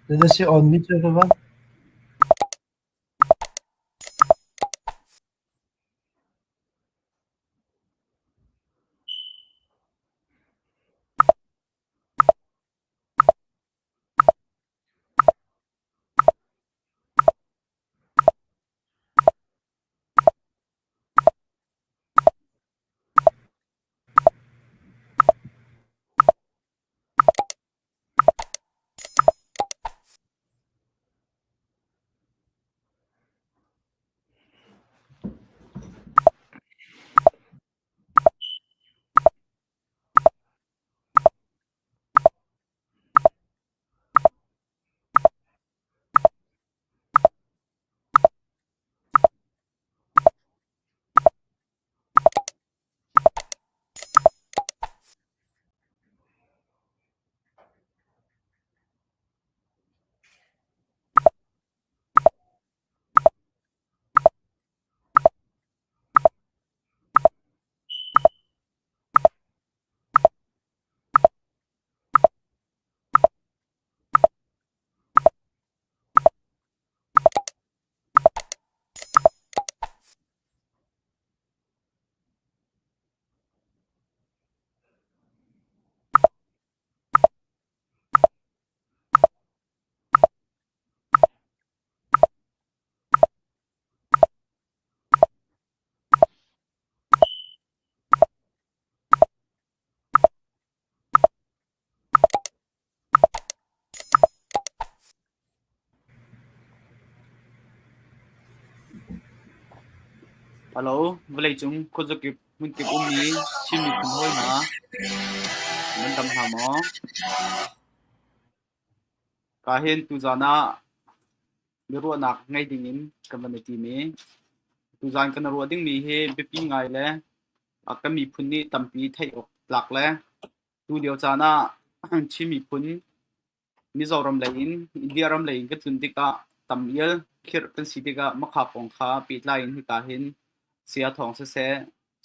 Dede se on mi che va. Hello, vlei chung ko zo ki mun ki ummi chimi kun hoi na man dam ha mo ka hen tu jana mi ro nak ngai ding in community me tu jan kan ro ding mi he bepi ngai le akami phun ni tampi thai ok lak le tu dio jana chimi phun Mizoram lain India ram lain ka tun tika tamyel khir kan sidika makha pong kha pitla in hi ka hin sia thong se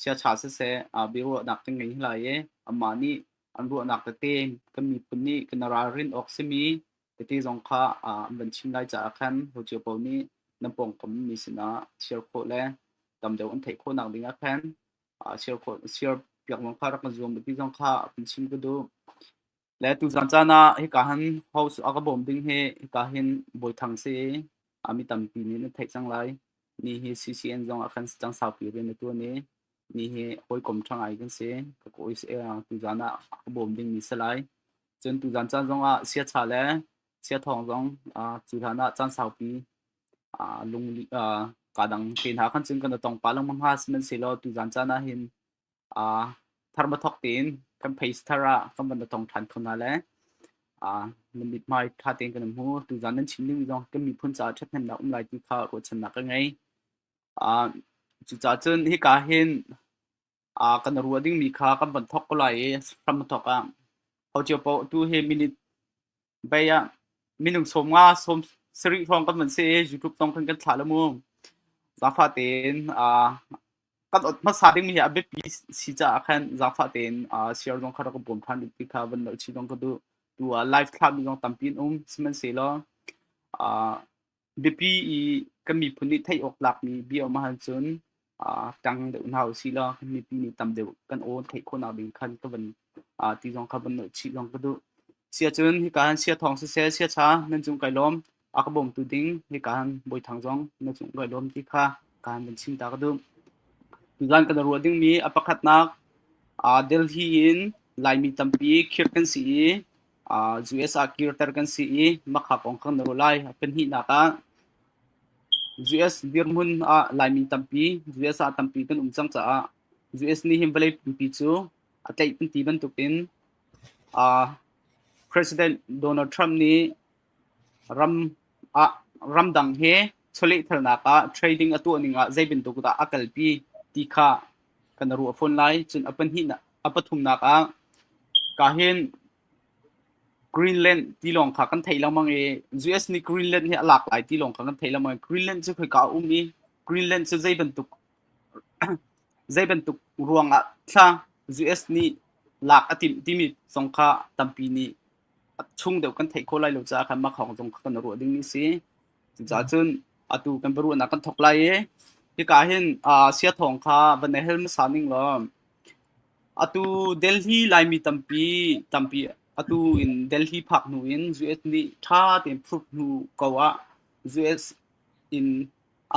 sia cha se a biro nak ting ngai lai e amani anru nak te te kan mi punni kan ra rin oximi te jong kha a ban chim lai cha khan ho che pol ni nampong kam mi sina share kho le tam deu an thai kho nak dinga khan a share piak mong kha rak na zom ti jong kha pin chim ko doและตุจันจานะฮิกาหันเฮาส์อากาบอมดิงเฮฮิกาหินบอยทังเซอามิตัมปีนี้นเทคจังไลนี่เฮ CCN จงอาคันจังสาวปีเรนตัวนี้นี่เฮฮอยกอมทังไอกันเซก็โอยตุจานะอากาบอมดิงมีสลายจนตุจันจาจงเสียชาเลเสียทองจงตุจานะจังสาวปีลุงกาดังเป็นหาคันจึงกันตองปาลังมังหาสมันเสลอตุจันจานะหินทาร์มาทอกตีนkan pace thara kan ban tong than khona le limit mai tha ten kan mu tu janan chimning jong kan mi phun cha that nem na lai ti kha ro chan na ka ngai chu cha chen hi ka hin kan ruading mi kha kan ban thok ko lai from thok a ho che po tu he minute baya minung som nga som sri phong kan man se youtube tong kan thla la mu za fa ten kan ot ma sa ding mi a be pi si cha khan za fa ten share jong khara ko bom than ti kha ban lo chi jong ko du tu live club mi jong tampin smen se lo be pi kan mi phuni thai ok lak mi bi o ma han chun tang de un hau si lo mi pi ni tam de kan o thai ko na ding khan ka ban ti jong kha ban lo chi jong ko du sia chun hi kan sia thong se sia cha nan chung kai lom a ka bom tu ding hi kan boi thang jong na chung kai lom ti kha kan ban chim ta ka du tujan kan ruading mi apakhat nak Delhi in laimi tampi khirkan si US akirtar kan si makha kong kan rolai pen hi naka US dirmun laimi tampi US tampi kan umchang cha US ni him balai pi chu atai pin ti ban tupin President Donald Trump ni ramdang he chole thalna ka trading atu aninga zaibin tu da akalpi ti kha kan ru phone lai chun apan hi na apathum na ka hen Greenland ti long kha kan thaila mang e US ni Greenland he alak lai ti long kha kan thaila mang Greenland chu khoi ka umi Greenland chu zaiban tuk ruanga tha US ni lak atim timi songkha tampi ni chung deuh kan thei kho lai lo cha khan ma khong jong kan ro ding ni si cha chun atu kan beru na kan thok lai e hi ka hin sia thong kha van hel ma saning lo atu Delhi lai mi tampi atu in Delhi phak nu in US ni tha tem proof nu kawa US in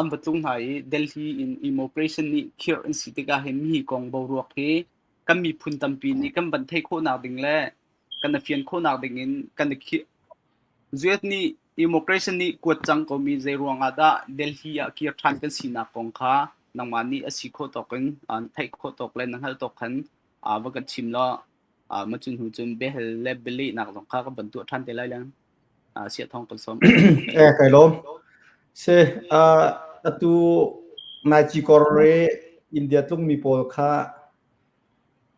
ambatung hai Delhi in immigration ni cure in city ka hem hi kong bo ro ke kan mi phun tampi ni kan ban thei kho na ding le kan fian kho na ding in kan ki US ni immigration ni kwat chang ko mi je ruanga da Delhi ya ki than kan sina kong kha nangmani asi kho token an thai kho tok le nang hal tok khan wa kan chim lo ma chun hu chun be hel le beli nak long kha ka ban tu than te lai lang sia thong kan som kai lom se atu nai chi korre India tung mi pol kha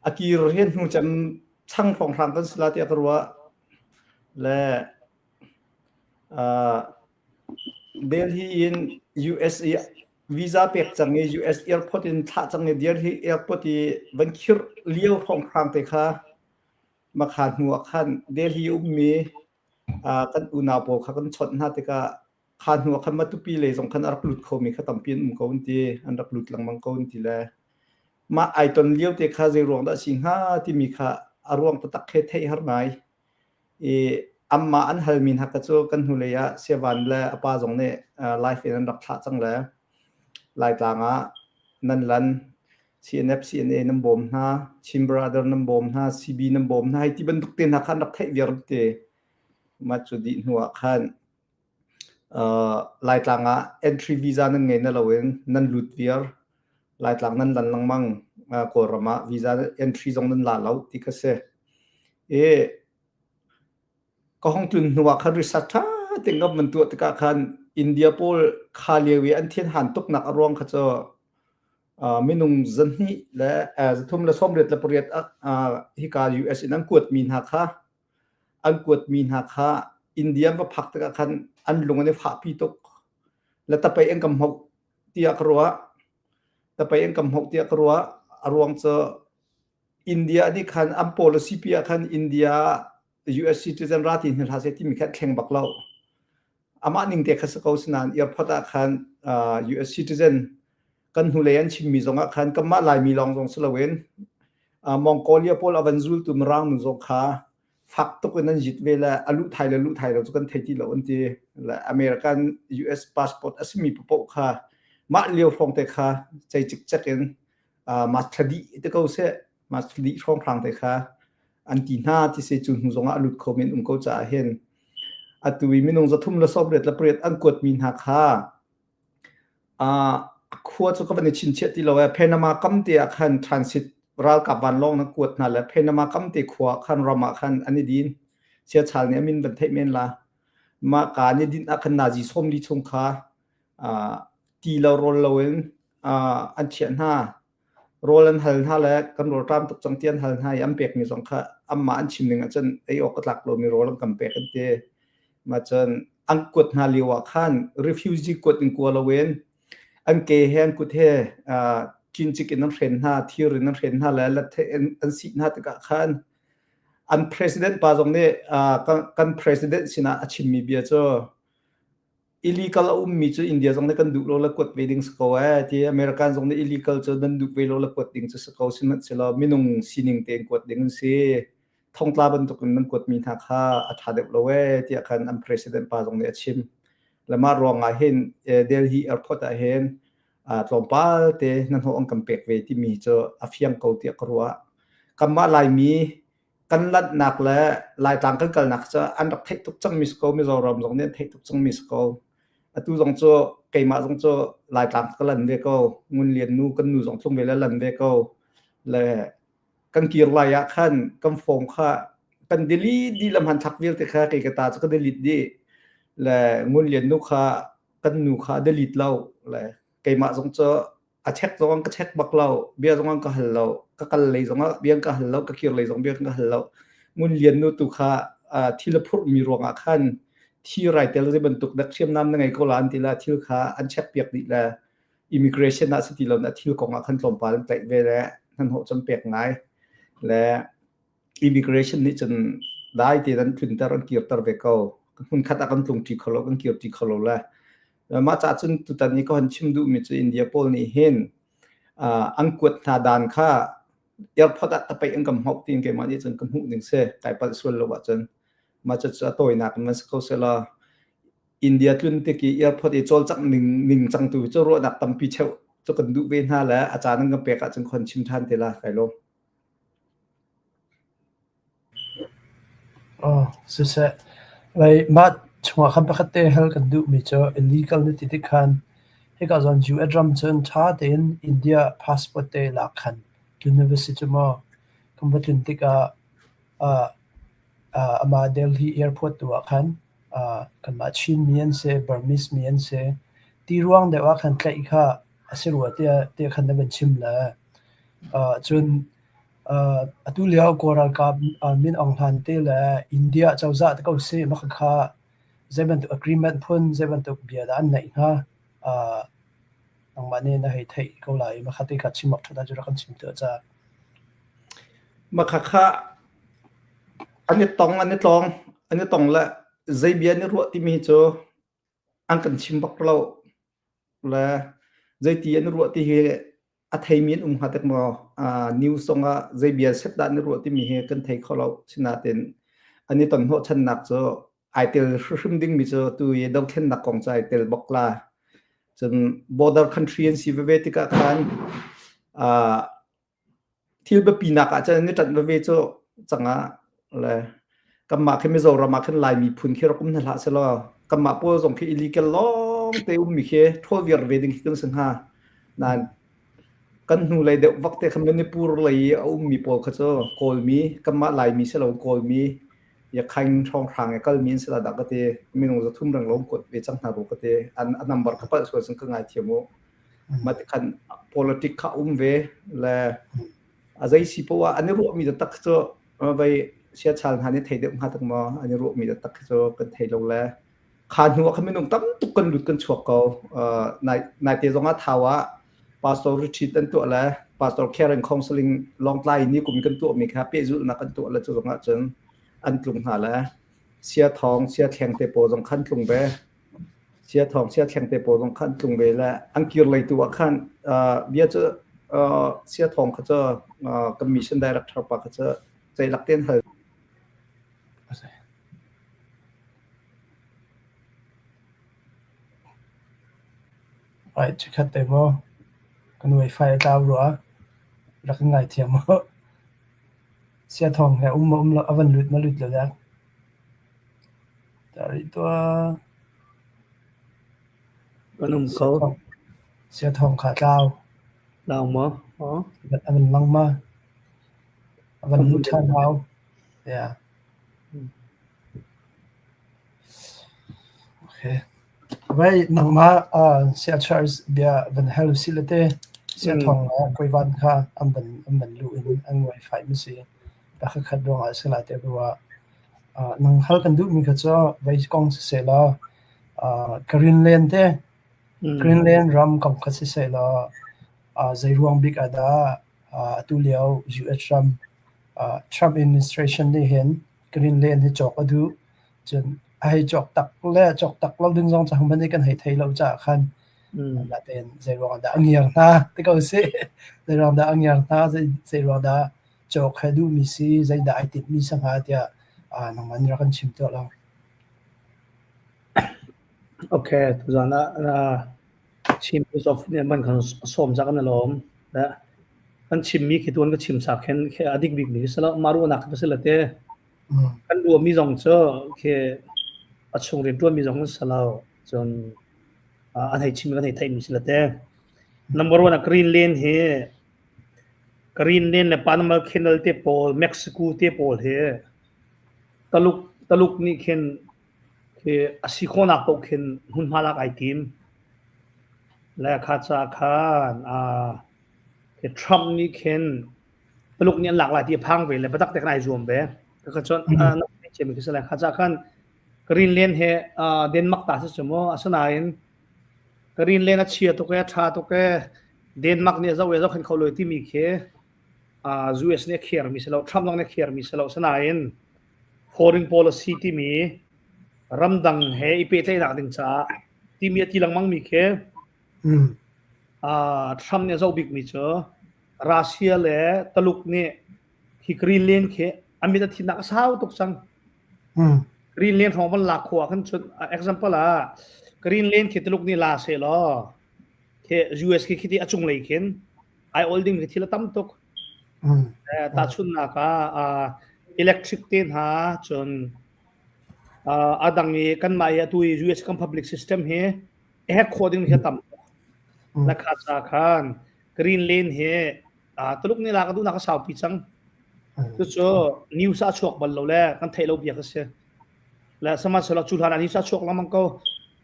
akir hen hu chan chang phong thang kan sila ti atarwa le Delhi in USA visa pek change US airport in tha change Delhi airport i ban khir liao phong thang te kha ma khan hu khan Delhi ummi kan una po kha kan chot na te ka khan hu khan ma tu pi le jong khan ar plut kho mi kha tam pin ko ti an ra plut lang mang ko ti le ma ai ton liao te kha je rong da sing ha ti mi kha arwang ta tak khe thei har ngai e amma an halmin ha ka chu kan hu le ya sewan le apa jong ne life in rak tha chang le lai tanga nan lan CNF CNA nam bom na Chim brother nam bom na CB nam bom na ti ban duk te na khan rak thei ver te ma chu di nuwa khan lai tanga entry visa nan ngai na lowen nan lut vier lai tlang nan lan lang mang ko rama visa entry jong nan la lau ti ka se e ko hong tun nuwa khan research tha tengam man tu ta ka khan India pol khalewi an thien han tuk nak arwang kha cho minung zanhi la thum la somret la poriat hi ka US in an kuat min ha kha an kuat min ha kha India va phak ta khan an lungane pha pi tok la ta pai engam hok tia krwa ta pai engam hok tia krwa arwang cho India ni khan am policy pi khan India US citizen ratin ha se ti mi khat thleng bak lau ama ning te khas ko snan airport khan US citizen kan hulean chim mi zonga khan kama lai mi long jong sulawen Mongolia pol avanzul tum rang nu zo kha phak to kan jit vela alu thai lo kan theti lo anti la American US passport asmi popo kha ma leo phong te kha chai chik chaken ma thadi te ko se ma thadi phong phang te kha anti na ti se chun hu zonga alut comment ko cha hen atui minung za thum la sobret la pret an kot min ha kha khua chu ka ban chin che ti lo Panama kam te khan transit ral ka ban long na kot na la Panama kam te khua khan rama khan ani din sia chal ne min ban thai men la ma ka ni din akhan na ji som li chung kha ti lo rol lowen an chian ha rolan hal ha la kan ro tam tuk chang tian hal ha yam pek ni song kha amma an chim ning chen ei ok tlak lo mi rolan kam pek an te ma chen an kot na liwa khan refugee kot in ko lowen an ke hen kut he chin chikin an ren ha thir an ren ha la the an si na ta ka khan an president pa jong ne kan president sina achim mi bia cho illegal mi chu India jong ne kan du lo la kot wedding sko ti American jong ne illegal cho dan du we lo la kot ding chu sko sin chela minung sining ten kot ding se thong tla ban to kan kot mi tha kha atha de lo we ti kan an president pa jong ne achim lama ronga hen Delhi airport a hen tlompal te nan ho ang kampek ve ti mi cho afiang ko ti akruwa kamma lai mi kan lat nak la lai tang kan kal nak cha an rak thek tuk chang mis ko mi zo rom jong ne thek tuk chang mis ko atu jong cho keima jong cho lai tang kalan ve ko ngun lien nu kan nu jong thlung ve la lan ve ko le kan kir la ya khan kam phong kha kan dili di lam han thak vir te kha ke ka ta cha ka dili di la ngun lien nu kha kan nu kha delit lau la keima jong cho a check jong ka check bak lau bia jong ka hal lau ka kal le jong bia ka hal lau ka kir le jong bia ka hal lau ngun lien nu tu kha thila phur mi ronga khan thi rai tel je ban tuk dak chiam nam na ngai ko lan ti la thil kha an check piak di la immigration na city lo na thil ko nga khan tlom pal tlai ve la nan ho cham pek ngai la immigration ni chen ได้ที่นั้นทุนแต่รันเกียร์ตระเวกเอาคุณขัดกันตรงที่เขากันเกียร์ที่เขาละมาจากจุดตุตันนี้ก็หันชิมดูมิจูอินเดียโพลนี่เห็นอังกฤษนาดานค่าเดี๋ยวพอตัดไปอังกฤษหกทีมเกมมาที่จนกันหูหนึ่งเสียไก่ปัดส่วนละว่าจนมาจะตัวหนักมันเขาเสียละอินเดียทุนที่กี่เดี๋ยวพอที่โจลจังหนึ่งจังตัวจะรู้ดักตั้มพิเชวจะกันดูเวนหาแล้วอาจารย์นั่งกันเปียกจนคนชิมทันเทละไก่ลงสุดเสียไว้มาช่วงคำประกาศเฮลกันดูมิจฉา illegal นี่ติดขันให้กับจนยูเอดรัมจนชาติอินเดียพาสปอร์ตเตลักขัน university มาคำว่าถึงที่กับมาเดลีแอร์พอร์ตตัวขันกันมาชินมีอันเซ่บาร์มิสมีอันเซ่ที่ร่วงเดี๋ยวขันใกล้ข้าอาศัยว่าเดี๋ยวขันได้เป็นชิมแล้วจนตุเลียวกอรัลกับมินองทันเตลอินเดียเจ้าจัดก็เสียมักค่าเจบันตุ agreement พุ่นเจบันตุเบียดอันไหนฮะนังมันเนี่ยนะให้ไทยก็เลยมาคัดที่กัดชิมมักทุกท่านจะรักกันชิมเตอจ้ามาค่าอันนี้ตองละเจเบียนี่รัวที่มีโจอังกันชิมบักเราและเจตีนี่รัวที่เฮอัฐิมีนหัดมานิวส่งเจเบียเซตด้านรัวที่มีเฮกันไทยเขาเราชนะเต็นอันนี้ตอนหัวชันนักโจไอเตลชุมดิ้งมีโจตัวเยดอกเทนนักของใจเตลบอกลาจน border country อันซีเวติกาคันที่แบบปีนักอาจจะนี่จัดเวโจจังเลยกำมาขึ้นไม่โจรามาขึ้นลายมีพุนที่เราคุ้มนั่นละเสร็จแล้วกำมาพวกส่งที่อิลิเกลล้องเตอุ้มมีแค่ทั่วเวียร์เวดิ้งขึ้นสังหานั่นกันหูเลยเดี๋ยววักเตะคำนี้ปูร์เลยอุ้มมีปอลเขาจะโกลมีกำมาลายมีเสร็จแล้วโกลมีอยากใครช่องทางก็มีเสร็จแล้วดักก็เตะมีน้องจะทุ่มแรงลงกดไปจังหารูก็เตะอันนัมเบอร์ก็เป็นส่วนสำคัญง่ายเทียมมาติกัน politics ข้าอุ้มเวและอาจจะสิเพราะว่าอันนี้รู้มีแต่ตักจะไปเชื่อชาญหานี่ไทยเดิมหาตั้งมาอันนี้รู้มีแต่ตักจะเป็นไทยลงแล้วขาดหัวเขาไม่น้องตั้มตุกันหลุดกันฉกเขาในเตจงอาทาวะPastor Richard อันตัวละ Pastor Karen Counseling ลองไล่นี่กลุ่มกันตัวมีครับเปจุนักกันตัวละจุดงะจนอันกลุ่มหาละเสียทองเสียแข็งเตโปจงขั้นกลุ่มเบเสียทองเสียแข็งเตโปจงขั้นกลุ่มเบละอังกฤษเลยตัวขั้นเบียจะเสียทองเขาจะCommission Director ปะเขาจะใจหลักเต้นเหรอไปจะคัดเต็มกันไวไฟดาวรัวรักง่ายเทียมเสียทองแค่อุ้มแล้ววันหลุดมาหลุดแล้วแต่ตัวก็นุ่มเขาเสียทองขาดาวมั้งอ๋อมันลังมาวันหลุดชาดาวเนี่ยโอเคไว้นังมาเสียชาร์ลส์เบียวันเฮลูซิลเต้เสียทองกวยวันค่ะอันบันลูอินอันไวไฟไม่สิแต่ขัดดวงอะไรสิละเดี๋ยวว่านังฮัลกันดูมีก็จะไว้กองเสียละกรีนแลนด์เต้กรีนแลนด์รัมกองคัดเสียละใจรวงบิ๊กอาดาตุเลียวยูเอชรัมทรัมป์แอดมินิสเทรชันได้เห็นกรีนแลนด์ที่จอกดูจนไอ้จอกตักและจอกตักเราดึงซองจากมันได้กันให้ไทยเราจะคันนั่นเป็นใจรวงดาอังยางนาที่เขาเสียใจรวงดาอังยางนาใจรวงดาจอกให้ดูมีสิใจได้ติดมีสังหารเดียน้องมันรักกันชิมตัวเราโอเคทุกท่านชิมซอฟเนี่ยมันกันสมจากกันนะล้อมนะกันชิมมีกี่ตัวก็ชิมสักแค่อดีตบิ๊กนี่สละมารู้นักไปสิละเต้กันดูมีสองเจ้าแค่อัดส่งเรียนตัวมีสองสละจนอันให้ชิมกันให้ไทยมีสิละเต้ number 1 green lane เฮ green lane เนี่ยปานมาเคนลเตโปเม็กซิโกเตโปเฮตลุกนี่เคนคืออาศิโคนักตกเคนหุ่นมาลักไอทีมและคาจาการคือทรัมป์นี่เคนตลุกเนี่ยหลากหลายที่พังไปเลยประตักแต่กันไอรวมเบ้ก็จนนักเจมิคืออะไรคาจาการกรีนเลนเฮเดนมาร์กตาสมมติอาสนาอินกรีนเลนอัดเชียตัวแกชาตัวแกเดนมาร์กเนี่ยจะเวลาเขาเลยที่มีเคยูเอสเนี่ยเขียร์มิสเราทรัมป์เนี่ยเขียร์มิสเราสนาอิน foreign policy ที่มีรำดังเฮอีเปเทนักดึงจ้าที่มีที่ลังมังมีเคทรัมป์เนี่ยเจ้าบิ๊กมีเจอรัสเซียและตลุกเนี่ยที่กรีนแลนด์เคอเมริกาที่นักสาวตกสังกรีนแลนด์ของมันหลักขวาขึ้นจน example ละกรีนแลนด์เคตลุกนี่ลาเซลอเค US เคที่อจุงเลยเข็นไอโอลดิ้งที่ละตั้มตกตาชุนนักelectric เต็นหาจนดังนี้กันมาตัว US กับ public system เฮโคดิ้งที่ตั้มนักข่าวสารคันกรีนแลนด์เฮตลุกนี่ลากระดูนักสาวปีจังตัวโจนิวส์ชกบัลโลเล่กันไทยเราเบียกเสียและสมัยสลักจุฬานิวส์ชกแล้วมันก็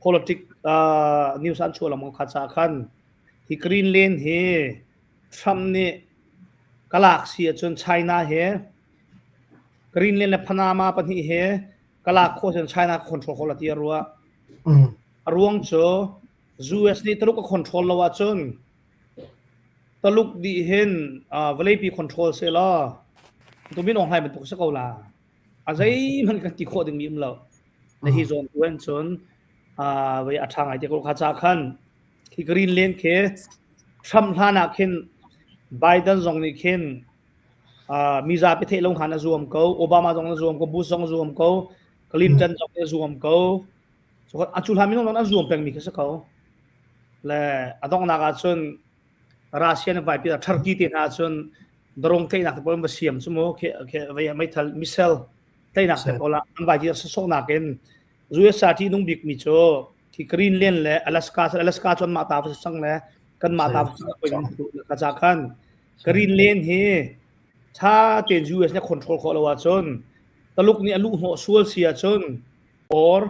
politics นิวส์ชกแล้วมันข่าวสารคันที่กรีนแลนด์เฮทรัมป์เนี่ยกลากเสียจนไชน่าเฮกรีนแลนด์และพนามาปนิเฮกลากโคจนไชน่าคอนโทรลคนละที่รัวรวงโจUS นี่ตลุกก็คอนโทรลแล้วว่าจนตลุกดีเห็นเวลาปีคอนโทรลเสร็จแล้วตัวมีน้องให้มันตกสักเอาละอะไรมันกันที่โคดึงมีมั้งแล้วในที่โซนตัวนั้นจนเวลาทางไอ้ที่เขาขาดจากขันที่กรีนแลนด์เคทรัมป์ท่านักเห็นไบเดนจงนี่เห็นมีซาไปเทลงขันรวมเขาโอบามาจงรวมเขาบุชจงรวมเขาคลินตันจงรวมเขาส่วนอาจุลามิน้องนั้นรวมเป็นมีแค่สักเขาและต้องนักอาจารย์รัสเซียในไปปีนั้นตุรกีที่อาจารย์ดรงเทนักตะบอลมาเสียมสมมติเควิไม่ทันมิเซลเทนักตะบอลอันไปที่สองนักเองUSAที่นุ่งบิ๊กมิโชที่กรีนแลนด์และอลาสกาจนมาตาฟสังและกันมาตาฟสังเป็นกระจายกันกรีนแลนด์เฮถ้าเต็น US เนี่ยคอนโทรลเขาแล้วว่าจนตลุกเนี่ยลูกหัวส่วนเสียจนหรือ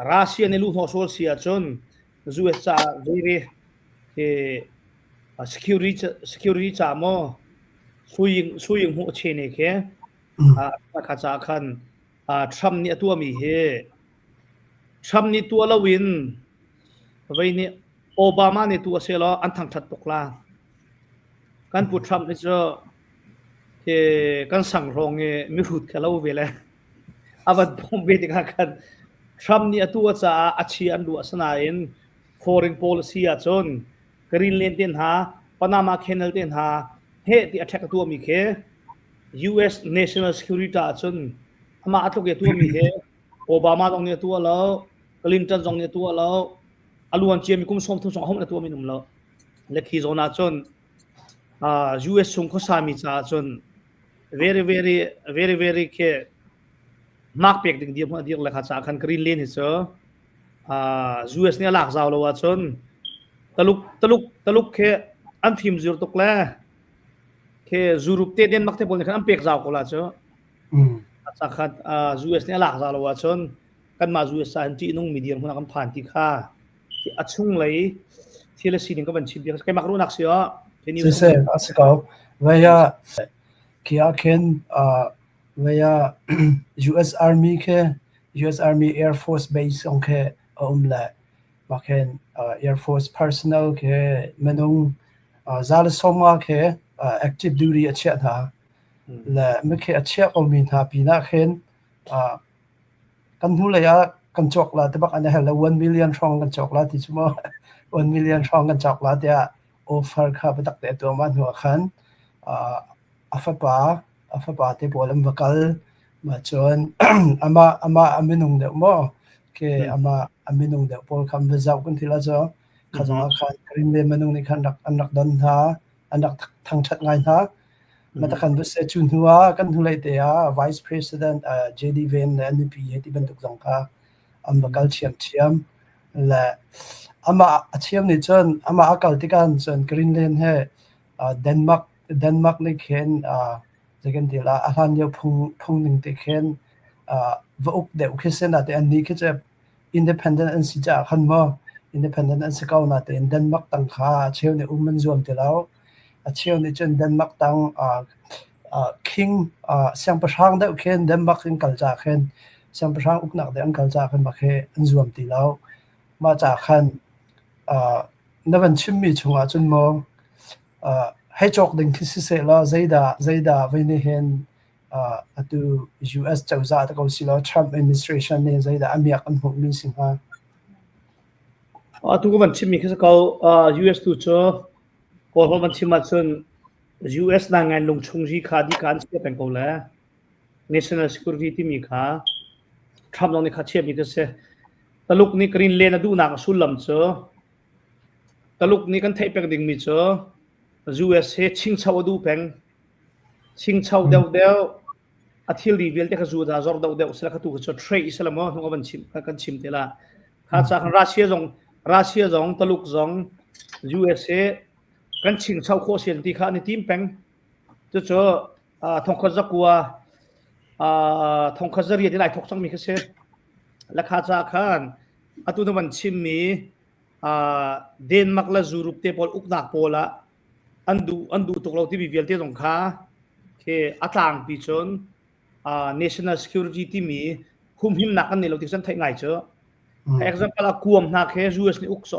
รัสเซียเนี่ยลูกหัวส่วนเสียจนUS จะvery security จามอช่วยหัวเชนเองกระจายกันทรัมป์เนี่ยตัวมีเฮทรัมป์นี่ตัวละวินไว้เนี่ยโอบามาเนี่ยตัวเสียแล้วอันทางถัดตกลาการพูดทรัมป์นี่จะการสั่งรองเนี่ยไม่รู้แค่เราเวลาวันผมเวทีกันทรัมป์เนี่ยตัวจะอาชีพอันดูสนาอิน foreign policy จนกรีนแลนด์เต็นหาปานามาแคนาลเต็นหาเฮที่ attack ตัวมีเค US national security จนมาอัตโตเกตัวมีเฮโอบามาตรงเนี่ยตัวแล้วคลินตันตรงเนี่ยตัวแล้วอลวนเจียมีกุมสมทุนสองห้องเนี่ยตัวมีหนุ่มแล้วเล็กที่โซนาจนUS ส่งข้อสามีจ้าจน very แค่นักเปียกดึงเดียวมาเดียวเลยค่ะจากคันกรีนแลนด์เสือUS เนี่ยหลักเจ้าแล้วว่าจนตลุกแค่อันทีมจูรุตกแล้วแค่จูรุปเตเดนมักเทบอลเนี่ยอันเปียกเจ้าก็แล้วเสือจากคันUS เนี่ยหลักเจ้าแล้วว่าจนกันมา US สันตินุ่งมีเดียมคนนั้นผ่านที่ค่าที่อัดชุ่งเลยที่ละสีนึงก็เป็นชิ้นเดียวใครมักรู้นักเสียใช่ๆสิครับว่าที่อาเคนว่า US Army เค US Army Air Force Base องเคละมาเคนAir Force Personnel เคมันงซาลสมาเคActive Duty อาเชียท่าและไม่เคอาเชียก็มีท่าปีน่าเคนกันหูเลยกันจอกละแต่บักอันนี้ละ1 million ช่องกันจอกละที่ชั่วโมง1 million ช่องกันจอกละเดียoffer ค่ะไปตักแต่ตัวมันหัวขันอัฟปาที่บอลมาคัลมาจนอามินุงเดอโมเคอามินุงเดอพอลคำวิจารณ์กันทีละจ้ะข้าจะขันกรีนเลมินุงนี่ขันนักดันท่าอันนักทางชัดง่ายท่ามาตะขันวิเศษจุนหัวกันทุเลยเดีย Vice President JD Vance และ NDP ที่เป็นตุกสังฆามาคัลเชียมและอาเชียมนี่จนอากาศที่กันจนกรีนแลนด์เฮเดนมาร์กนี่เข็นจะกันทีละอาหารเยอะพงหนึ่งที่เข็นว่าอุกเดอุกเส้นแต่อันนี้ก็จะ independent อันสิจะขันมา independent อันสิเก้านาแต่เดนมาร์กตั้งค่าเชียวนี่มันรวมที่แล้วอาเชียวนี่จนเดนมาร์กตั้งking เสียงประชางได้อุกเข็นเดนมาร์กอันกัลจากเข็นเสียงประชางอุกนักได้อันกัลจากเข็นมาเข็นอันรวมที่แล้วมาจากขันนั่นเป็นชิมมีชงอาจนมองให้จอกดึงที่สิเสร็จแล้วใจด่าไว้ในเห็น atu US chawza ta ko silo Trump administration ne zaida amiak an hok min singa tu ko ban chimi khisa ko US tu cho ko ho ban chima chun US na ngai lung chung ji kha di kan se pen ko la national security mi kha Trump long ni kha che mi ka se taluk ni green lane adu na sul lam cho taluk ni kan thai pek ding mi cho US he ching chau adu peng ching chau deu athil reveal te kha zu da zor deu sela kha tu cho trade islam ho ngo ban chim kan chim te la kha cha Russia jong taluk jong USA kan ching chau kho sian ti kha ni tim peng cho thong kha zakwa thong kha zari ti lai thok chang mi kha se la kha cha khan atu no ban chim mi Denmark la Europe te pol uknak pola andu toklo ti reveal te jong kha ke atlang pi chon national security ti mi hum him nak an ne lo ti san thai ngai cho example a kuam na khe US ni uk so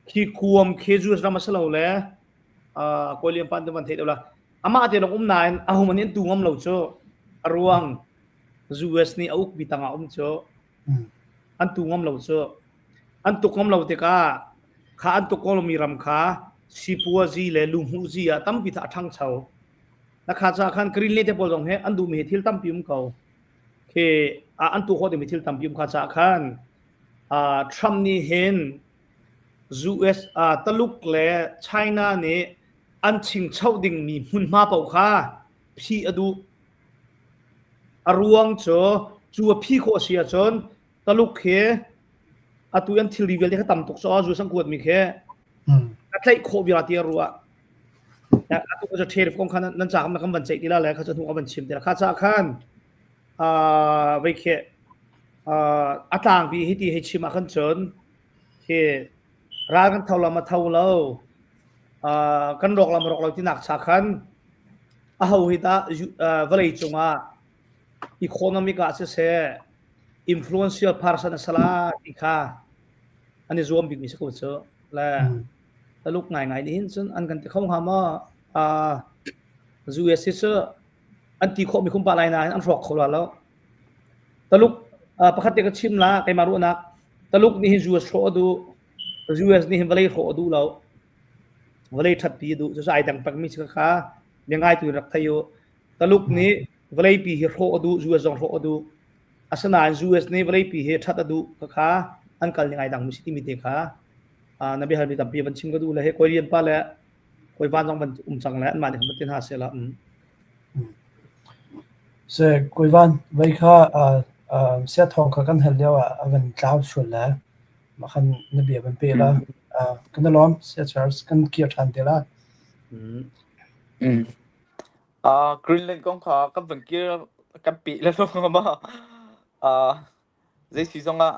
khi kuam khe US ra masalo le ko liam pan de man thei dola ama te long nai ahum an tu ngam lo cho arwang US ni auk bitanga cho an tu ngam lo cho an tu ngam lo te ka kha an tu kolomi ram kha sipua ji le lunghu ji a tam pi tha thang chau na kha cha khan green le te bol jong he an du mi thil tam pium ko ke an tu ho de mi thil tam pium kha cha khan Trump ni hen US taluk le China ne an ching chau ding mi hun ma pau kha phi adu arwang cho chu phi kho sia chon taluk khe atu an thil reveal te kha tam tok so ju sang kuat mi khe atlai kho bi ati ruwa ya atu ko je thir kong khan nan cha kam ban chei ti la le kha cha thu ban chim ti la kha cha khan vai khe atang bi hiti he chima khan chon ke ra kan thaula ma thaulo kan rok la ma rok lo ti nak cha khan a ho hita valei chunga economic a se influential person sala ti kha ani zoom bi mi se ko cho la taluk ngai ni hin chun an kan te khong ha ma US se an ti kho mi khum pa lai na an rok khola lo taluk pakhat te ka chim la kai maru nak taluk ni hin US ro du US ni hin valei ro du lo valei that pi du so ai dang pak mi se kha mengai tu rak thayo taluk ni valei pi hi ro du US jong ro du asana US ni valei pi he that adu kha an kal ngai dang mi siti mi te kha nabi har bi tam pi ban chim ga du la he korean pa la koi ban jong ban chang la an ma ni kham tin ha se la se koiwan vai kha sia thong kha kan hel lewa avan tlaw chul la ma khan nabi ban pe la kan lom sia Charles kan kier than te la Greenland kong kha ka ban kier ka pi la lo ma zai si zonga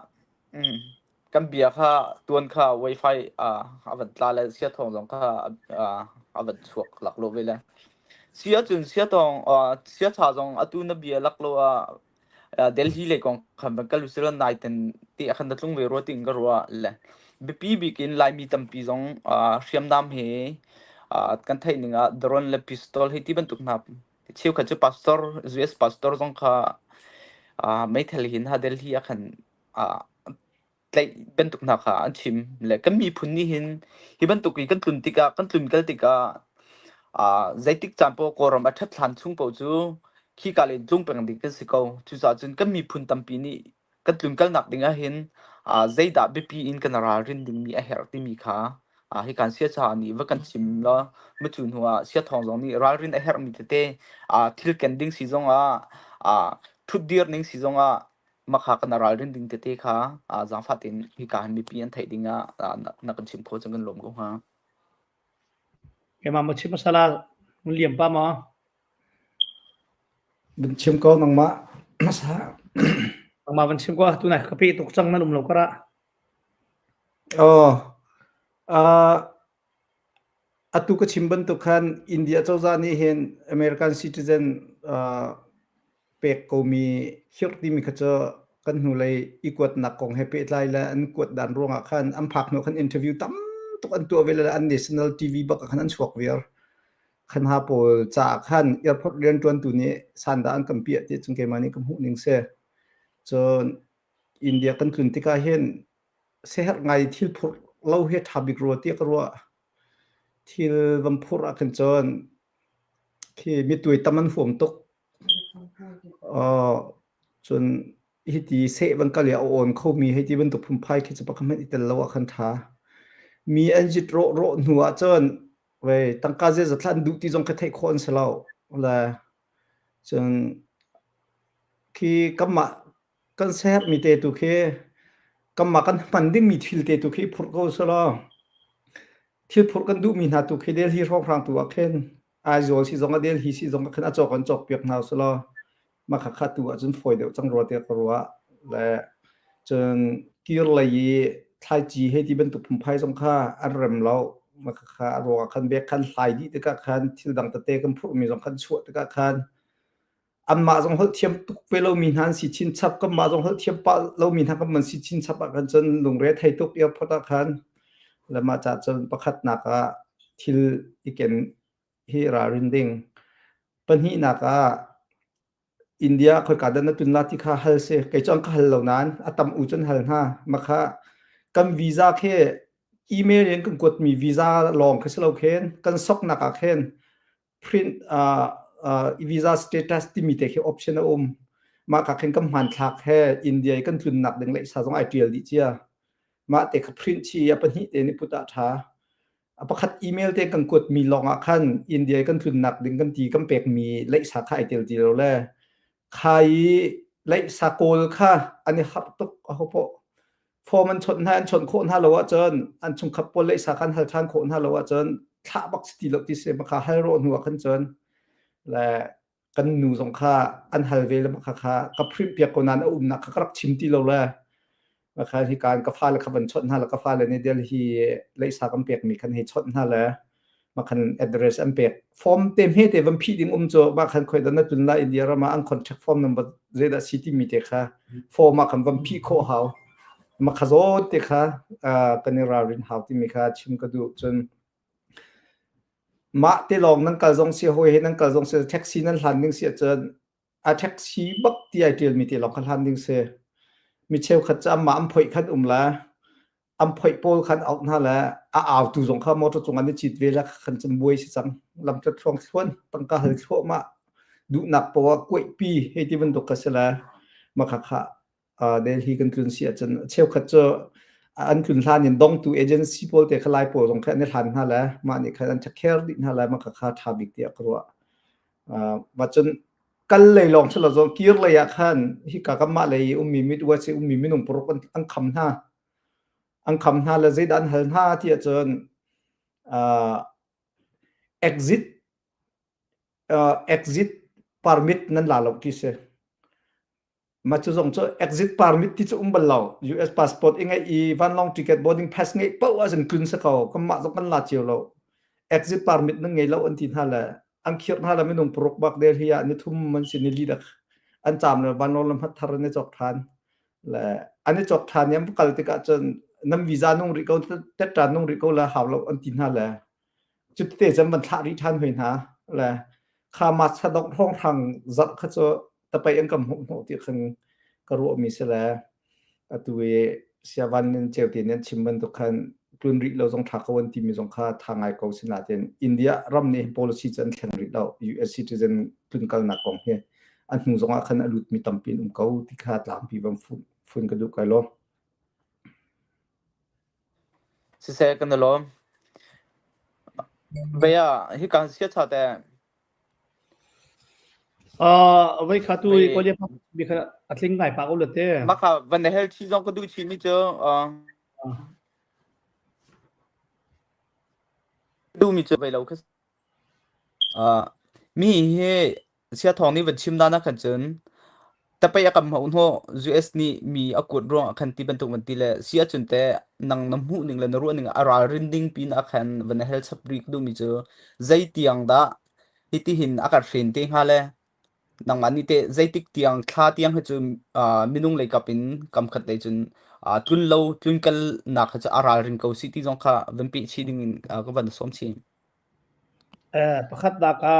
kan bia kha tuan kha wifi avan tla la sia thong jong kha avan chuak lak lo ve la sia chun sia tong sia cha jong atu na bia lak lo Delhi le kong kham ban kal usira naiten ti akhan da tlung ve ro ting ga ro la bp bikin lai mi tam pi jong siam nam he kan thai ninga drone le pistol he ti ban tuk na chiu kha chu pastor US pastor jong kha mai thel hin ha Delhi akhan tlai ban tuk na kha an chim le kan mi phun ni hin hi ban tuk kan tlun tika kan tlun kal tika zaitik champo koram athat thlan chung po chu khi kale tlung peng dik ka sikau chu sa chun kan mi phun tampi ni kan tlun kal nak dinga hin zaida bp in kan ra rin ding mi a her ti mi kha hi kan sia cha ni wa kan chim la ma chun huwa sia thong jong ni ral rin a her mi te thil ken ding si zonga thut dir ning si zonga makha kan ral rin ding te kha jang fatin hi kan mi pi an thai dinga na kan chim kho chang kan lom ko ha ke ma chim masala mun liam pa ma ban chim ko nang ma sa ma ban chim ko tu na ka pi tok chang na lum lo kara atu ka chimban to khan India chawza ni hen American citizen pek ko mi hirti mi khacha kan hu lai ikwat na kong happy lai la an kwat dan ronga khan am phak no khan interview tam tok an tu vela an national TV ba khan an chwak wer คันหาโปจากคันเอียร์พอร์ตเรียนจวนตุนี้สันดานกัมเปียติจุงเกมานี่กัมหูนิงเซจนอินเดียกันคืนที่กาเห็นเสหไงทิลพุรเล่าเฮ็ดทับิกรัวเตียกรัวทิลวัมพุรกันจนที่มีตุยตะมันห่วมตกจนฮิตีเสบันกะเหลียโอนเขามีให้ที่บันตุพุ่มไพ่คิดจะประคำให้อิตาลวคันทามีอันจิตโรหัวจนเว้ตั้งกาเจจะทันดูที่จงกระเทยคนเสลาและจนที่กัมมากันเสหมีเตตุเคกัมมากันปันดิ้งมีทิลเตตุเคพุรโกเสลาทิลพุรกันดูมีนาตุเคเดลฮีร้องรังตัวเข็นไอโจสิจงกะเดลฮีสิจงกะขันอจอกันจอกเปียกนาวเสลามาขัดตัวจนฝอยเดียวจังรอเตียกรัวและจนกิรเลยทายจีให้ที่เป็นตุพุ่มไพ่สงค่าอันเริ่มแล้วมาขัดรัวคันเบียคันไหลดีตะกะคันที่ดังตะเตกันพูดมีสองคันชั่วตะกะคันอันมาจงหัดเทียมตุกเวลามีหันสิชินชับก็มาจงหัดเทียมปะเรามีทางก็มันสิชินชับกันจนลงเรทไทยตุกเอียพอตะคันและมาจากจนประคัดนักทิลอีกเกนฮีรารินดิงปัญหานักอินเดียคอยการดันตุนลาที่ข้าฮัลเซไกจังข้าฮัลเหล่านั้นอัตมอุจนฮัลนะมาค่ะกันวีซ่าแค่อีเมลยังกันกดมีวีซ่าลองคือเราเข็นกันซอกนักเข็นพรินวีซ่าสเตตัสที่มีแต่แค่ออปชั่นมาค่ะเข็นกันหันทักแค่อินเดียกันทุนหนักดังเลยสาวสองไอเดียดิเจียมาแต่กับพรินชีปัญหาเดนิพุตตาท้าประคัดอีเมลเตกันกดมีลองคันอินเดียกันทุนหนักดึงกันตีกันเปกมีเลขสาขาไอเดียเราแลใครไล่สากลค่ะอันนี้ครับตุกเขาพอพอมันชนชนโคนฮาโลว่าเจนอันชงขับปนไล่สากันฮัลทานโคนฮาโลว่าเจนท่าบักสติลติเซมาค่ะให้โรนหัวขันเจนและกันหนูสงค่าอันฮัลเวลมาค่ะกับพริมเปียกนันนักกรับชิมที่เราแลมาค่ะที่การกฟ้าและขับชนฮาและกฟ้าและในเดลฮีไล่สากันเปียกมีคันให้ชนฮาและมาคัน address อันเปียกฟอร์มเต็มให้แต่วันพี่ดิ้งโจมาคันคอยดันตุนลาอินเดียรามาอัน contact form number เจดซิตี้มีเตค่ะฟอร์มมาคันวันพี่โคเฮามาขโซเตค่ะกันในรารินเฮาที่มีค่ะชิมกระดูจนมาเตลองนั่งกะจงเสียหอยนั่งกะจงเสียแท็กซี่นั่นหันดิ้งเสียจนแท็กซี่บักที่ไอเดียมีเตลองคันหันดิ้งเสียมีเชลขัดจำมาอันพอยคันละอันพอยโปลคันเอาหน้าแล้วเอาตัวสงข้ามอตจงอันนี้จิตเวลาคันจำบวยสิจังลำจะทรองส่วนตั้งกาหัลชั่วมาดูหนักเพราะว่ากวยปีให้ที่มันตกกระเสละมาค่ะเดลฮีกันคืนเสียจนเชลขัดเจออันคืนท่านยันดงตัวเอเจนซี่โปลแต่ขลายโปลสงแค่ในทันหน้าแล้วมาเนี่ยคันจะแค่ดิหน้าแล้วมาค่ะทาบิกเตียกรัวมาจนกันเลยลองฉลองกีร์เลยคันที่กากมาเลยมีมิดว่าสิมีมินุ่มปรกอันคำหน้าอันคำหน้าและใจดันหันหน้าที่จะจนexit permit นั้นลาลกิเสมาจุดงจะ exit permit ที่จะบัลลา US passport ยังไงวันลอง ticket boarding passไงเป้าว่าจะขึ้นสักเขาก็มาต้องกันลาเจียวเรา exit permit นั่นไงเราอันที่นั่นแหละอันเขียนนั่นแหละไม่ต้องปลุกบักเดียร์ที่อันนี้ทุ่มมันสินิลิดักอันจำเลยวันลองลำพัดทารในจอกทานและอันนี้จอกทานยังพวกเราติดกันจนนำวีซ่านุ่งริโก้แต่ตรานุ่งริโก้แล้วหาเราอันที่นั่นแหละจุดเตะจะมันทาริทันเห็นฮะแหละข้ามาสะดอกห้องทางจัดเขาจะแต่ไปยังกับหัวที่คันกระโดดมีเสละตัวเสียวันนึงเจ้าที่เนี่ยชิมมันทุกคันกลุ่นริเราต้องทักวันที่มีสงค่าทางไอเกาสินาเตนอินเดียรัมเนี่ย policy จันแข่งริเรา US citizen กลุ่นกันนักกองเฮอันหนึ่งสงอาคันอลุดมีตั้มปีนเขาที่ขาดหลังปีวันฝุ่นกระดูกไก่ล้อสิเซกันล้อเบียที่การเสียชาแต่ไว้ขาตุยก็จะมีขนาดอัดลิงไงปากอุลเต้มาค่ะวันนี้ที่จงก็ดูชีมิเจอดูมิเจอไปแล้วคือมีเฮเสียทองนี่วันชิมด้านนักขันจนแต่ไปยังกับหัวหัว US นี่มีอากดร่วงคันที่บรรทุกมันตีเลยเสียจนแต่นังน้ำหูหนึ่งเลยนรู้หนึ่งอารารินดิ้งปีนอาคันวันนี้เฮลส์บริกดูมิเจอใจเตียงดาที่หินอากาศเย็นเตียงฮาเลยนังอันนี้เตะใจติกเตียงคลาเตียงให้จนมินุ่งเลยกับเป็นกำขัดเลยจนทุนเราทุนกันนักจะอารารินเขาสิที่จงค่ะวันปีชีดิ้งก็วันสมชี pakhat da ka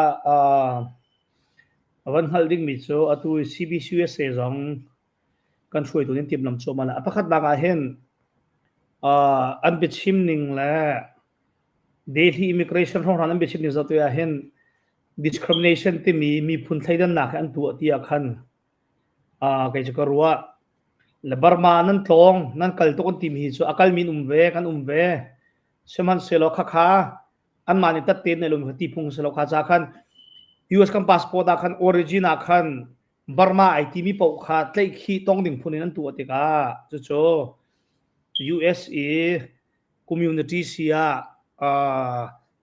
van holding mi cho atu CBCUSA jong kan shoi tu nin tim lam cho mala pakhat da ka hen an bit chim ning la Delhi immigration rong ran an bit chim ning za tu ya hen discrimination ti mi phun thaidan na an tu ti akhan kai cha karwa la Burma nan tlong nan kal to kon tim hi chu akal min umve kan umve seman selo kha an mani ta ten ne lum ti phung selo kha cha khan US kan passport a khan origin a khan Burma IT mi pau kha tlai khi tong ding phun nan tu te ka chu USA community sia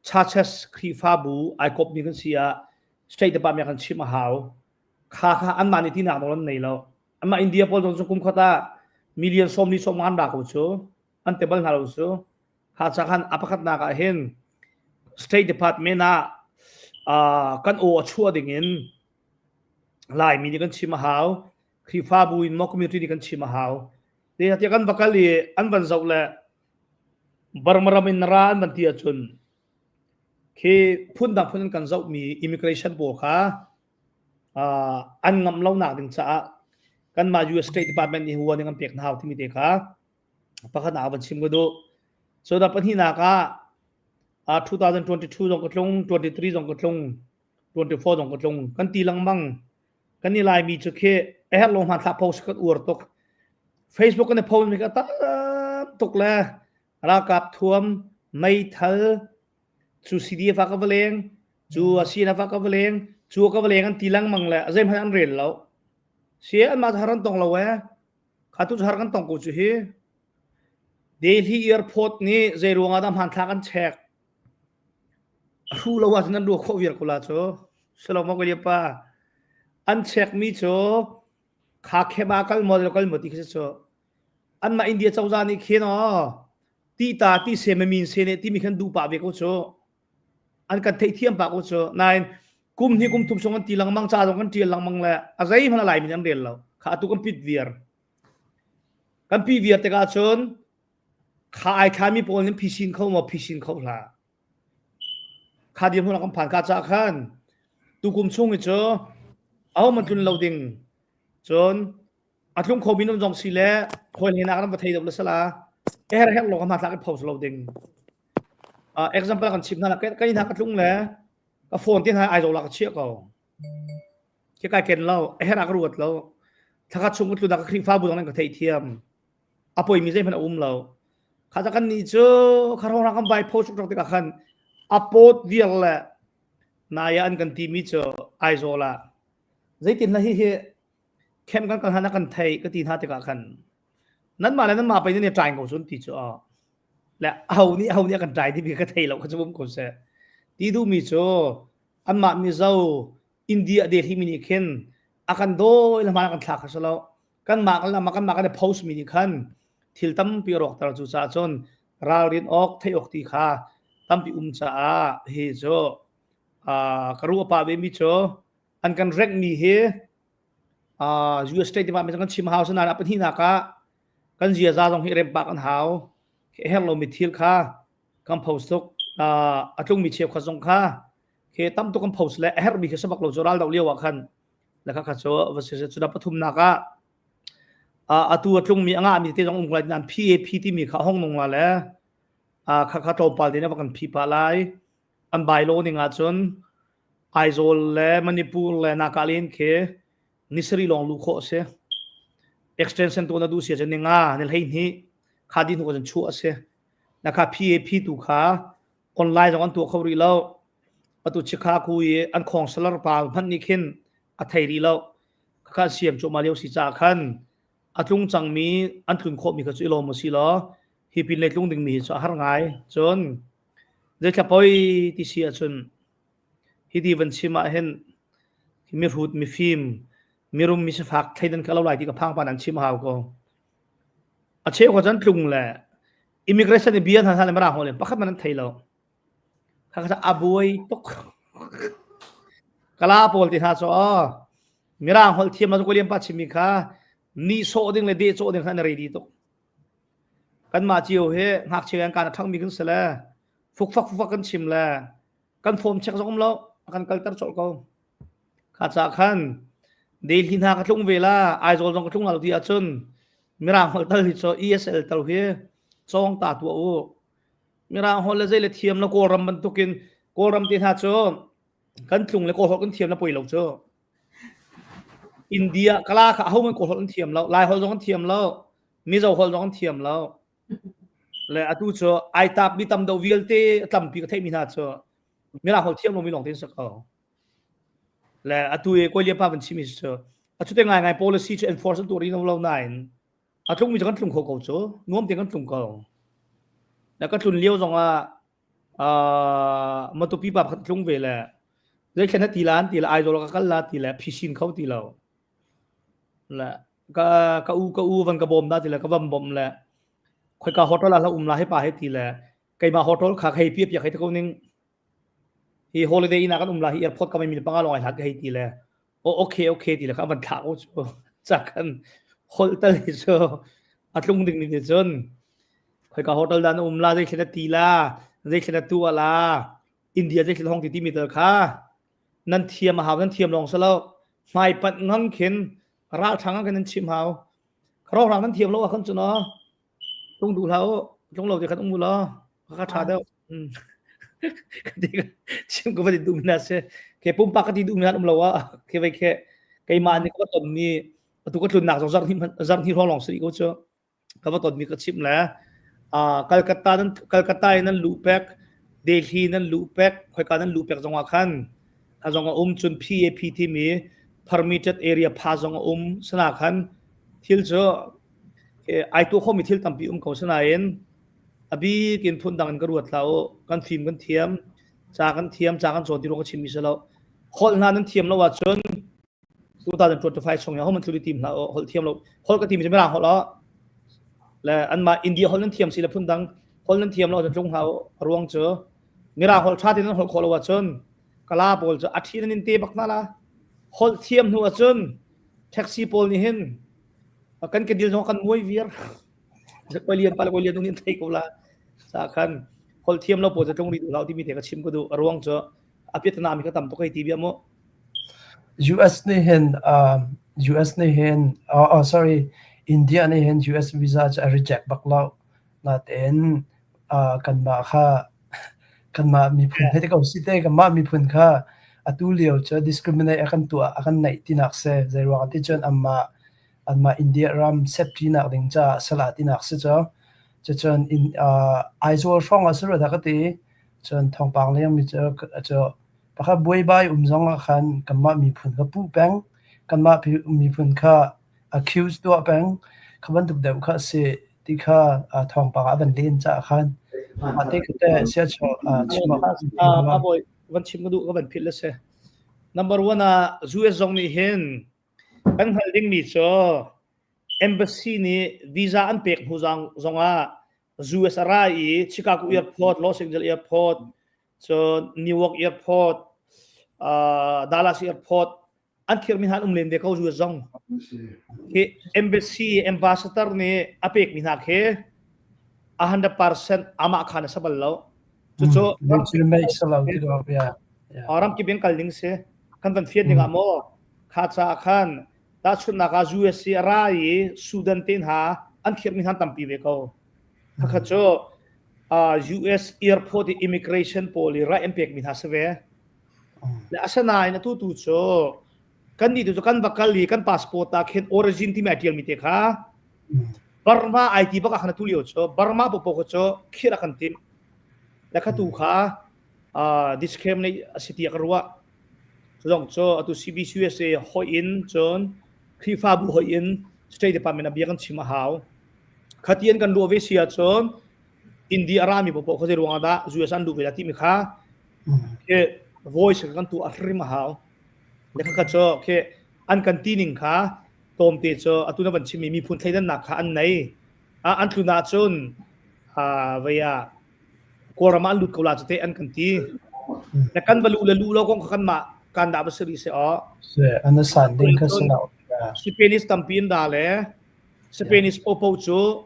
churches khifa bu I kop ni kan sia state department kan chima haw kha an mani ti na don nei lo ama India pol jong kum khata million som ni som an da ko chu an table na lo chu kha cha khan apakhat na ka hen state department na kan o chua ding in lai mi ni kan chima haw khifa bu in mo community ni kan chima haw te hati kan bakali an ban zau la barmaram in ran ban tia chun ke phun da phun kan zau mi immigration bo kha an ngam lo na ding cha kan ma US State Department ni huwa ning pek naw ti mi te kha pakhat na ban sim go do so da pan hi na ka 2022 jong ko tlong 23 jong ko tlong 24 jong ko tlong kan ti lang mang kan ni lai mi chu khe her long han tha post ka ur tok Facebook kan post mi ka ta tok la ra kap thuam mai thal chu CDF ka veleng chu asina fa ka veleng chu ka veleng kan ti lang mang la azem han rel lo sia an ma haran tong lo wa khatu har kan tong ko chu hi Delhi airport ni zerunga dam han tha kan check ru lo wa nan do kho wir ko la cho selo mo ko ye pa an check mi cho kha khe ba kal model kal moti khe cho an ma India chau ja ni khe no ti ta ti se me min se ne ti mi khan du pa ve ko cho an kan thei thiam pa ko cho nine kum ni kum thum song an ti lang mang cha jong kan ti lang mang la azai man lai min am rel lo kha tu kan pit wir kan pi wir te ka chon kha ai kha mi pol ni phisin khau ma phisin khau la kha diam hon kan phan ka cha khan tu kum chung i cho au man tun lo ding chon atlung khomin nom jong si le khol hena kan ba thei dom la sala her lo kan ma tla ka phos lo ding example kan chim na la ka ni na ka tlung le ka phone tin ha ai zo la ka chia ko ke ka ken lo her ak ruat lo tha ka chung tu da ka khri fa bu dong ka thei thiam apoi mi zai phan lo kha ta kan ni cho kha ro ra kan bai post tok te ka khan apot vial la na ya an kan ti mi cho ai zo la zai tin la hi he khem kan kan hana kan thei ka ti ha te ka khan nan ma la nan maไปนี่ try ko sun ti cho la au ni kan try ti bi ka thei lo ka chum ko se ti du mi cho an ma mi zau India Delhi mi ni khen akan do la ma kan thak sa lo kan ma kan la ma kan post mi ni khan thil tam pi rok tar chu cha chon ral rin ok thei ok ti kha tam pi cha he cho karu pa be mi cho an kan rek mi he US State Department kan chim house na apin hi na ka kan zia za jong hi rem pa kan haw ke hello mi thil kha kan post tok atlung mi chep kha jong kha ke tam to kan post le her mi ke sabak lo joral daw lewa khan la kha cho vase chu da pathum na ka atu atlung mi anga mi te jong ung lai nan PAP ti mi kha hong nong la le kha to pal de na kan phi pa lai an bai lo ni nga chon Aizol le Manipur le Nagaland ke nisri long lu kho se extension to na du sia chen nga nel hei ni khadi nu ko chen chu ase na kha PAP tu kha online jong an tu khori lo atu chikha ku ye an khong salar pa phan ni khin a thai ri lo kha siam chu ma leu si cha khan atlung chang mi an thun kho mi kha chu lo mo si lo hi pin le tlung ding mi cha har ngai chon je kha poi ti sia chun hi di van chima hen mi rut mi film mirum mi se phak thaidan ka lo lai ti ka phang pan an chim haw ko a che ko jan tlung le immigration ni bian han han mara hole pakhat man thai lo kha kha aboi tok kala pol ti ha so mira hol thiam ma ko liam pa chimi kha ni so ding le de so ding khan ready tok kan ma chiu he ngak chian kan thang mi kan sela fuk fak kan chim la kan form check jong lo kan kaltar chol ko kha cha khan deil hin ha ka tlung vela ai zol jong ka tlung al ti achun mirang hol tal hi cho ESL tal he chong ta tu o mirang hol le zele thiam la ko ram ban tukin ko ram ti ha cho kan tlung le ko hol kan thiam la poi lo cho India kala kha ho man ko hol kan thiam lo lai hol jong kan thiam lo mi zo hol jong kan thiam lo le atu cho ai tap bi tam do vilte tam pi ka thai mi na cho mirang hol thiam lo mi long tin sa ko le atu e ko lia pa ban chi mi cho atu te ngai ngai policy to enforce to ri no lo nine atlung mi kan tlung ko ko cho nuam te kan tlung ko la ka tlun liu jong a ma tu pi pa tlung ve la le khan ti lan ti la ai do ka kal la ti la phishin khau ti lo la ka u van ka bom da ti la ka bom bom la khoi ka hotel la la he pa he ti la kai ma hotel kha khai pi pi khai ta ko ning hi holiday ina kan la hi airport ka mai mi pa nga lo ai hat he ti la okay ti la ka ban tha o cha kan hotel hi so atlung ding ni jon khoi ka hotel dan la dei khena ti la dei khena tu ala India dei khel hong ti mi ter kha nan thiam ma ha nan thiam long sa lo mai pat ngam khen ra thang kan nan chim hao kro rang nan thiam lo a kan chu no tung du lao tung lo ti khat mu lo kha tha da chim ko ba di du na se ke pum pa ka ti du na lo wa ke vai ke kai ma ni ko ton ni tu ko tlun nak jong hi long sri ko cho ka ba ton mi ka chim la Calcutta nan lupek Delhi nan lupek khoi ka nan lupek jong a khan a jong chun PAPT mi permitted area pha jong sana khan thil cho ai tu kho mi thil tampi ko sana en abi kin phun dang kan ruat lao kan phim kan thiam cha kan chon ti ro ka chim mi salo hol na nan thiam lo wa chon 2025 chong ya ho man thuli team la hol thiam lo hol ka team je mera hol lo la an ma India hol nan thiam si la phun dang hol nan thiam lo ja chung hao ruang cho mera hol tha tin hol kholo wa chon kala pol cho athi nan te bak na la hol thiam nu wa chon taxi pol ni hin kan ke dil jong kan moi virจะไปเรียนตรงนี้ไทยก็ละสาคันคนเทียมเราปวดจะตรงนี้ดูเราที่มีแต่กระชิมก็ดูร่วงจะอภิธนามีก็ต่ำตัวใครทีเบียม US นี่เห็นsorry India นี่เห็น US visa จะ reject บักเราน่าเต็นกันมามีผลให้ที่เขาสิเตกันมามีผลค่ะอตุเลียวจะ discriminate อากันตัวอากันไหนที่นักเสใจรวงที่จนอันมาอินเดียรำเซฟจีนักดิงจ้าสลัดที่นักสิจ้าจะจนไอโซลช่องอาศัยทักตีจนทองปังเลี้ยงมีจะปะค่ะบวยใบจงอาคันกันมามีผลกับผู้แบงกันมามีผลค่ะ accuse ตัวแบงขบันตุกเดวค่ะเสียที่ค่ะทองปังอันเล่นจ้าคันมาเด็กแต่เสียชชิมมาบ่อยวันชิมก็ดูก็เป็นพิษแล้วเสีย number 1 US จงนี่เห็นkan holding mi cho embassy ni visa an pek hu zonga US rai Chicago airport Los Angeles airport so New York airport Dallas airport an khir min han len de ko US zong ke embassy ambassador ni apek min ha khe 100% ama khana sabal lo cho legitimate salo ya aram ki ben kalding se kan tan fiat ni amo kha cha khan ta chun na ka US rai Sudan tin ha an khir min han tampi ve ko kha cho US airport immigration poli ra impact min ha se ve la asana ina tu cho kan ni tu kan bakali kan passport ta khen origin ti material mi te kha Burma IT ba ka khana tu lio cho Burma po ko cho khira kan tim la kha tu kha disclaim nei city akarwa long cho atu CBCUSA hoin chon FIFA bu hoin State Department abiakan chima haw khatian kan lo ve sia chon India arami po ko je ruanga da US an du ve ti mi kha ke voice kan tu arima haw lekha ka cho ke an kan tining kha tom te cho atu na ban chimi mi phun thaidan na kha an nei an thuna chon veya korama lut ko la te an kan ti la kan balu lo kong kan ma kan da basri se understanding ka sala Spanish tampin da le Spanish popo chu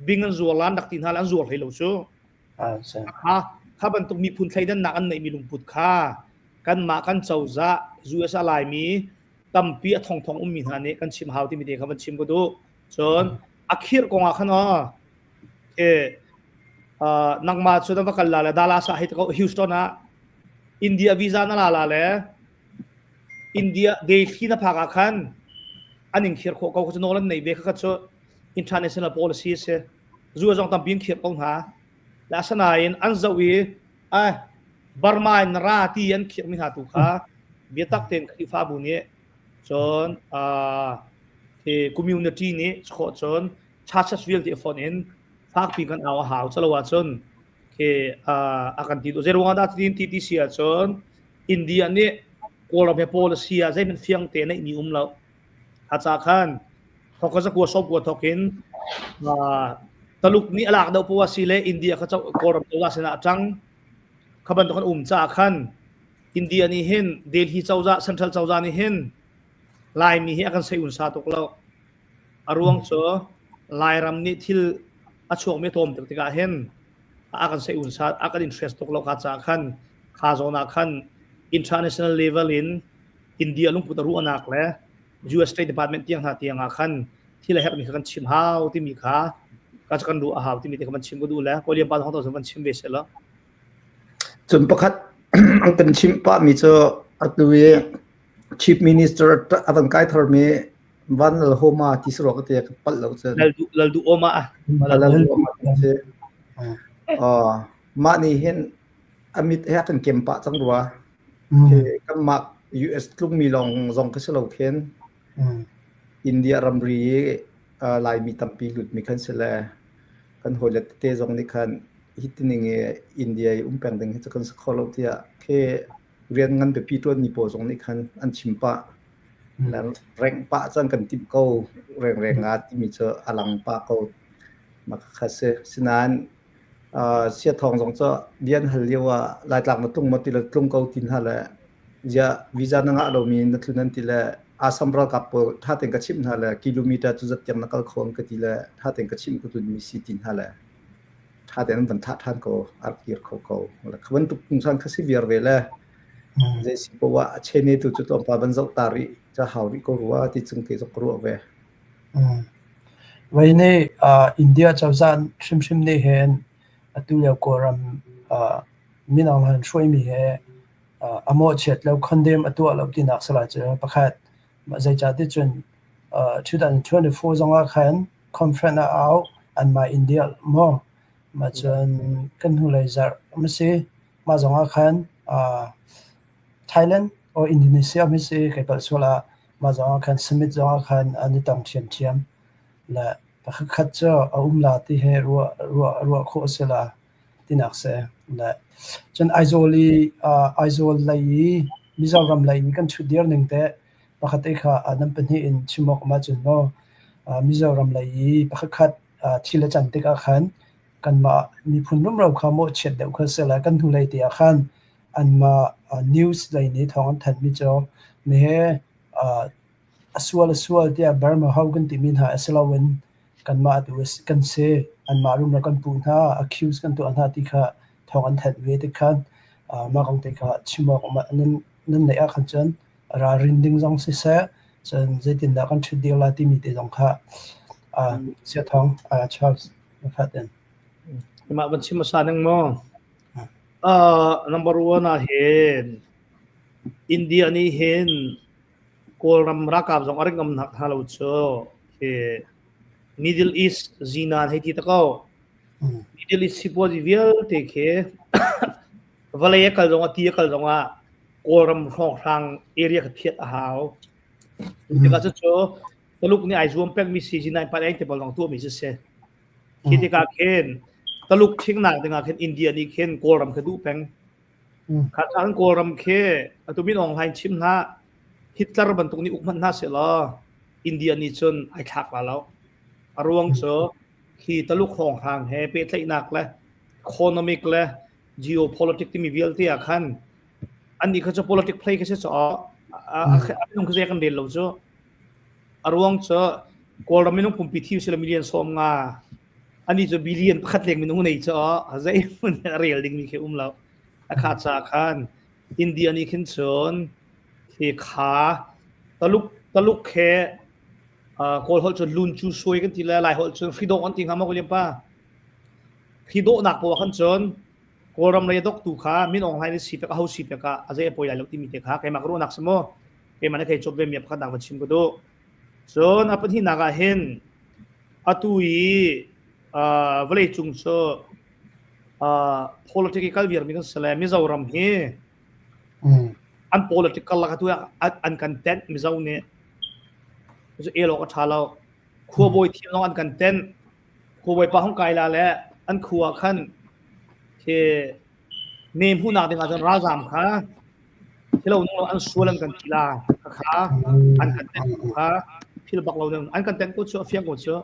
bingan zualan dak tin halan zual helo chu ถ้ามันต้องมีพุนไทยนั้นนักอันไหนมีลุงพุดค่ากันมากันเจ้าจะจูเอสอะไรมีตั้มปีทองมีหานี่กันชิมหาวที่มีเด็กมันชิมก็ดูจนอักขีรกงอาขันนักมาสุดท้ายกันลาเลดาลาสาเหตุก็ฮิวสตันนะอินเดียวีซ่านั่นลาเลอินเดียเดลีน่ะพากัน อันนี้เขียนเขาจะโน้นในเบคก็จะ international policy เสียจู่จงทำบินเขียนของหาและสนายอันจะวิบาร์มาอินราที่ยันเขียนมิหาตุค่ะเบียตักเต็งที่ฟ้าบุญเนี่ยจนที่ community นี้จนชาติสวิลที่ฟอนอินฝากพิงกันเอาหาวจะละว่าจนที่อาการที่ตัวเจริญวันดาที่ที่เสียจนอินเดียนี่กลัวเราเป็น policy จะเป็นเฟียงเตนในนิยมเราอาจารย์ขันเขาก็จะกลัวชอบกลัวทอกินตลุกนี่หลักเดาพัวสิเลอินเดียเขาจะกลัวเราตัวสนะจังขบันตุกันจ่าขันอินเดียนี่เห็นเดลีเจ้าจ่าเซ็นทรัลเจ้าจ่านี่เห็นลายมีเห็นอาการใช้อุนซาตุกเราอารวงโซลายรำนี่ที่อาช่วงไม่ทมติกาเห็นอาการใช้อุนซาอาการอินเทรสตุกเราขาจ่าขันขาโซนาขัน international level in อินเดียลุงพุทธรู้อนักแล้วUS State Department ที่ยังอาคันที่เราเห็นมีการชิมหาวที่มีค่าการจะกันดูอาหารที่มีแต่การชิมก็ดูแลก็เรียนบ้านของตัวสมันชิมเบสแล้วจนประคัดอันเป็นชิมป้ามีเจออัตวี Chief Minister อันใกล้ทรมีวันละโฮมาที่สระก็เตียกับปัลเราเจอเราดูโอมาเราดูโอมาเจอมานี่เห็นอมิตรแฮกันเก็มปะจังหวะที่กันมา US ลุงมีลองซองก็สโลเคนอินเดียรัมรีลายมีตัมปีหลุดมีคันเสลกันหัวเล็ดเตจงนี่คันฮิตนิงอินเดียแปลงดึงจะกันสกอลที่แค่เรียนงานไปปีตัวนี้โปจงนี่คันอันชิมปะแล้วแรงปะจังกันติบเก้าแรงงานที่มีเจออลังปะเก้ามาคัสเซสนานเสียทองสองเจ้าเดียนหันเรียกว่าลายหลักมาตุ้งมาติละตุ้งเก้าตินฮะแหละจะวิจารณ์งานเรามีนักทุนนั่นติละอาสัมรากับถ้าเต็งกระชิมฮะแหละกิโลเมตรจุดจัดยังนักขวางก็ติละถ้าเต็งกระชิมก็ตุนมีสิตินฮะแหละถ้าเต็งนั้นบรรทัดท่านก็อาร์กิร์เขาแล้วขบวนตุกสังคสิเวียร์เวล่เจสิบว่าเชนีตุจุดลมปาบันจักตาริจะหาวิโกรัวที่จึงเกิดกรัวเววันนี้อินเดียเจ้าจานชิมนี่เห็นตัวเลี้ยวกรำมินองหันช่วยมีอโมเชตแล้วคอนเดมตัวเราที่นักสลายเจอประคัดมาใจจัดที่จน2024จงอาคันคอนเฟรนซ์เอาอันมาอินเดียมั่งมาจนกันหุ่นเลยจะไม่ใช่มาจงอาคันไทยแลนด์หรืออินโดนีเซียไม่ใช่ใครเปิดส่วนละมาจงอาคันสมิธจงอาคันอันนี้ต้องเทียมและประคัดเจ้าเอาลาที่ให้รัวโคเสลาที่นักเสและจนไอโซเลยมิจารำเลยกันชุดเดียวหนึ่งแต่ประคัดเอกอันนั้นเป็นที่อินชิมอกมาจนโนมิจารำเลยประคัดที่ละจันติกอาคันกันมามีผลร่วมเราขโมยเช็ดเดี๋ยวเขาเสละกันทุเลยตีอาคันอันมานิวส์เลยนี้ท้องทันมิจารมีให้สวลที่บาร์มาเฮากันที่มินหาเสลาวินกันมาตัวกันเซอันมารุมแล้วกันปูนท่า accuse กันตัวอันท่าที่ค่ะท้องอันทันเวทีกันมาของที่ค่ะชิมบอกมานั่นในอาคันจันรารินดิ้งจงเสียจนจะติดดักกันชุดเดียวละที่มีที่จงค่ะเสียท้องชาร์ลส์นะครับเด่นมาบัญชีมาสานังมั้งnumber 1นะเห็นอินเดียนี่เห็นกอลรัมรักกับจงอาริกำนักฮาลูโชMiddle East zina hai ti takau Middle East sipo divial tekhe valaya kal jonga ti kal jonga koram khong rang area ka phiat a haw tika cho taluk ni ai zoom pek mi si zina pa ai te bol long tu mi se ki ka khen taluk thing na tinga khen India ni khen koram ka du peng kha thang koram khe atu min ong hai chim na Hitler ban tung ni ukman na se la India ni chon ai thak la loอารวงเสอที่ตะลุกของทางแฮเปไทนักและอีโคโนมิกและ geopolitics ที่มีเวียลที่อาคันอันนี้เขาจะ politics play ก็ใช่จ่ออันนั้นคือเรื่องกันเดียวเราจ่ออารวงเสอกอลมินุปุ่มพิธีสิลมิเลียนสมงาอ อันนี้จะบิลเลียนขัดเล็งมินหูในจอใจมันเรียลดิ่งมีแค่แล้วขาดจากกันอินเดียนี่ขึ้นชนที่ขาตลุกแค่โคลฮอลจนลุนจูซวยกันทีละหลายฮอลจนฟิโดอันติงหามาก็เลี้ยงป้าฟิโดหนักกว่าขันจนโครำเลยดอกตูขามินออนไลน์สิบเขาสิบกะอาจจะปล่อยหลายลูกที่มีเด็กขาใครมาก็รู้หนักสมอใครมันเคยจบเรียนมีพัฒนาวันชิมก็ดูจนอัปที่นักเห็นอัตุยเวลาจุงโซpolitical วิร์มิกันสลายมิจาวรำเฮอัน political ละก็ตัวอัน content มิจาวเนี่ยจะเอโลก็ชาเราขัวบอยทีมน้องอัน content ขัวบอยป้าห้องไกลละแหละอันขัวขั้นที่เนมผู้นักเดินอาจจะร้าจามค่ะที่เราน้องอันส่วนกันกีฬาค่ะอัน content ค่ะที่เราบอกเราเนี่ยอัน content ก็เชื่อเฟียงก็เชื่อ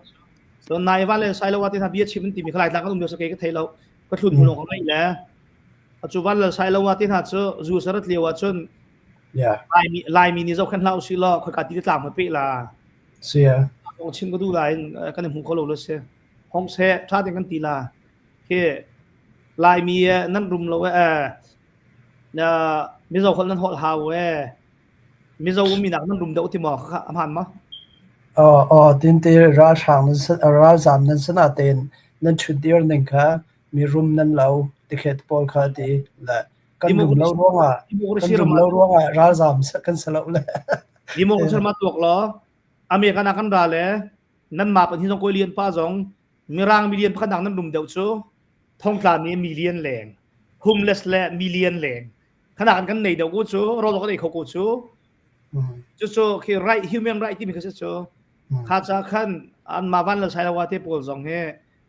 ส่วนนายว่าเลยใช้แล้วว่าที่ทำเบียดชิมตีมีขลายต่างก็ต้องเดียวสเกตก็เทเราก็ทุนหุ่นของเราอีกแล้วปัจจุบันเราใช้แล้วว่าที่ถ้าเจอจูสระเลียวว่าจนลายมีนี่เจ้าขั้นเล่าสิล้อคนการติดตามมาปีละเสียของชิมก็ดูลายกันในหุ่นเขาเราเลยเสียห้องแช่ชาติกันตีละแค่ลายมีนั่นรุมเรามีเจ้าคนนั้นหดหาวมีเจ้ามีหนักนั่นรุมเดาที่หมอค่ะผ่านมั้ยตินเตราชางนั้นราจามนั้นสนาเตนนั้นชุดเดียวนึงค่ะมีรุมนั้นเราติเขตปอลค่ะดีและกันรุมเราร่วงราจามกันสลบเลยดิโมกันชมาตัวกล้ออเมริกันกันดาเลยนั้นมาเป็นที่ต้องคุยเรียนป้าจงมีร่างมิเลียนพันดังนั้นรุมเดียวโซ่ท่องกลางนี้มิเลียนแหลงโฮมเลสและมิเลียนแหลงขนาดกันในเดียวกูโซ่เราก็ได้เขากูโซ่โซ่คือไรฮิวแมนไรที่มีคือโซ่ข้าจะขั้นอันมาวันเราใช้ละว่าที่ปกจงเฮ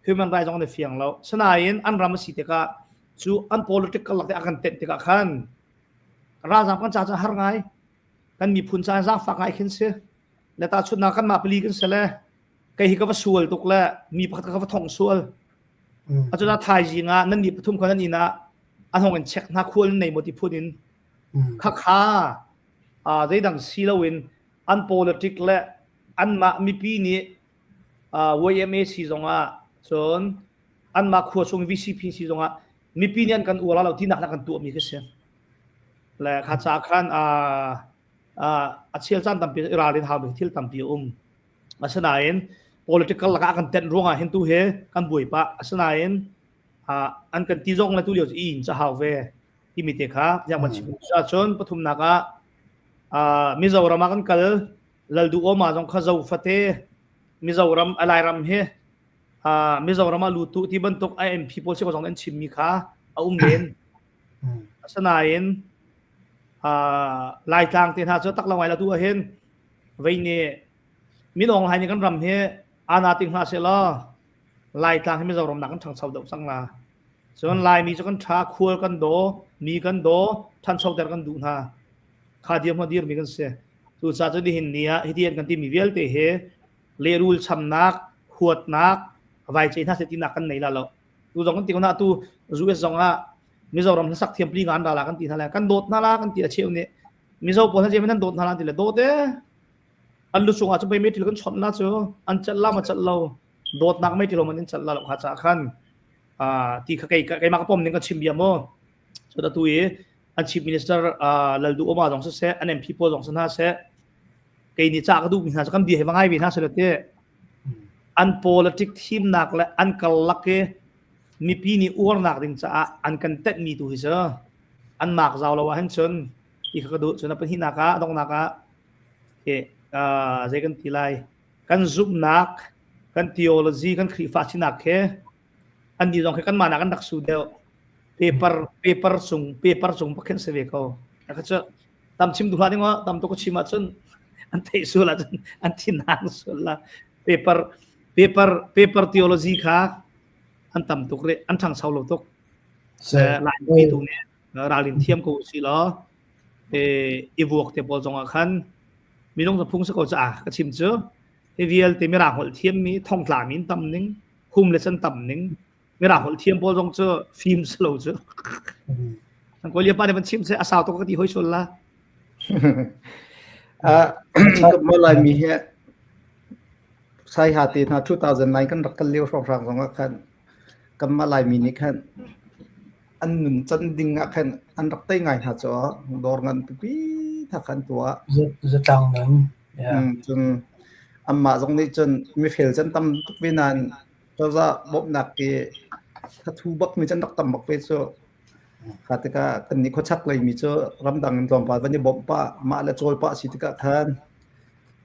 คือมันไรจงในเฟียงเราฉะนั้นอันรำสิทธิ์ก็จูอัน political หลักที่อาการเต็มที่ก็ขั้นราชการจะหาไงกันมีพุ่นใจสร้างฝักไงขึ้นเสียและตาชุดนักกันมาปลีกันเสียเลยก็เห็นก็ว่าส่วนตุกแล้วมีพักก็ว่าท่องส่วนอาจจะไทยจริงอ่ะนั่นนี่ปฐุมคนนั้นนี่นะอันห้องกันเช็คนักควรในบทที่พูดนี้ข้าได้ดังซีลวินอัน political และอันมามีปีนี้YMA ซีจงอ่ะส่วนอันมาขวดส่ง VCP ซีจงอ่ะมีปีนี้อันกันอวดเราที่นักกันตัวมีแค่เสียและข้าจะขั้นอาเชียจันตั้มปีราลินฮาวบิทิลตั้มปีมาสนาย political ละกันเต้นร่วงอ่ะเห็นตัวเฮกันบุยปะสนายอันกันที่จงและตัวเดียวอินจะฮาวเวที่มีเด็กครับอย่างมันชิบุชาชนปฐุมนักมิจาวรามากันกัลลัลดูอมาจงข้าจะอุฟัตเตมิจาวรามอะไรรำเฮมิจาวรามาลูตุที่บรรทุกIMP โพสิก็จงนั้นชิมมีค่ะเด่นสนายลายทางที่หาเจอตักละไว้แล้วตัวเห็นไว้เนี่ยมินองไห้นี่กันรำเฮอาณาติงหาเสลาลายทางให้มิจาวรามนักกันทางเสาเดาสังลาส่วนลายมีจะกันชาคัวกันโดมีกันโดท่านเสาเดากันดูนะข้าเดียมมีกันเสียสุดท้ายจะได้เห็นเนี่ยที่เดียนกันที่มีเวลเตะเฮเลรูลชำนักขวดนักไว้ใจน่าเสียที่นักกันไหนล่ะเราดูจงกันที่คนน่ะตัวจูเอสจงอ่ะมิจาวรามสักเทียมปลีงานดารากันที่นั่นแหละกันโดดน่ารักกันที่เชี่ยวเนี่ยมิจาวปนเชี่ยวนั้นโดดน่ารักที่เลยโดดเด้อันลุชงอาจจะไปไม่ถึงกันชนนะเจ้าอันจัดล่ามาจัดเราโดดนักไม่ถึงเรามันจัดเราข้าจะขั้นที่ใครมากระป๋อมนี่ก็ชิมเบียร์มั้งสุดท้ายอันชิมมินิสเตอร์ลัลดูอมาจงเสอันMPโพจงสนาเสใครนี่จากก็ดูมีหาจะกันดีให้ฟังให้วินาสุดท้ายอัน politic team นักและอันกัลลักเกมีปีนี้อ้วนนักดึงจะอันกันเต็ดมีตัวเจ้าอันมากเจ้าเราว่าเห็นชนที่เขาดูชนเป็นที่นักะต้องนักะใจกันทีไรกันซุปนักกัน theology กันคริฟาชินักแค่อันนี้ต้องกันมานักกันดักสูดเดียวpaper ส่งพักเขียนเสวเขาแล้วก็จะตามชิมดูหาดีว่าตามตัวก็ชิมมาจนอันที่สุดละจนอันที่นานสุดละ paper theology ค่ะอันตามตัวเลยอันทางเสาโลตุกหลายปีตรงนี้ราลินเทียมกูสิล้ออีวอกเตปอลจงอาคันมีน้องสะพุงสะกดจะก็ชิมเจอเฮเวียลเตมีราหัวเทียมมีท่องกลางมีตำหนึ่งคุมเลสันตำหนึ่งมีราหัวเทียมปอลจงเจอฟิล์มสโลเจอทั้งคนเรียบร้อยมันชิมเจออาสาวตัวก็ตีห้อยชนละก็เมื่อไรมีเฮ ใส่หาตีนะ2009กันรักกันเลี้ยว2ครั้ง2คันกันมาหลายมินิคันอันนึงจันดิงคันอันรักได้ง่ายหาจ้อดอร์งันปีถ้าคันตัวจะตังนั้นจนอันมาตรงนี้จนมีเฟลจนตำทุกเวลาเราจะบบนักเกถ้าทูบักมีจนรักตำบักเฟซขาดก็กันนี้เขาชักเลยมีเจอรำดังตอนป่าวันนี้บบป้ามาแล้วโจลป้าสิทธิ์ก็คัน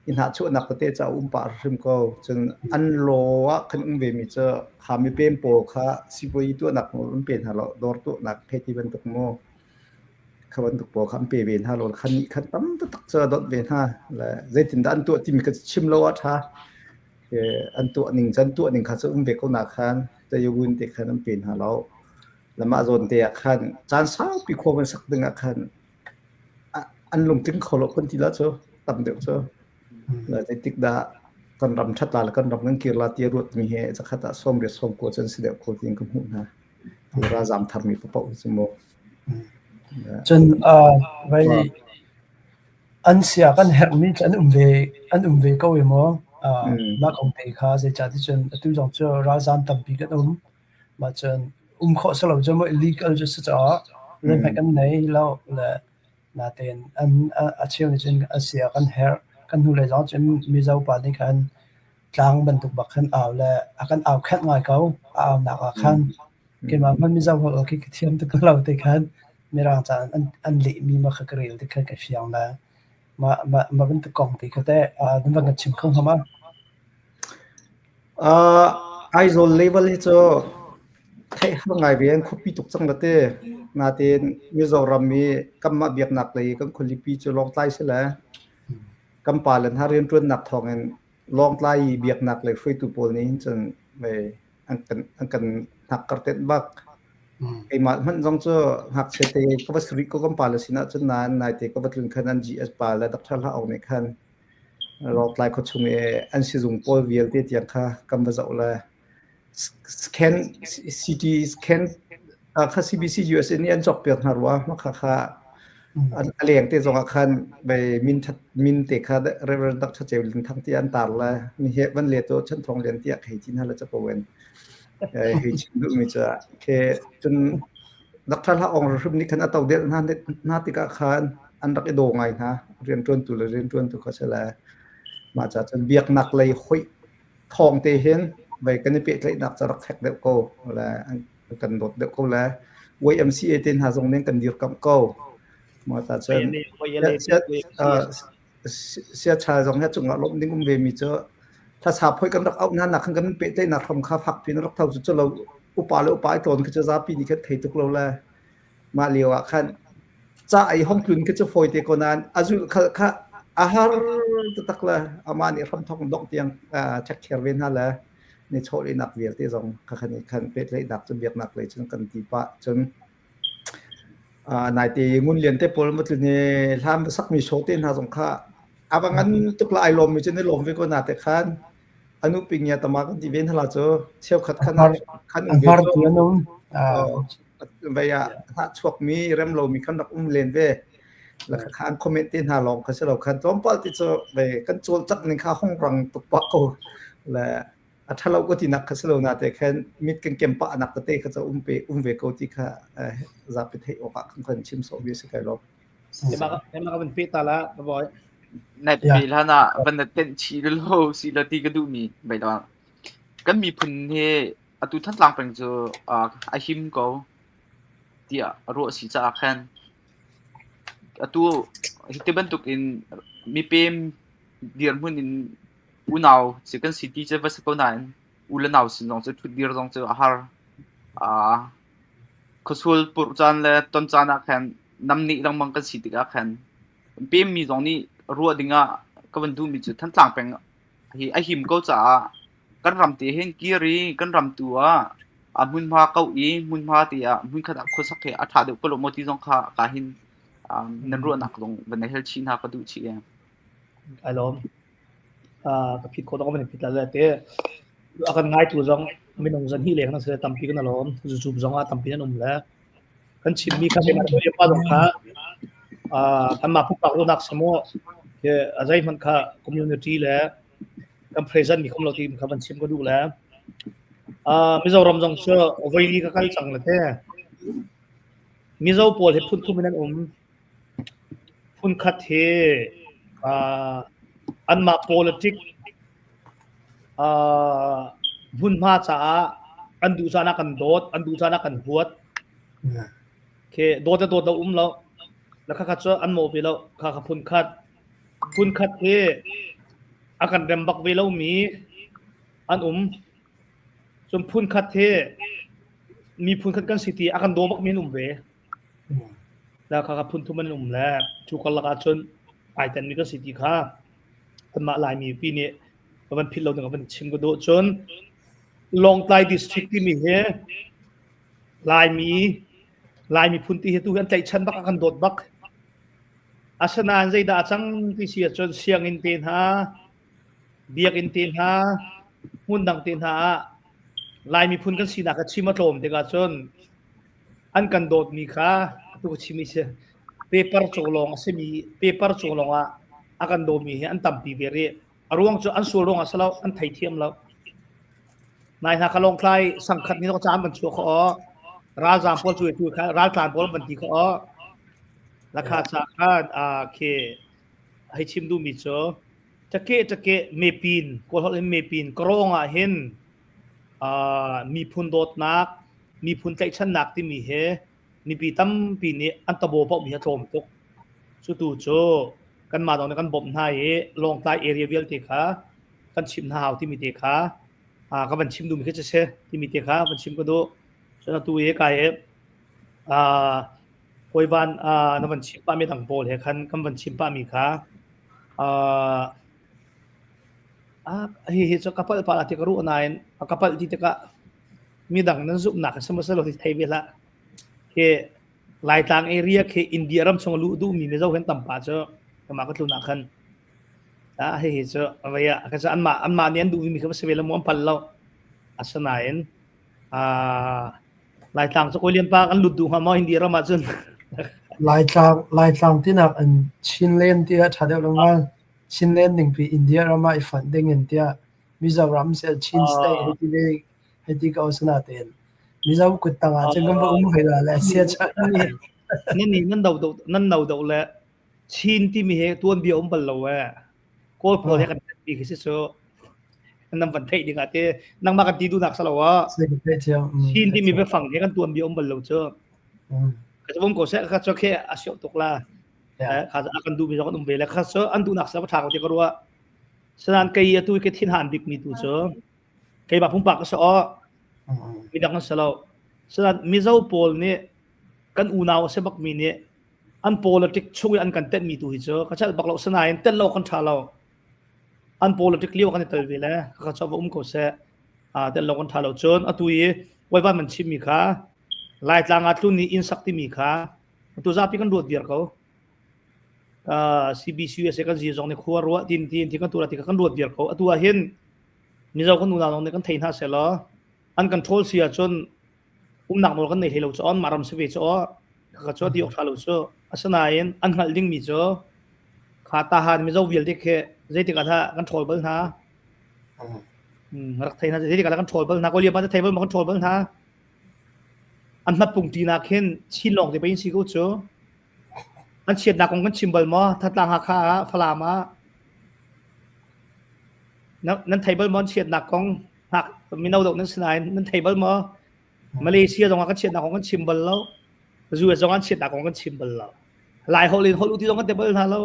อินหาช่วยนักเตะจะป่าริมเขาจนอันโลวะคันเวมีเจอขามีเป็นโปค่ะสิบวีตัวนักมันเป็นฮะเราดอร์ตัวนักเพที่เป็นตุกโมขบันตุกโปคันเปเวนฮะเราคันนี้คันตั้มตักเจอดอทเวนฮะและใจถึงด้านตัวที่มีก็ชิมโลวะท่าอันตัวหนึ่งจันตัวหนึ่งขาจะเวก็นักคันจะยูวินเตะคันนั้นเป็นฮะเราแล้วมาโดนเตะคันจานสาวปีโคมันสักดึงคันอันลงถึงเขาเราคนที่ละเจอต่ำเดียวเจอแล้วใจติดดากันรำชัดลาแล้วกันรำนั่งเกี่ยวลาเตียรุดมีเหตุสักขณะส้มเรียส้มโคจนเสียโคจริงกับหุ่นนะที่ราจามทำมีปะปะอุจโมจนไว้อันเสียกันแหกมีอันเวก็เวมนักองเตค่าจะจัดที่จนตัวจงเจอราจามทำปีกันมาจนข้อสรุปจะไม่ illegal จะสุดจ้าเรื่องกันไหนแล้วและนาเตนอันเชื่อในจนเสียกันแหกกันหูเลยจ้าจะมีเจ้าป่าในการกลางบรรทุกบักขันเอาและกันเอาแค่ง่ายเขาเอาหนักขันเกี่ยมันมีเจ้าโอเคเทียมตัวเราแต่คันมีร่างจานอันเละมีมาขกเรียลที่คันกับเฟียงนะมาเป็นตะกองที่เขาแต่นั่นว่ากันชิมข้างเขามาไอโซเลเวลที่จะให้ทั้งไงเวียนคุปีตุกจังละเต้นาเตนมีโซรามีกำมาเบียกหนักเลยกำคนลิปีจะลองไล่เสียแล้วกำปาเลนถ้าเรียนตัวหนักทองเงินลองไล่เบียกหนักเลยฟื้นตัวโพลนี้จนไปอันกันหนักกระเต็นบักไอ้มามันต้องเจอหักเสตก็วัสดุก็กำปาเลสินะจนนานนายเตก็วัดถึงขนาด GS ปาและดักทัลละเอาในขั้นลองไล่เขาชงอันสิจุงโพลเวียลเตียงค่ะกำมาจะเอาเลยscan CT scan ค่า CBC US นี่อันจบเปียกหารวะมาค่ะอันเลี้ยงเตะสองคันไปมินเตะค่ะเรื่องดักชัดเจนทั้งที่อันตารละมีเหตุวันเลี้ยตัวชั้นทองเรียนเตี้ยให้จีนฮะแล้วจะประเวนให้จีนดูมีจะแค่จนดักทัลละองรุ่มนี้ขนาดตัวเดียวน่าติกาคันอันรักไอโดไงนะเรียนต้นตัวเรียนต้นตัวเขาเฉลยมาจากจนเบียกหนักเลยคุยทองเตะเห็นไปกันในเปียกเลยนักจะรักแขกเด็กโก้และกันโดดเด็กโก้แล้ว YMCA เต็นหาตรงนี้กันเดียวกับโก้มาจากเช่นเสียชายตรงนี้จุงอารมณ์นิ่งเวมีเจอถ้าสาบพอยกันรักเอาหน้าหนักกันเปียกได้หนักทำข้าพักพี่นรักเท่าจุดเราอุปาเลยอุปายตนก็จะราปีนี้ก็เทตุกเราแล้วมาเลียวอ่ะคันจะไอห้องกลืนก็จะโฟยเตกนานอาจุค่ะอาหารตักละอามานี่รำทองดอกเตียงเช็คเคอร์เวนฮะแล้วในโชว์เลยนักเวียดที่ส่งคันนี้คันเป็ดเลยดักจนเบียกหนักเลยจนกันตีปะจนนายตีงุนเรียนเตปอลมาถึงเนี่ยทำสักมีโชว์เต้นหาสงค่าอาบงั้นตุกลายลมมีจนได้ลมไปก็นาแต่คันอนุปิงเนี่ยตมากันที่เว้นหลาโจเชี่ยวขัดคันอันพาร์ตี้นู้นไปถ้าช่วงมีเริ่มลมมีคันดักเรียนเว้แล้วคันคอมเมนต์ที่หาลองเขาเชื่อเราคันต้มปอลที่จะไปกันโจลจักหนึ่งข้าห้องรังตุกปะก็และถ้าเราก็ที่นักเขาเชื่อเราแต่แค่มิดกันเกมปะนักเตะเขาจะเวโกที่เขาจะไปเทออกกันชิมโซเวียตสกายล็อกจะมาก็เป็นปีตาละบอยในปีแล้วนะวันนั้นเต้นชีโลซีลาตีก็ดูมีไปแล้วกันมีพื้นที่ตุท่านหลังเป็นจะไอฮิมก็ที่รัวสีจะแค่ตัวที่บรรทุกอินมีเป็นเดือนพุ่นอินอุณาวสิกันซิตี้จะวัสดุนั้นอุลนาวสิน้องจะทุกเดือนต้องจะอาหารข้าวสวยปุจานและต้นจานแค่น้ำนี้ต้องมังกันสิติกแค่เป็นมีตรงนี้รัวดิ่งก็บรรทุกมีจุดท่านหลังเป็นไอหิมก็จะกันรำตีเห็นกีรีกันรำตัวมุนพาเก้าอี้มุนพาตีมุนขนาดคนสักแค่อัฐาเด็กก็ลงมาที่ตรงข้าการเห็นนั่นรัวหนักลงวันนี้เฮลชินฮาก็ดูชีเองไอ้ล้อมกับผิดคนต้องเป็นผิดแล้วแต่อาการง่ายตัวจังไม่ต้องสันที่เล็กนั่นเสียตั้มปีกันนะล้อมจู่ๆจังว่าตั้มปีนั่นนุ่มแล้วกันชิมมีคำเป็นอะไรบ้างตรงข้าทำมาผู้ปกครองนักสมอคืออาศัยมันข้าคอมมูนิตี้แล้ว comparison มีคำเราทีมครับมันชิมก็ดูแล้วมิโซรมจงเชื่อไว้ดีก็ใกล้จังเลยแท้มิโซปวดให้พุ่นทุ่มนั้นพุ่นคัดเทอันมา politic พุ่นมาจ้าอันดูจานักกันโดดอันดูจานักกันหัวเคโดดจะโดดเราแล้วข้าคัดเชื่ออันโมไปแล้วข้าพุ่นคัดเทอาการเดิมบักเวลามีอันจนพุ่นคัดเทมีพุ่นคัดกันสิทีอาการโดบักมีนุ่มเวแล้วข้าพุ่นทุ่มมันนุ่มแล้วชูกลกาจนไอแต่มีกันสิทีข้าอันมาลายมีปีนี้มันพิลเราหนึ่งมันชิมก็โดจนลองไต่ดิสทริกที่มีเฮลายมีพุ่นที่เฮตุกันใจฉันบักอาการโดดบักอาชนะใจด่าจังที่เสียจนเสียงอินเทนฮาเบียกอินเทนฮาหุ่นดังเทนฮาลายมีพุ่นกันสีนักชิมาโตมเด็กจนอันกันโดดมีค่าตัวชิมิเชเปเปอร์โจลงเสมีเปเปอร์โจลงอากันโดดมีอันต่ำปีเบรีอารวงจนอันสูรงสแล้วอันไทยเทียมแล้วนายฮะขลงคลายสังกัดนี้ต้องจามบรรจุเขาราจามพอช่วยค่ะราจามพอบันทีเขาราคาจากเคให้ชิมดูมิโซจะเกะเมปีนก็เขาเรียกเมปีนกรองเห็นมีพุนโดดนักมีพุนใจชั้นหนักที่มีเฮมีปีตั้มปีนี้อันตะโบปอกมีโทมตกสุดโจกันมาตรงนี้กันบ่มไทยลงใต้เอเรียเวลติค่ะกันชิมหาวที่มีเตค่ะก็บันชิมดูมีแค่จะเชที่มีเตค่ะบันชิมก็ดูฉะนั้นตัวเอกายโอยวันนบันชิมป้ามีต่างโปรเลยคันกันบันชิมป้ามีค่ะจะkapal pala ti karu nain kapal ti ka midang nan zup nak sa masalo ti Thaiwela ke lai tang area ke India ram song lu du mi me zo hen tampa cho kama ka tlu nakhan he cho avaya ka sa anma nian du mi ka sevela mo pal law asanain lai tang cho ko lian pa kan lu du ha mo India ram ma chun lai tang ti nak an chin len ti a thadel longa chin len ding pi India rama I funding in tia Mizoram se chin state heti ka osna ten Mizo kutanga chengam ba hela la sia cha ni nan dau la chin ti mi he tuan bi bal lo wa ko pro he kan bi ki so nan ban thai ding ate nang ma kan ti du nak sa lo wa chin ti mi be phang he kan tuan bi bal lo cho ka jom ko se ka cho ke asyo tok laข้าจะอากันดูมีเราก็นุ่มเวลข้าเจออันดูนักสาวทางเขาที่ก็รู้ว่าฉะนั้นใครตัวก็ทิ้งหันดิกมีตัวเจอใครแบบพุ่งปากก็เจอมีดังนั้นเสร็จฉะนั้นมิเจ้าโพลเนี่ยกันอูนาวเสบักมีเนี่ยอันโพลติกช่วยอันกันเต้นมีตัวเจอข้าจะบอกเราสนายเต้นเราคนชาเราอันโพลติกเลี้ยวกันในตัวเวลข้าจะว่าก็เสเต้นเราคนชาเราจนอันตัวยี่ไว้บ้านมันชิมมีค่ะลายจางอันตัวนี้อินสักที่มีค่ะตัวจ้าพี่กันดูดเดียร์เขาCBCUS kan zong ne khwarwa tin ti kan tura ti kan ruat biar ko atua hen ni zo kan nuna nong ne kan thein ha selo an control sia chon nak mol kan nei helo chon maram se ve cho ka cho ti ok thalo so asana yen an hal ding mi cho khata han mi zo vil ti khe zai ti ka tha control bal na rak thein ha zai ti ka control bal na ko lia ba thai bal ma control bal na an mat pung ti na khen chin long te pain si ko choอันเชียดนักของกันชิมเบิลมอทัดลางหาค่าฟลามานั้นไทเบิลมอนเชียดนักของหักมีนาวดอกนั้นสนายนั้นไทเบิลมอมาเลเซียตรงกันเชียดนักของกันชิมเบิลแล้วยูเอสตรงกันเชียดนักของกันชิมเบิลแล้วหลายฮอลลีฮอลลูที่ตรงกันเทเบิลนะแล้ว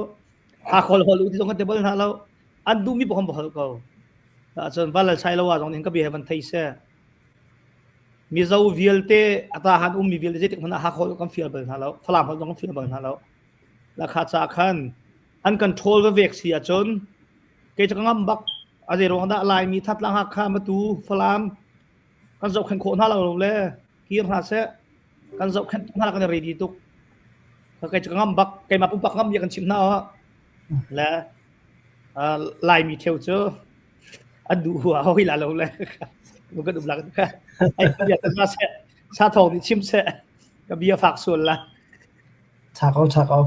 หาฮอลลูที่ตรงกันเทเบิลนะแล้วอันดูมีผมบอกเขาจนว่าเราใช้แล้วว่าตรงนี้ก็บีให้มันไทยเสียมีเจ้าวิลเตอัตราหันมีวิลเตที่มันหาฮอลลูกันฟิลเบิลนะแล้วฟลามฮอลลูกันฟิลเบิลนะแล้วราคาจากขันอันคอนโทรลก็เวกเสียจนเกจะงับบักอะไรรองได้ลายมีทัดลังหักข้ามาตูฟลามกันจะแข่งโคนท่าเราเลยกีร์นาเซกันจะแข่งท่าเรากันเรดีตุกเกจะงับบักเกมาปุ๊บบักงับยังกันชิมหน้าและลายมีเทลเจออันดูหัวเขาหิลาเราเลยมันก็ดูหลังกันไอ้เบียร์มาเซชาทองนี่ชิมเซกับเบียร์ฝากส่วนละชักเอา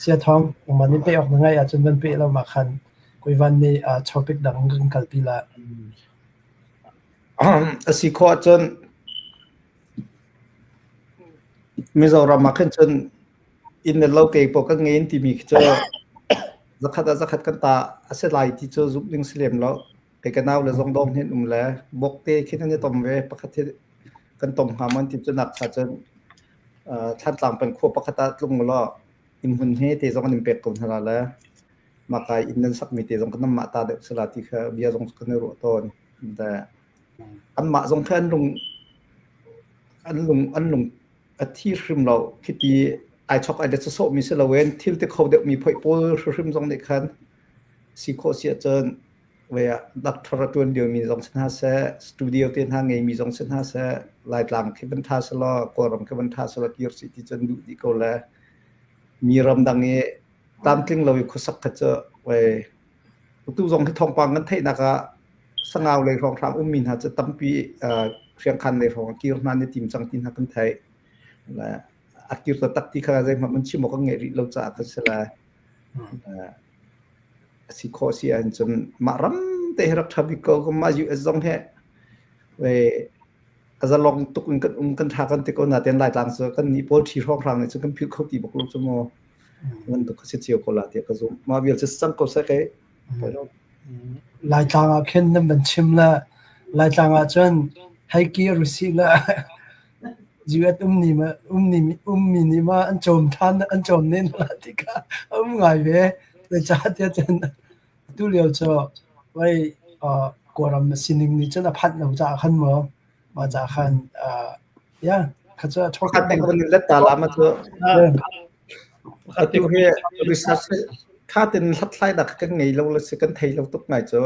เสียทองมันนี่ไปออกยังไงจนมันไปเรามาคัน กุยวันนี้topic ดังกันกัลปีละสิขอจนมิโซรามาขึ้นจนอินเดลเกปก็เงินที่มีเจอzakat kan ta aselai ti cho zup ling slem lo ke kanau le zong dom hen le bokte khinan ni tom ve pakhat kan tom ha man ti chunak cha chen than tlang pen kho pakhata tlung lo in hun he te zong nim pek kom hala la ma kai in nan sak mi te zong kan ma ta de sala ti kha bia zong kan ro ton da an ma zong khan lung a thi shrim lo khiti ai chok ai de so mi se la wen til te kho de mi phoi pol shrim zong de khan si kho sia chen we doctor tun dio mi zong sa se studio ten ha ngei mi zong sa se lai tlang ke ban tha se lo ko ram ke ban tha se lo tir si ti chen du di ko la mi ram dang e tam kling lo khu sak kha che we tu zong ki thong pang kan thei na ka sangaw le rong tham min ha che tam pi khiang khan le rong kir na ni tim chang tin ha kan thai la akir ta takti kha jai man chi mo ka nge ri lo cha ka sela si kho si an chun maram te rak thabi ko ma ju azong he we azalong tukun kan tha kan te ko na ten lai tang so kan ni pol thi rong rang ne chu kan phil khoti bok lo chu mo man to khasi chiu ko la te ka zo ma bial che sang ko sa ke lai tang a khen nam ban chim la lai tang a chon hai ki rusi la jiwet ni ma an chom than an chom nen la tika ngai ve le cha te chen tu liao cho wai koram sining ni chen a phat lo cha khan mo ma cha khan ya kha cha thok kha teng ban le ta la ma cho atu he research kha ten hlat lai da ka ngei lo le se kan thei lo tuk ngai cho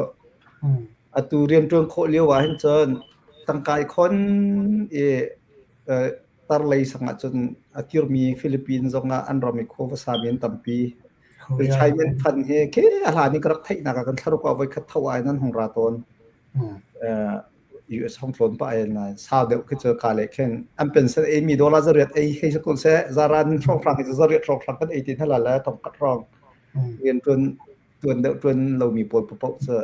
atu rian tong kho liao wa hin chen tang kai khon e tar lei sanga chun akir mi Philippines zonga anromi kho va sabian tampi pe chai men phan he ke ala ni krak thai na ka kan tharu ka vai khat thawai nan hong ra ton US hong flon pa ai na sa de ke che ka le khen am pen se e mi dollar zariat ai he skul se zaran thong frank ke zariat thong frank kan 18 hala la tom kat rong yen tun lo mi pol po se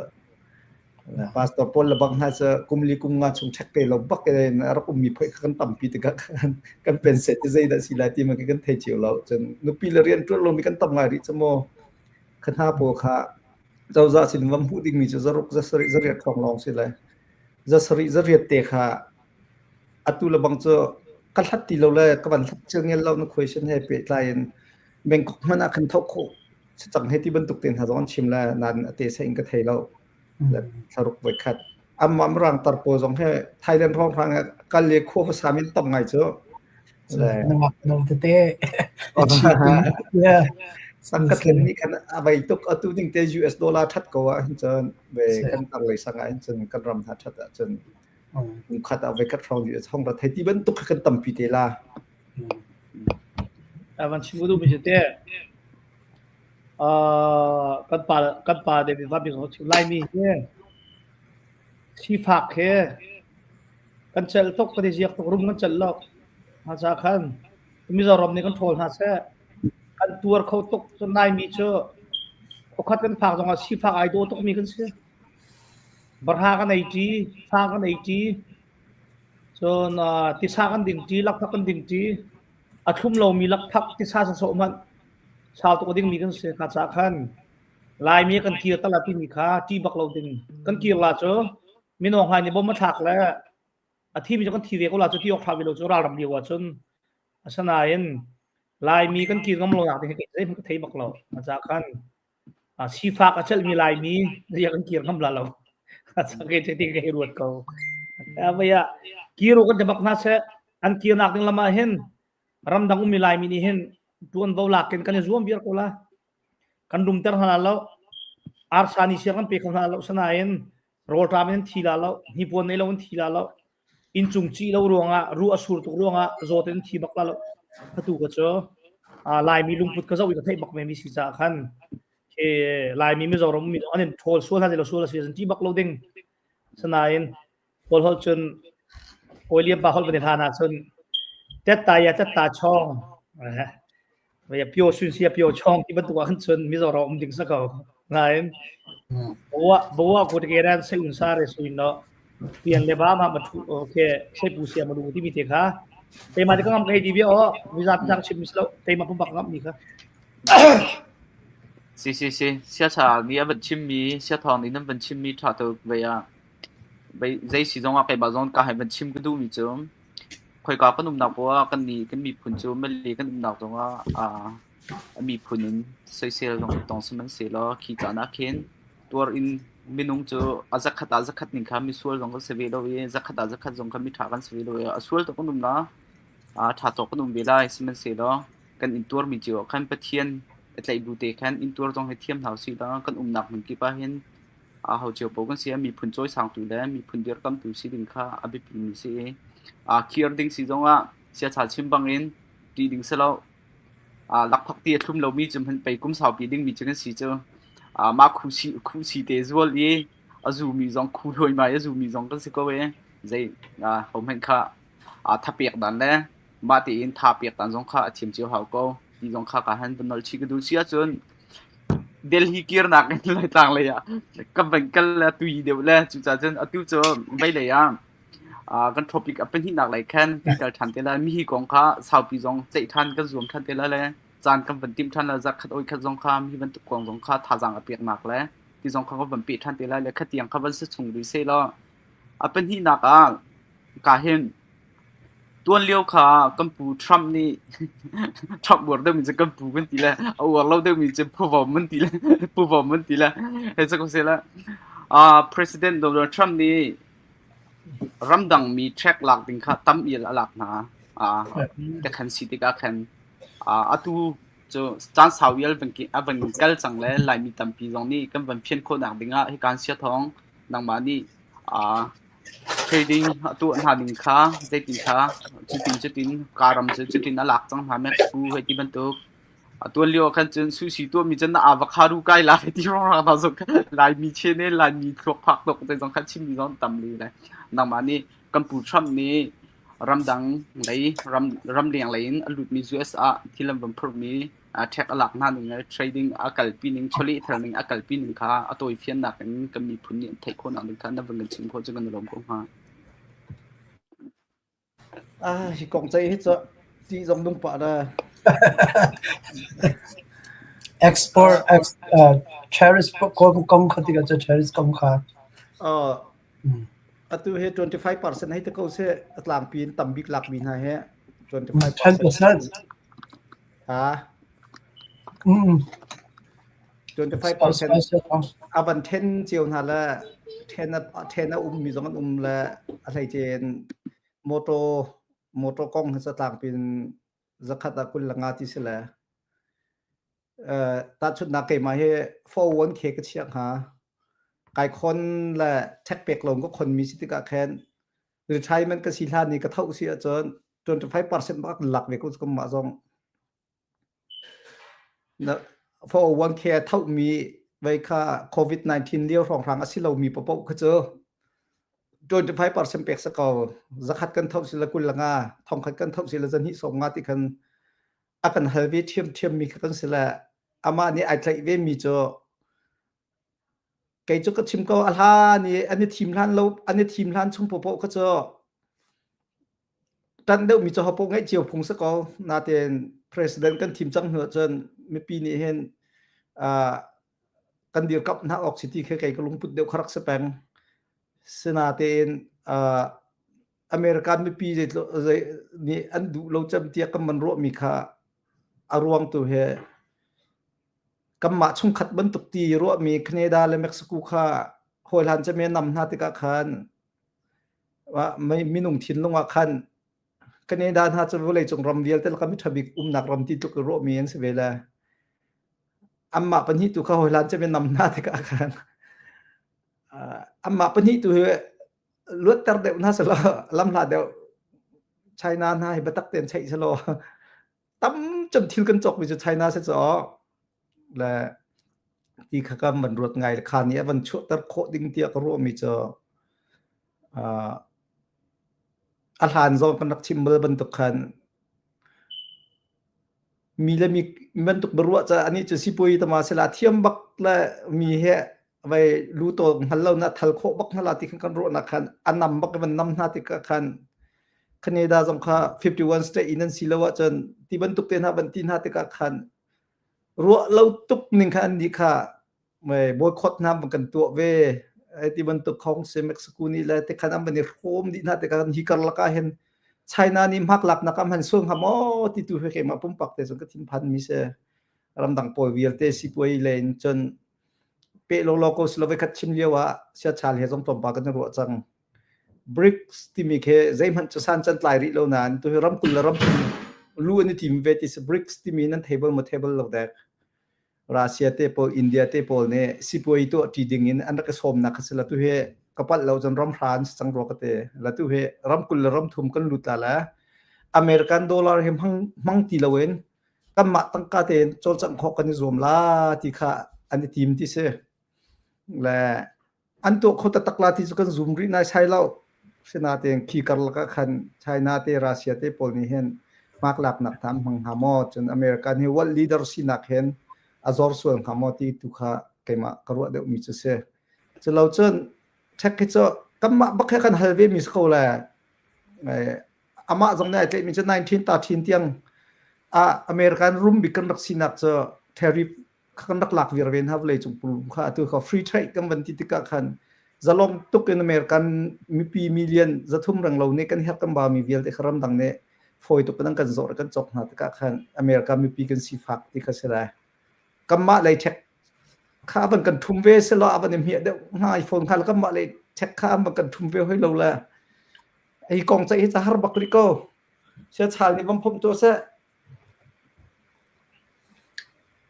pastor pol la bang ha se kumli kum nga chung thak ke lo bak ke na ra kum mi phoi kan tam pi te kan pen se te zai da sila ti ma ke kan thai chiu lo chen nu pi la rian tu lo mi kan tam ngai ri chmo khan ha po kha zau za sin wam hu ding mi chu zaruk za sari zariat thong long si la za sari zariat te kha atu la bang cho kan that ti lo la ka ban that cheng ngel lo na question he pe client beng kok mana kan thok kho chang he ti ban tuk ten ha zon chim la nan ate se ing ka thai loและสรุปไว้คัดอัมมรังตัดโปรจงให้ไทยเล่นพร้อมพลังกันเรียกคู่ภาษามินต้องไงเจ้านองเตสังกัดเล่นนี่กันเอาไปตุกเอาตู้จริงเตะ US ดอลลาร์ทัดก็ว่าจนไปกันตั้งเลยสังไงจนกันรำทัดจนคัดเอาไปคัดฟอง US ห้องประเทศที่บรรทุกกันต่ำปีเตล่าวันชิมดูมิเตกันปาเดวิดว่าเป็นของไลมีเนี่ยชีฝากแค่กันเจลตกกันที่เสียกตกรุมกันเจลล็อกมาจากขันมีจารมนี่กันโทนหาเสียกันตัวเขาตกจนไลมีเชื่อเขาคัดกันฝากตรงว่าชีฝากไอโดตกมีกันเสียบรรหากันไอจีฝากกันไอจีจนติสากันดิ่งจีลักพักกันดิ่งจีอาทุ่มเรามีลักพักติสาสะสมมันชาวตัวดิ่งมีกันเสียขาดสาขันลายมีกันเกียร์ตลาดที่มีค่าที่บักเราดิ่งกันเกียร์ลาเจอมีน้องหายในบ่มาถักแล้วอาทิตย์มีกันทีเดียวก็ลาเจอที่ออกทาวิโลจะราลำเดียวจนอาชนาเอ็นลายมีกันเกียร์ก็มาลงหลักที่เห็นมันก็เทบักเรามาจากขันชีฟ้าก็เช่นมีลายมีเรียกกันเกียร์คำลาเราสังเกตที่เห็นรวดเขาเอาไปเกียร์กันจะบักน่าเสียอันเกียร์หนักนึงละมาเห็นรำดังมีลายมีนี่เห็นตัวนั้นเราหลักกันจะร่วมเบียร์กูละกันดุมเตอร์ฮานาเราอาร์ซานิเชียกันเปย์ของฮานาเราสนายนโรลทรามันทีละเราฮิปโปนในเราทีละเราอินจุงจีเรารวงรู้อสูรตุรวงโจเทนทีบักละเราถ้าถูกก็เจอลายมีลุงพุทธก็จะวิ่งเทบักไม่มีสิจ้าขันลายมีไม่จอรมีอันนี้โทรส่วนที่เราส่วนเราเสียทีบักเราดิ่งสนายนพอเขาจนโอเลียบาเขาเป็นฐานะจนเจ็ดตายเจ็ดตาช่องว่าพิโอซุนเซียพิโอช่องที่บรรทุกขันจนมิจอรมดิ่งสักเขา ngayon bawa ko tegeran sa unsare suino pian leba ma matu okay sai pusia madu ti mi te kha te ma ka ngam kai di bi o mi za tak chim mislo te ma pum bak ngam ni kha si sia cha ni a ban chim mi sia thong ni nam ban chim mi tha to ve ya bai zai si jong a kai ba jong ka hai ban chim ku du mi chum khoi ka ka num na po kan ni kan mi phun chu mel li kan num na jong a mi phunin sei sel jong tong sam se lo khi cha na khenตัวอินมินุงจูอาจักขัดนิคามิสวลจงก็เสวีโลเวจักขัดจงก็มิถากันเสวีโลเวสวลตก็นุ่มนะถาตก็นุ่มเวลาสิมันเสลอกันอินตัวมีจิวคันปะเทียนไลบูเตคันอินตัวจงให้เทียมเฮาสิแล้วกันหนักมันกี่ปะเห็นเฮาจิวปกันเสียมีพุ่นจ้อยสางตุแล้วมีพุ่นเดียร์กำตุสิดิงค่าอบิปิมีสิเคียร์ดิงสิจงเสียชาชิมบังเอินดีดิงเสลอลักพักเตียทุ่มเรามีจำเป็นไปกุมสาวปีดิงมีจังสิเจอมาคูชีเตซวลยีอาจูมีจงคูลอยมาอาจูมีจงก็สิก็เวใจผมเห็นค่ะถ้าเปียกดันแลมาตีอินถ้าเปียกดันจงค่ะทีมเจียวเฮาก็ดีจงค่ะก็หันเป็นนอลชิกดูเสียจนเดลฮีเกียร์นักเลยต่างเลยก็เป็นกันละตุยเดียวแลจุดจนอตุจไม่เลยกันท็อปิกเป็นที่หนักหลายแค่นที่การทันเตละมีกองค่ะสาวปีจงใจทันก็รวมทันเตละเลยจานกันเป็นทีมท่านละจักขัดโอยขัดจงคามที่เป็นตุกองจงค่าท่าจังเปียกหนักแล้วที่จงคามก็เป็นปีท่านเตละเลยขัดเตียงเขาเป็นสิส่งดูเซลเป็นที่หนักกาเห็นตัวเลี้ยวค่ะกัมพูทรัมป์นี่ทรัมป์บอกได้มีจะกัมพูกันทีละเอาว่าเราได้มีจะผู้บ่มันทีละเห็นสักคนเสร็จแล้วPresident Donald Trump นี่รำดังมีแทร็กหลักดิงค่ะตั้มเอียลหลักนะแต่คันสิติกาคันatu cho chan sawial banki aban kal changle lai mi tampi jong ni kam ban phian kho nang dinga he kan sia thong nang ma ni trading atu an ding kha zaitin kha chutin karam chutin alak chang ha me pu he ti ban tuk atu lio kan chun su si to mi jan avocado kai la ti ro ra ba zo lai mi chene lai mi thok phak tok te jong kha chim mi jong tam li lai nang ma ni kam pu tham ni ramdang lai ram liang lain alut mi USA thilam bam phur mi thek alak na ning trading akal pining choli therning akal pining kha atoi fian na kan kami phunni thai khon ang kan na bang chim kho jangan lom ko ha hi kong chai hi cha ti jong dum pa da export cheris kong khati ga cheris kong kha atu he 25% hai ta ko se atlang pin tambik lak min ha he 25% 25% aban 10 jiu na la 10 mi jong la alai chen moto kong ha atlang pin zakhata kul langa ti sela ta chut na ke ma he 41k ka chiak haกายคนและแท็กเปกลงก็คนมีสิทธิกะแคนหรือใช้มันก็สิลานี่ก็เท่าเสียจน 25% บักหลักเวก็มาซองนะ 401k เท่ามีไว้ค่าโควิด 19 เลี้ยว2ครั้งสิเรามีปะปะก็เจอจน 25% เปกสกอซักขัดกันเท่าสิละกุลละงาทองขัดกันเท่าสิละจันหิสองงาที่คันอากันเฮลวิเทียมมีกันสิละอามานี่ไอ้ใจเวมีเจอไกจุกชิมก็อาลานี่อันนี้ทีมล้านเราอันนี้ทีมล้านช่องโปโปก็จะตันเดียวมีจะหอบพงให้เจียวพงสกอนาเตน president กันทีมจังหัวจนไม่ปีนี้เห็นกันเดียวกับนักออกสิทธิไกก็ลงพุดเดียวครักสเปงสนาเตนอเมริกันไม่ปีนี่อันดูเราจำเตียกันมันรั่วมีค่าอารวงตัวเฮกำมาชุ่มขัดบันตุกตีรัวมีแคนาดาและเม็กซิโกค่ะโฮลันจะมีนำนาติกาคันว่าไม่มีนุ่งทิ้นลงว่าคันแคนาดาถ้าจะวิเลยจงรำเดียลแต่ละก็มีทบิกหนักรำที่ตุกรัวมีอันเสวลาอัมมาปัญหิตุค่ะโฮลันจะมีนำนาติกาคันอัมมาปัญหิตุลวดตัดเดียวน่าสละลำลาเดียวไชน่าให้บัตักเตียนใช้สละตั้มจนทิ้งกันจกไปจะไชน่าเสียจ่อและที่ข้ามันรวดไงคานี้มันชั่วตะโคดิ้งเตียก็รู้มีจะอาหารจอมกันนักชิมเบอร์บรรทุกคัน มีและมีมันตุกบรัวจะอันนี้จะสิปุยตมาเสลาเทียมบักและมีเฮไว้รู้ตัวหันเรานะทัลโคบักนลาติกันรัวนะคันอันนำบักมันนำนาติกคันคเนดาสงค่า51 state อินันสิลาวะจนที่บันตุกเตนะบันตินหาติกคันรัวเราตุกนึงคันดีค่ะไม่บอยคอตน้ำมันกันตัวเวไอ้ที่บันตุกของเซเม็กซิโกนี่แหละแต่คันมันนี่โฮมดีนะแต่กันฮิการละกาเห็นChina นี่มักหลักนะกำหันส่งหามอที่ตัวเฮมาปุ่มปักแต่สงก็ทิมพันมิเสรำดังปอยเวียลเตสิปวยเลนจนเปโลโลโกสโลเวคัดชิมเลียวะเสียชาลเฮจงตอมปากันรัวจัง BRICS ที่มีแค่ใจมันจะสั่นจันทลายริโลนานตัวรำกุลรำลู่นี่ทีมเวติส BRICS ที่มีนั้นเทเบิลมาเทเบิลหลักแดกรัสเซียเตโปอินเดียเตโปเนี่ยสิปวยตัวที่ดิ่งอินอันนั้นก็สมนักสิละตัวเฮกปัดเราจนรำฟรานซ์จังรัวกเตละตัวเฮรำกุลรำทุมกันลุตาละอเมริกันดอลลาร์เฮมังตีละเวนกันมาตั้งกาเตนจนจังขอกันนิซมลาที่ค่ะอันนี้ทีมที่เสและอันตัวเขาตักลาที่สุกันซูมรีนายใช้เราเสนาเตงขี่กันละคันไชน่าเตรัสเซียเตโปนี่เห็นมากหลักนักทำมังหามอจนอเมริกันเฮวัลลีดเดอร์สินักเห็นอาซอร์ส่วนหามอที่ทุกค่ะเกมากระวดเดียวมีจะเสจะเราจนเช็คจะกันมาบักแค่กันเฮลเวมิสเขาแหละอามาจงเนี่ยเตมีจะ19ตาทีนเตียงอเมริกันรุมบิกันรักสินักจะเทริฟกันรักหลักวิรเวนฮับเลยจุปุ่มค่ะตัวเขาฟรีเทรดกันวันที่ติกาคันจะลงตุกในอเมริกันมีปีมิลเลียนจะทุ่มรังเราเนี่ยกันเฮกันบามีเวลแต่ครำดังเนี่ยฟอยตุกกันกันจอดกันจบหาติกาคันอเมริกันมีปีกันสีฟักที่เขาเสลายกันมาเลยเช็คข้าบันกันทุ่มเวสละบันเนี่ยเดี๋ยวง่ายโฟนข้าแล้วกันมาเลยเช็คข้าบันกันทุ่มเวให้เราละไอ้กองใจจะฮาร์บักริโกเชื่อชาลนี่บังพมตัวเส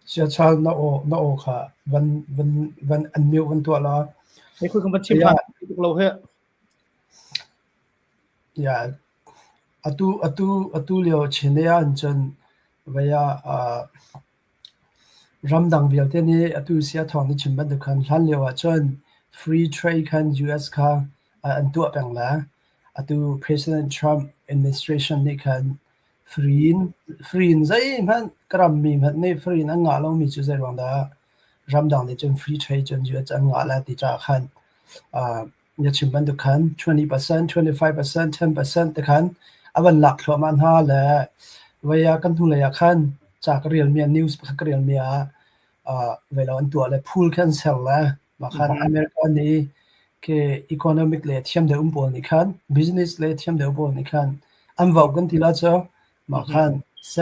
เสียชาลนาโอค่ะวันอันมิววันตัวละนี่คือคำว่าชิมพันทุกเราเฮอย่าอตูเลียวเชนเนียอันจนเวียรำดังเวียลเทนี่อตูเสียทองนี่ชิมบันดุคันทันเลียวจน free trade คัน US ค่ะอันตัวแปลงละอตู President Trump administration นี่คันฟรีนใจมันกระมีมันนี่ฟรีนงาลงมีจุดใจรองดารำดังนี่จน free trade จน US อันงาละติจาคันอย่าชิมบันดุคัน 20% 25% 10% แต่คันอันหลักทั่วมันหาและเวียกันทุเลยคันจากเรียลเมียนิวส์พักเรียลเมียเวลาอันตัวเลยพูลแคนเซลแล้วมาคันอเมริกานี้คืออีโคโนมิกเลทเทียมเดือบอลนี่คันบิสเนสเลทเทียมเดือบอลนี่คันอันว่ากันทีละเจ้ามาคัน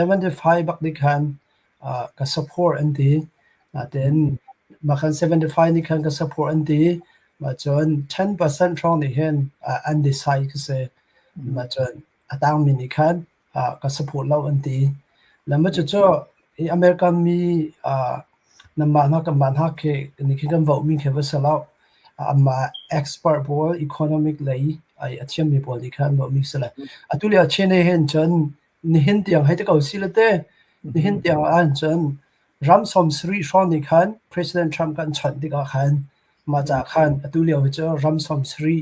75บักนี่คันก็ support อันที่แต่มาคัน75นี่คันก็ support อันที่มาจน 10% ช่องนี่เห็นอันดีไซน์ก็เสมาจนตั้งมินิคันก็ support เราอันที่แล้วมันจะเจออเมริกันมีน้ำมันกับมันฮักคือนี่คือกันว่ามีแค่ว่าสลับมา export บอล economic เลยไอ้เทียมมีบอลนี่คันว่ามีสลับตุเลียเชนเห็นจนนี่เห็นเตียงให้ตะเกาสิละเต้นี่เห็นเตียงอันจนรัมซอมสรีชอนนี่คัน President Trump กันฉันติกาคันมาจากคันตุเลียว่าจะรัมซอมสรี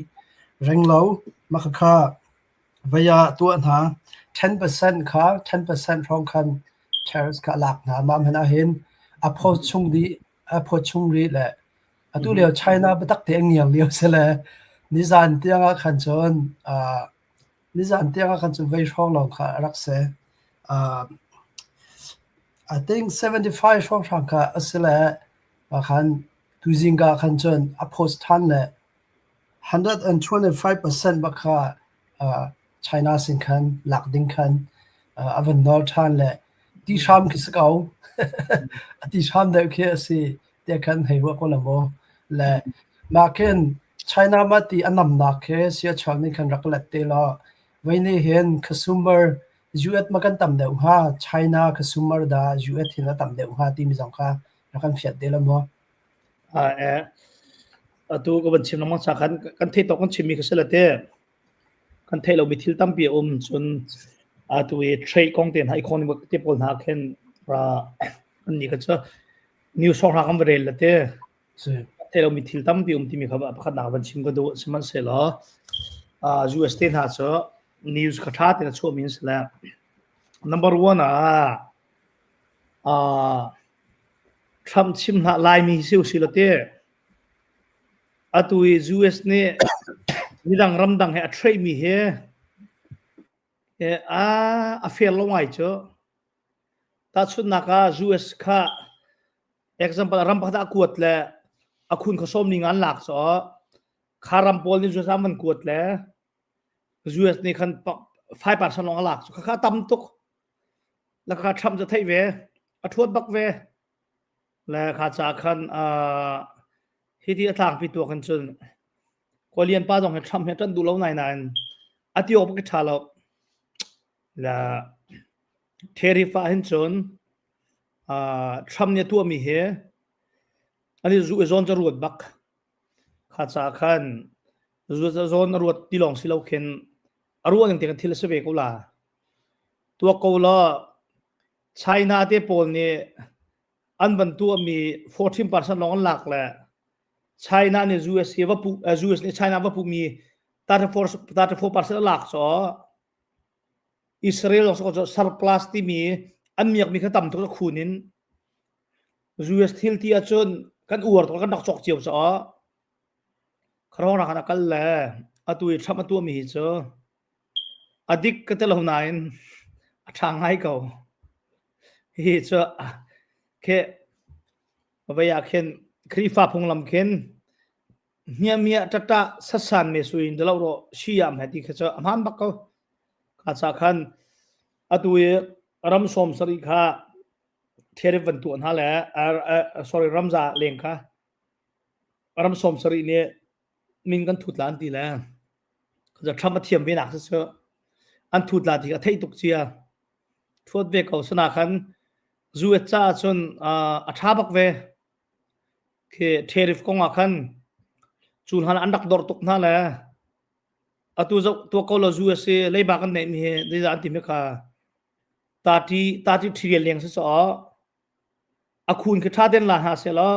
เร่งเรามาค่ะเวียตัวหา10% ค่ะ 10% ของคัน tariffs ค่ะหลักนะมามันเห็นapproach ช่วงนี้แหละตุเลียว China บ่ตักเตียงเนียงเลียวซะแล้วนิซานเตียงคันจนไว้ช่องลองค่ะรักษาI think 75ช่องทางค่ะอัสละคันตุจิงกาคันจน approach ทันแหละ 125% บักค่ะChina สินคันหลักดิ้งคันวันนอร์ทันแหละที่ชามคิสเกาที่ชามเด็กคือสิเด็กคันให้ว่าคนละโมและมาเคน China มาที่อันนำนักคือเสียชาลนี่คันรักเล็ดเตลไว้นี่เห็น consumer US มากันต่ำเดียวฮะ China consumer da US ที่น่าต่ำเดียวฮะที่มีสองค่ะแล้วกันเฟียดเดลโมตัวก็บัญชีน้ำมันสาขันกันเทตกันชิมีก็เสร็จแล้วกันเทเรามีทิลตั้มเปียจนตัวเทรดกองเตียนให้คนมันที่ปนหาเข็นอันนี้ก็จะนิวส์ของกันไปเลยเทเรามีทิลตั้มเปียที่มีครับขนาดบัญชีก็ดูสมันเสร็จแล้วUS เตียนหาจะนิวส์กระทาเตียนช่วงมินส์แล้ว number 1 Trump chim na lai mi siu silate atui US ne nidang ramdang he atrai mi he a fail lo ngai cho ta chun naka US kha example ram phada kuat le akhun khosom ni ngan lak so kharam pol ni jusam man kuat le US ni khan 5% long lak so kha tam tuk la kha Trumpจะ thai ve athwat bak ve la kha cha khan hi ti athang pi tu kan chun korean pa jong he Trump he tan du lo nai nan ati op ke thalo la therifa hin chun Trump ne tu mi he ani zu zon cha ruat bak kha cha khan zu zon ruat ti long si lo khen aruan ang te kan thil se ve ko la tua ko la China te pol ni an ban tu mi 14% long lak la China ni US he wa pu US ni China wa pu mi 34% lak so Israel so surplus ti mi an miak mi khatam to khunin US thil ti achun kan uar to kan dak chok chiu so kharona khana kal la atui thama tu mi cho adik ka tel hunain athang hai ko hi cho ke baya khen khrifa phunglam khen hiamia tata sasan me suin dalo ro siam hati kha amhan bak ko kha cha khan atui ram som sari kha there van tu na la sorry ramza leng kha ram som sari ne min kan thutlan ti la kha thama thiam be nak so an thutla ti ka thei tuk chia thot ve ko sana khan zuet cha chun atha bak ve ke tariff ko nga khan chun han andak dor tuk na la atu to ko lo USA lei ba kan nei mi he de ja ti me kha 30 trillion leng so akhun ke tha den la ha se la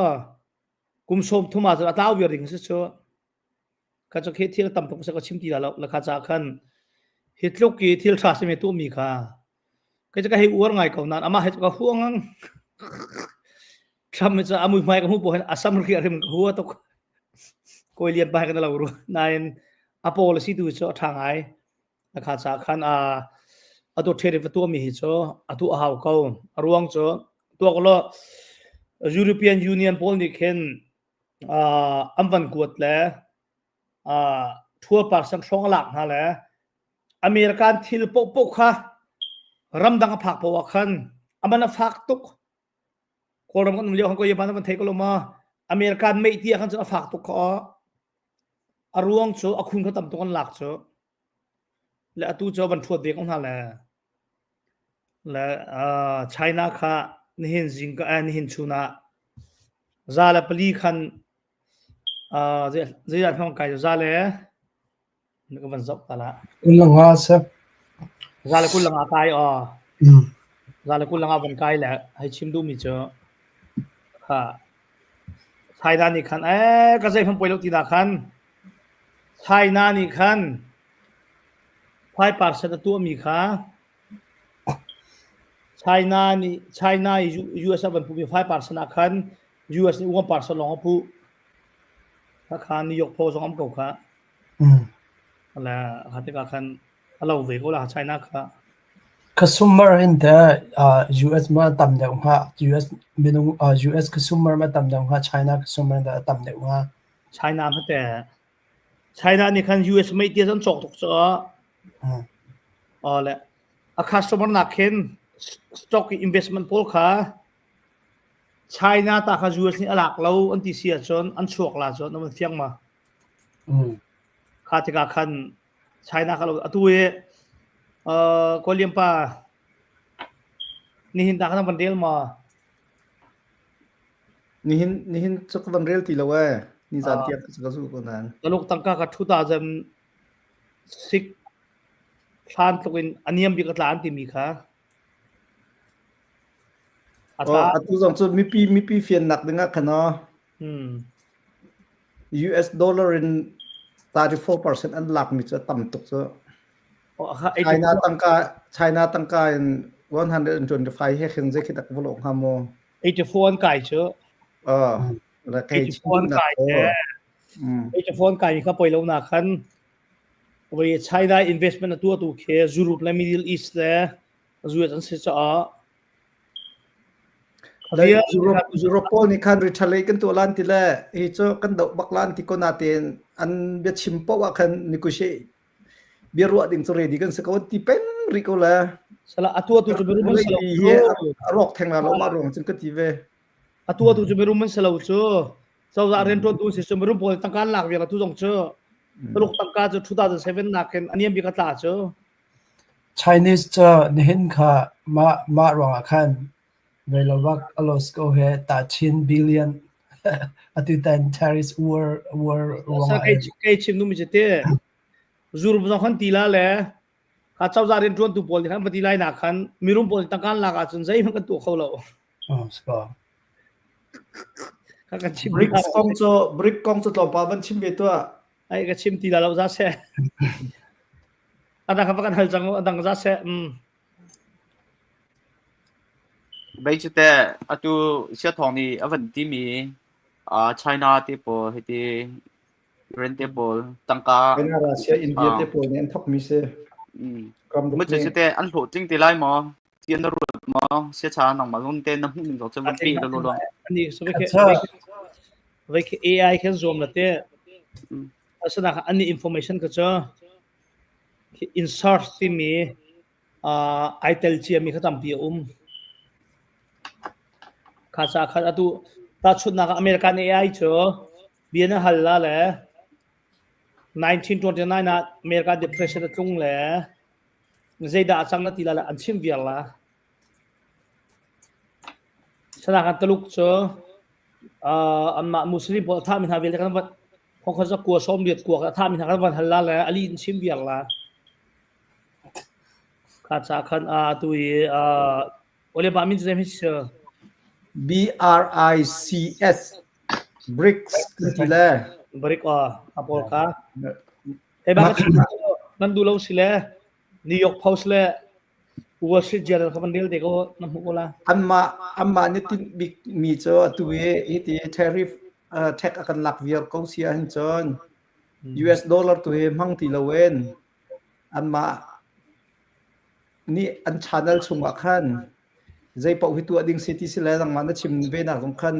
kum som thuma za taw wi ring se so ka cho ke thil tam tok se ko chim ti la kha cha khan hitlok ki thil tha se me tu mi kha ke ja ka he uar ngai ko nan ama he ka huang Trump cha amu mai ka hu po han asam ri rim huwa to ko lian ba ka la ru nain a policy tu cho thangai la kha cha khan atu therif tu mi hi cho atu haw ko ruang cho to ko lo European Union pol ni khen amvan kuat le 2% song lak na le American thil po kha ramdang phak po khan amana phak tuk koram kan leo ko yaban man thei ko ma American mei ti khan cha phak tuk kho aruang cho akhun kha tam to kan lak cho le atu cho ban thuat de kong ha la China kha nihin jing ka nihin chuna zala pali khan zira thong kai zale ni ko ban zop tala kulanga sa zala kulanga kai zala kulanga ban kai la hai chim du mi cho kha China ni khan ka zai pham poilo ti da khan China ni khan 5% tu mi kha China US ban pu 5% khan US ni 1% long pu kha ni yok pho song am ko kha la hate ka khan alo ve ko la China kha consumer in the US ma tam de ha US minung US consumer ma tam de ha China consumer da tam de ha China ma te China ni khan US mai ti jan chok tok cho le a customer na khen stock investment pol kha China ta kha US ni alak lo an ti sia chon an chok la chon man fiang ma kha ti ka khan China kha lo atuwe ko liam pa ni hin ta khan ban del ma ni hin chak van rel ti lawa ni zan tiap ka su ko nan taluk tangka ka 2006 phan tokin aniam bi ka tlan ti mi kha atu jong chu mi pi fian nak dinga khana US dollar in 34% an lak mi cha tam tok cho China tangka in 125 he khen je khitak volok hamo 84ไก่เชอ la kai 84ไก่แท้84ไก่เขาปล่อยลงหนักคันบริ China investment ตัวตุเคยุโรปและ Middle East แลจุดอันเสจะ da Europol ni khan richale kan to lan ti la e cho kan do baklan ti ko natin an be chimpo wa khan negotiate biru ding so ready kan se ko ti pen riko la sala atua tu beru man sala ye rok theng la lo ma rong chin ka ti ve atua tu beru man sala chu sau da ren to tu se beru pol tangkan lak wi la tu jong chu lok tangka chu 2007 nak ken aniam bi ka ta chu Chinese cha nihin kha ma rong akhan velawak alosko he ta chin billion atu tan tariffs war sa kai chim nu mi jete zur bu khan tila le ka chau za ren ton tu pol khan pati lai na khan mirum pol tangkan lak a chun zai man ka tu kholo sko ka kan chim brick kong cho to pa ban chim ve to ai ka chim tila lo za se ada ka kan hal jang adang za se bây giờ thế atu sẽ thong ni avan ti mi China te po heti rentable tangka China Russia India te po nen thok mi se kam mu che te an lo ting te lai mo tian ru mo se cha nang ma lon te na hu min zo che pi lo lo ani so ve ke AI kan zoom la te asana ani information ka cha insert ti mi itel chi mi khatam pi kasa kha tu ta chutna ka American AI cho biana halla le 1929 na America depression tung le zeida achang na tilala anchim viala sana kan taluk cho amma muslim po tha min ha vel kan khong kha ko som liet ko tha min ha kan halla le ali anchim viala kasa khan tui ole ba min jem his BRICS BRICS ti la brick apol ka e ba nan du lo sile New York Post le Wall Street Journal ka bandel de ko nam ko la amma ni tin big mi cho tu e ti tariff tax akan lak vier ko sia hin chon US dollar tu he mang ti lo wen amma ni an channel chunga khan zai pau hi tu ading city sila lang man chim ve na jong khan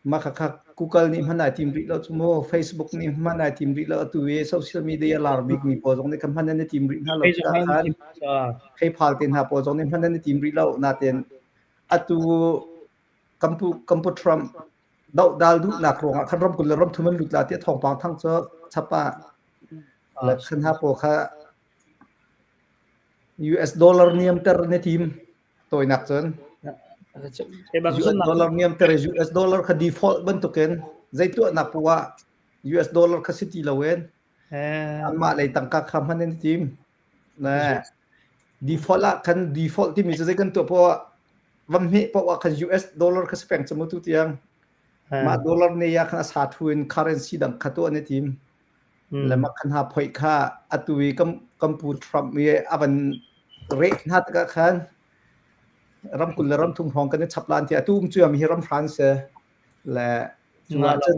ma kha Google ni manai team ri lo chumo Facebook ni manai team ri lo tu we social media lar big ni po jong ni kan man ni team ri na lo khan he phal tin ha po jong ni man ni team ri lo na ten atu kampu Trump dal du na krong khan rom kul rom thuman lut la te thong pang thang cho chapa la khan ha po kha US dollar niam ter ne team toy nak chon US dollar niam ter US dollar kha default ban to ken zai tu na puwa US dollar kha city lawen amma lai tangka kham hanen team na default la kan default ti mi zai kan to po wam he po wa kha US dollar kha speng chamu tu tiang ma dollar ne ya kha sa thuin currency dang kha to ne team la ma khan ha phoi kha atui kam pu Trump me avan rate hat ka khan ram kul ram thum hong kan chaplan ti atum chuam hi ram France la chunga chen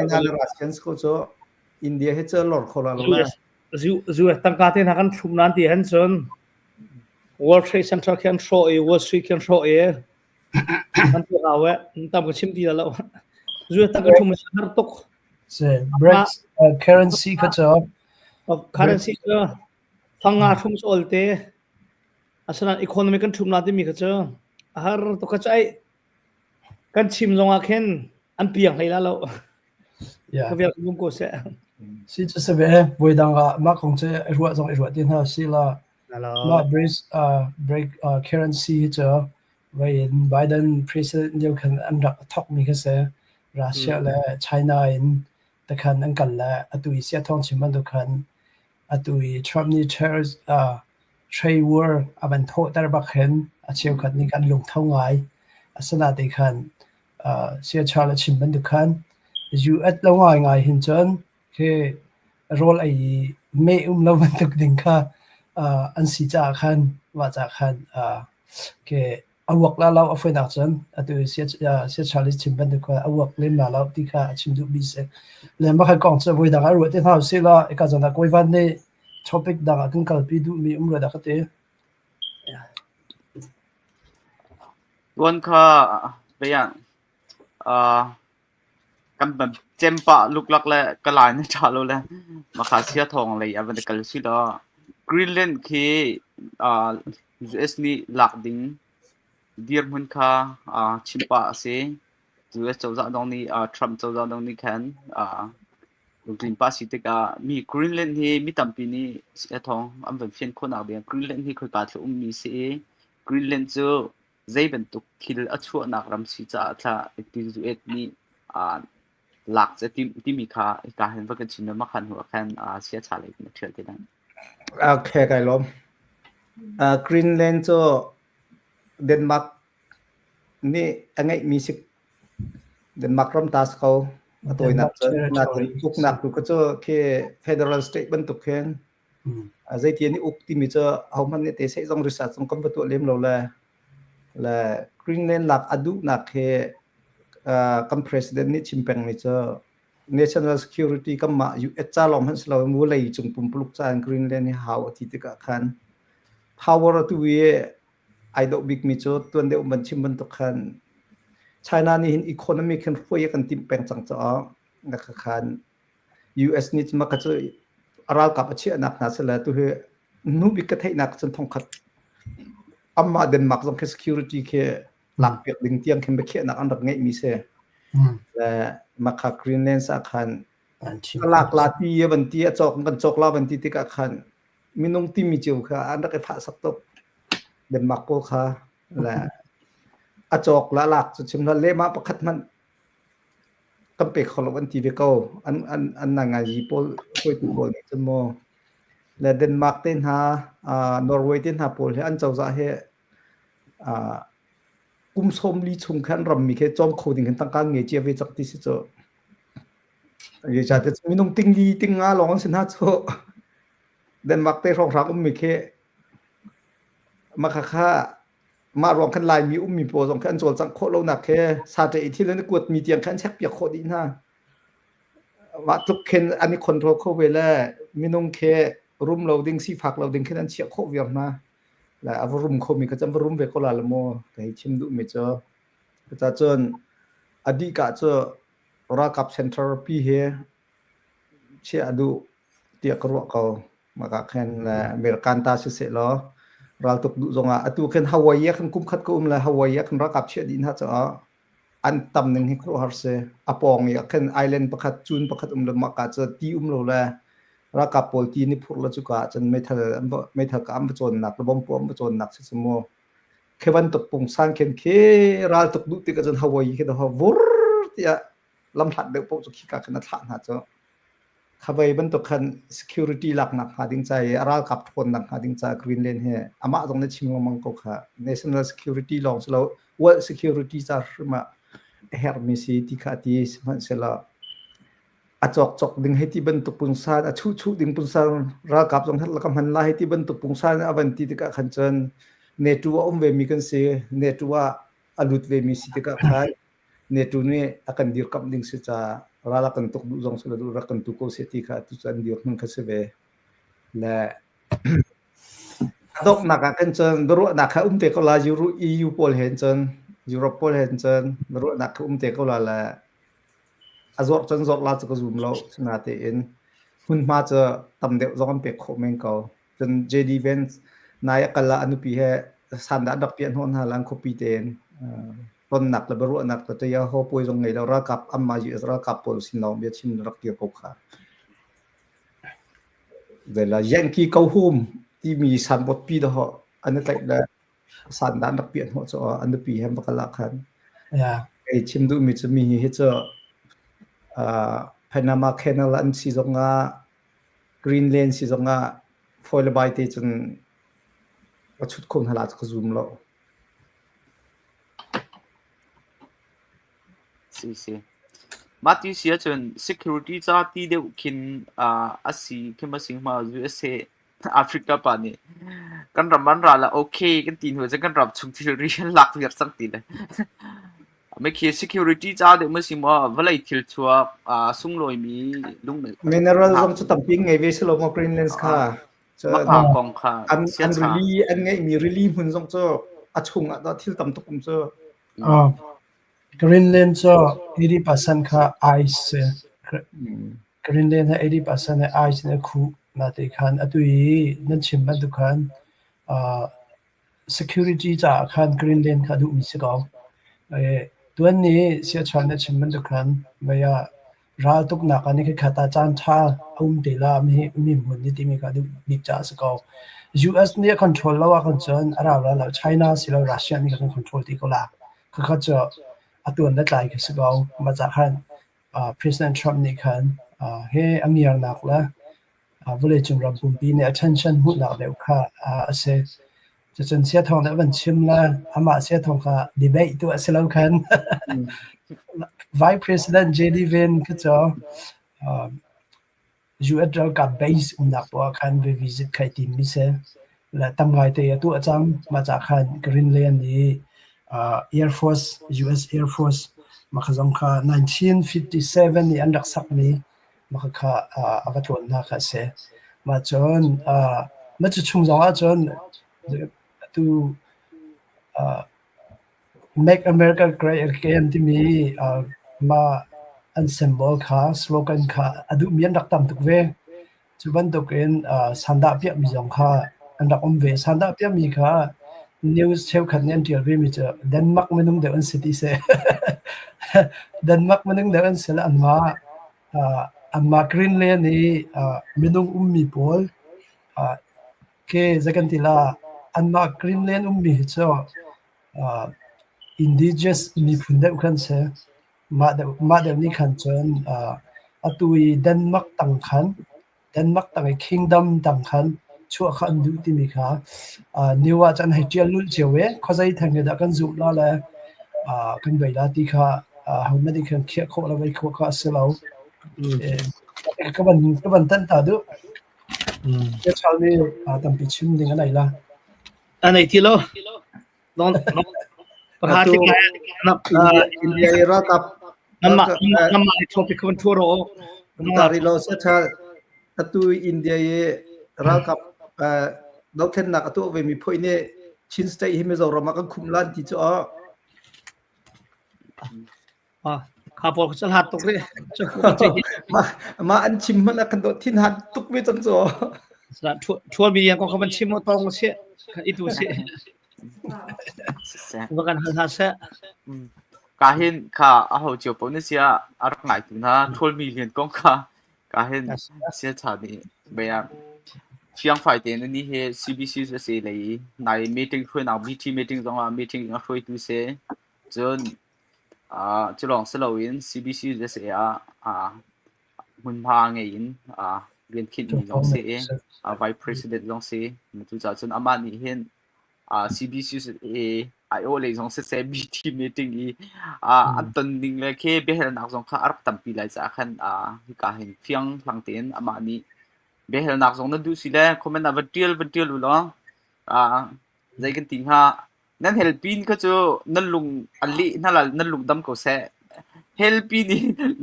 China Russian ko cho India he che lor khola lo na zu tangka te hakan thumnan ti han chon World Trade Center kan show Wall Street kan show an tu awe tam ko chim ti la zu tangka thum har tok se BRICS currency ka cha currency ka fanga thum solte asana economic kan thumna ti mi ka cha har to ka chai kan chim zonga khen an piang haila lo ya ka vel kum ko se si cha se ve boidanga ma khong che ruwa jong ruwa tin ha si la ma break currency cha when Biden president you can under talk mi ka se Russia la China in the kan an kan la atui sia thong chim man do kan atui Trump ni trade war aban tho tar ba khen acheu khat ni kan lung thau ngai asana de khan sia chala chim ban du khan US lo ngai hin chon ke role ai me lo ban tuk ding kha an si cha khan ว่าจะคันke awak la law afoi nak chan atu sia Charles chimban de ko awak len la law ti kha chim du bi se le ma kha kong che voi da ga ro te ha se la e ka jana koi van ne topic da ga kan kal pi du mi ro da ka te วันค่าไปอย่างกำแบบเจมปะลุกลักและกลายในชาโลแล้วมาขาเสียทองเลยวันกัลสิละกรีนแลนด์คือUS นี่หลักดิ่งเดียร์มันค่าชิมปะเสีย US เจ้าตรงนี้ทรัมป์เจ้าตรงนี้แค่ลูกกรีนปะสิติกามีกรีนแลนด์ที่มีตั้งปีนี้เสียทองอันเป็นเพียงคนเอาเดียกรีนแลนด์ที่เคยการที่มีเสียกรีนแลนด์เจ้าzai ben tuk khil a chu nak ram si cha tha active et ni lak che ti mi kha ka hen va ka chin ma khan hu khan sia cha le ni thel te dan okay kai lom Greenland cho Denmark ni angai mi sik Denmark ram tas ko atoi nak tuk nak tu ko cho ke federal state ban tuk khen zai ti ni uk ti mi cho hom han ne te sai jong research jong kam tu lem lo la là Greenland lạc adu nak he kam president ni chimpeng ni cho national security kam ma US cha lom han slo mu lei chung pum pluk chan Greenland ni how ti te ka khan power tu we I do big mi cho tuan de man chim ban to khan China ni hin economic kan foi kan tim peng chang cha na ka khan US ni ma ka cho aral ka pa chi anak na sala tu he nu bi ka thai nak chen thong khat amma Denmark jong ke security ke lak pek ding tiang khem be khe nak an rak ngai mi se la makha Greenland sa khan lak la ti ban ti achok kan chok la ban ti ti ka khan minung ti mi cheu kha an rak e pha sak tok Denmark ko kha la achok la lak chu chim la le ma pakhat man kam pe khol ban ti be ko an na nga ji pol koi tu pol ni chmo la Denmark ten ha Norway ten ha pol he an chau za he kum som li chung khan ram mi khe chom coding kan tang ka nge che ve chak ti si cho ye cha te minung ting li ting nga long sin ha cho Denmark te rong rak mi khe ma kha kha ma rong khan lai mi mi po jong khan chol chang kho lo na khe sa te i thi le kut mi tiang khan chak pya kho di na wa tuk khen ani control kho ve la minung khe room loading si phak loading khan chia kho viam na la avrum kho mi ka cham room ve ko la mo kai chim du mi cho cha chon adi ka cho ra kap center pi he che adu tia kro ko ma ka khen la american ta se lo ral tuk du zonga atu khen hawaii khan kum khat ko la hawaii khan ra kap che din ha cha an tam ning hi kro har se apong ya khen island pakhat chun pakhat le ma ka cha ti lo la ra ka pol ti ni phur la chu ka chan mai thal ka am chon nak bom pom chon nak se mo kheban tok pung sang khen khe ral tok du ti ka chan hawaii khe da ha vur tia lam that de po chu khi ka khana tha na cho khabai ban tok khan security lak nak ha ding chai ral kap thon nak ha ding cha Greenland he ama jong na chim mang ko kha national security long so world security cha ma her mi si ti kha ti man se la achok chok ding heti ban tu pungsan a chu chu ding pungsan ra kap jong thal kam han la heti ban tu pungsan avanti ti ka khan chan netu om ve mi kan se netu wa alut ve mi si ti ka khai netu ne akan dir kap ding se cha ra la kan tok du jong so du ra kan tu ko se ti kha tu chan dir nang kha se ve la dok na ka kan chan ru na kha te ko la EU pol hen chan Europe pol hen chan ru na kha te ko la azor chan zor la chu ko zoom lo na te in hun ma cha tam de zong pe kho meng ko chan JD Vance na ya kala anu pi he san da dak pian hon ha lang ko pi ten ton nak la beru nak ta ya ho poi jong ngai la ra kap amma ji ra kap pol sin lo be chin rak ti ko kha de la yankee ko hum ti mi san bot pi da ho an ta la san da dak pian ho cho an pi hem ba kala khan ya ai chim du mi chu mi he cho Panama Canal an si zonga Greenland si zonga foil by te chun achut khon hala chu zoom lo si ma ti sia chun security cha ti de kin asi kema sing ma USA Africa pa ni kan raman ra la okay kan tin ho je kan rap chung til ri lak yer sang tin le me ki security cha de ma si mo valai thil chua sung loi mi lung ne mineral zong chu tamping ngai ve silo mo greenlands kha ma ka kong kha an really an ngai mi really hun zong chu achung a da thil tam tukum chu Greenland cho 80% kha ice Greenland 80% ice ne khu na te khan atui nan chim ma du khan security cha khan Greenland kha du mi se gaw tuan ni sia chan na chim man du khan maya ra tuk na ka ni khata chan tha de la mi mun ni ti mi ka du big cha se gaw US ne control lawa kan chon ara la China silo Russia ni kan control ti ko la kha cha atun na tlai ke se gaw ma cha khan President Trump ni khan he amir nak la vole chung ram pum pi ne attention hu na le kha ase chen sia thong na ban chim la ama sia thong kha debate tu ase lo khan Vice President JD Vance ka cho US dal ka base na po khan be visit khai tim mi se la tangai te tu achang ma cha khan Greenland ni Air Force US Air Force makhazong kha 1957 ni andak sak ni makha avaton na kha se ma chon ma chu chung jong a chon to make America great again ti mi ma an symbol kha slogan kha adu mian dak tam tuk ve chuban to ken sanda pya mi jong kha andak om ve sanda pya mi kha news cheu khan nen tial ve mi cha Denmark menung de an city se Denmark menung de an sel anma Greenland ni menung mi pol ke zakantila anma Greenland mi cho indigenous mi phunda khan se ma de ni khan chon atui Denmark tang khan Denmark tang kingdom tang khan chua khan du ti mi kha niwa chan hai tial lul chewe khozai thang da kan zu la la kan bai la ti kha hawna di khan khia kho la bai kho kha selo ka ban tan ta du ke chalni tam pi chim ding anai la anai ti lo non pakati na India era kap nama topic kon toro tari lo se cha atu India ye ra kap dau then nak atu ve mi phoi ne chin state hi me zo rama ka khumlan ti cho kha por chal hat tok re ma an chim man kan do thin hat tuk me chang cho sa thua mi yang ko khaban chim mo tong se itu se bukan hal se ka hin kha a ho chiu po ne sia arak ngai tu na 12 million kong kha ka hin sia cha ni be ya fiang fai te ni he CBC se lei nai meeting khoi na BT meeting zong a meeting a khoi tu se chon chulong selowin CBC se mun pha ngai in gen khin ni long se vice president long se tu cha chon ama ni hen CBC IO le jong se BT meeting i anton ding le ke behel nak jong kha arp tampi lai cha khan ka hin fiang thlang ten ama ni behel nak jong na du si le comment avatil lu lo zai kan ting ha nan helpin ka chu nan lung ali nala nan lung dam ko se helpi ni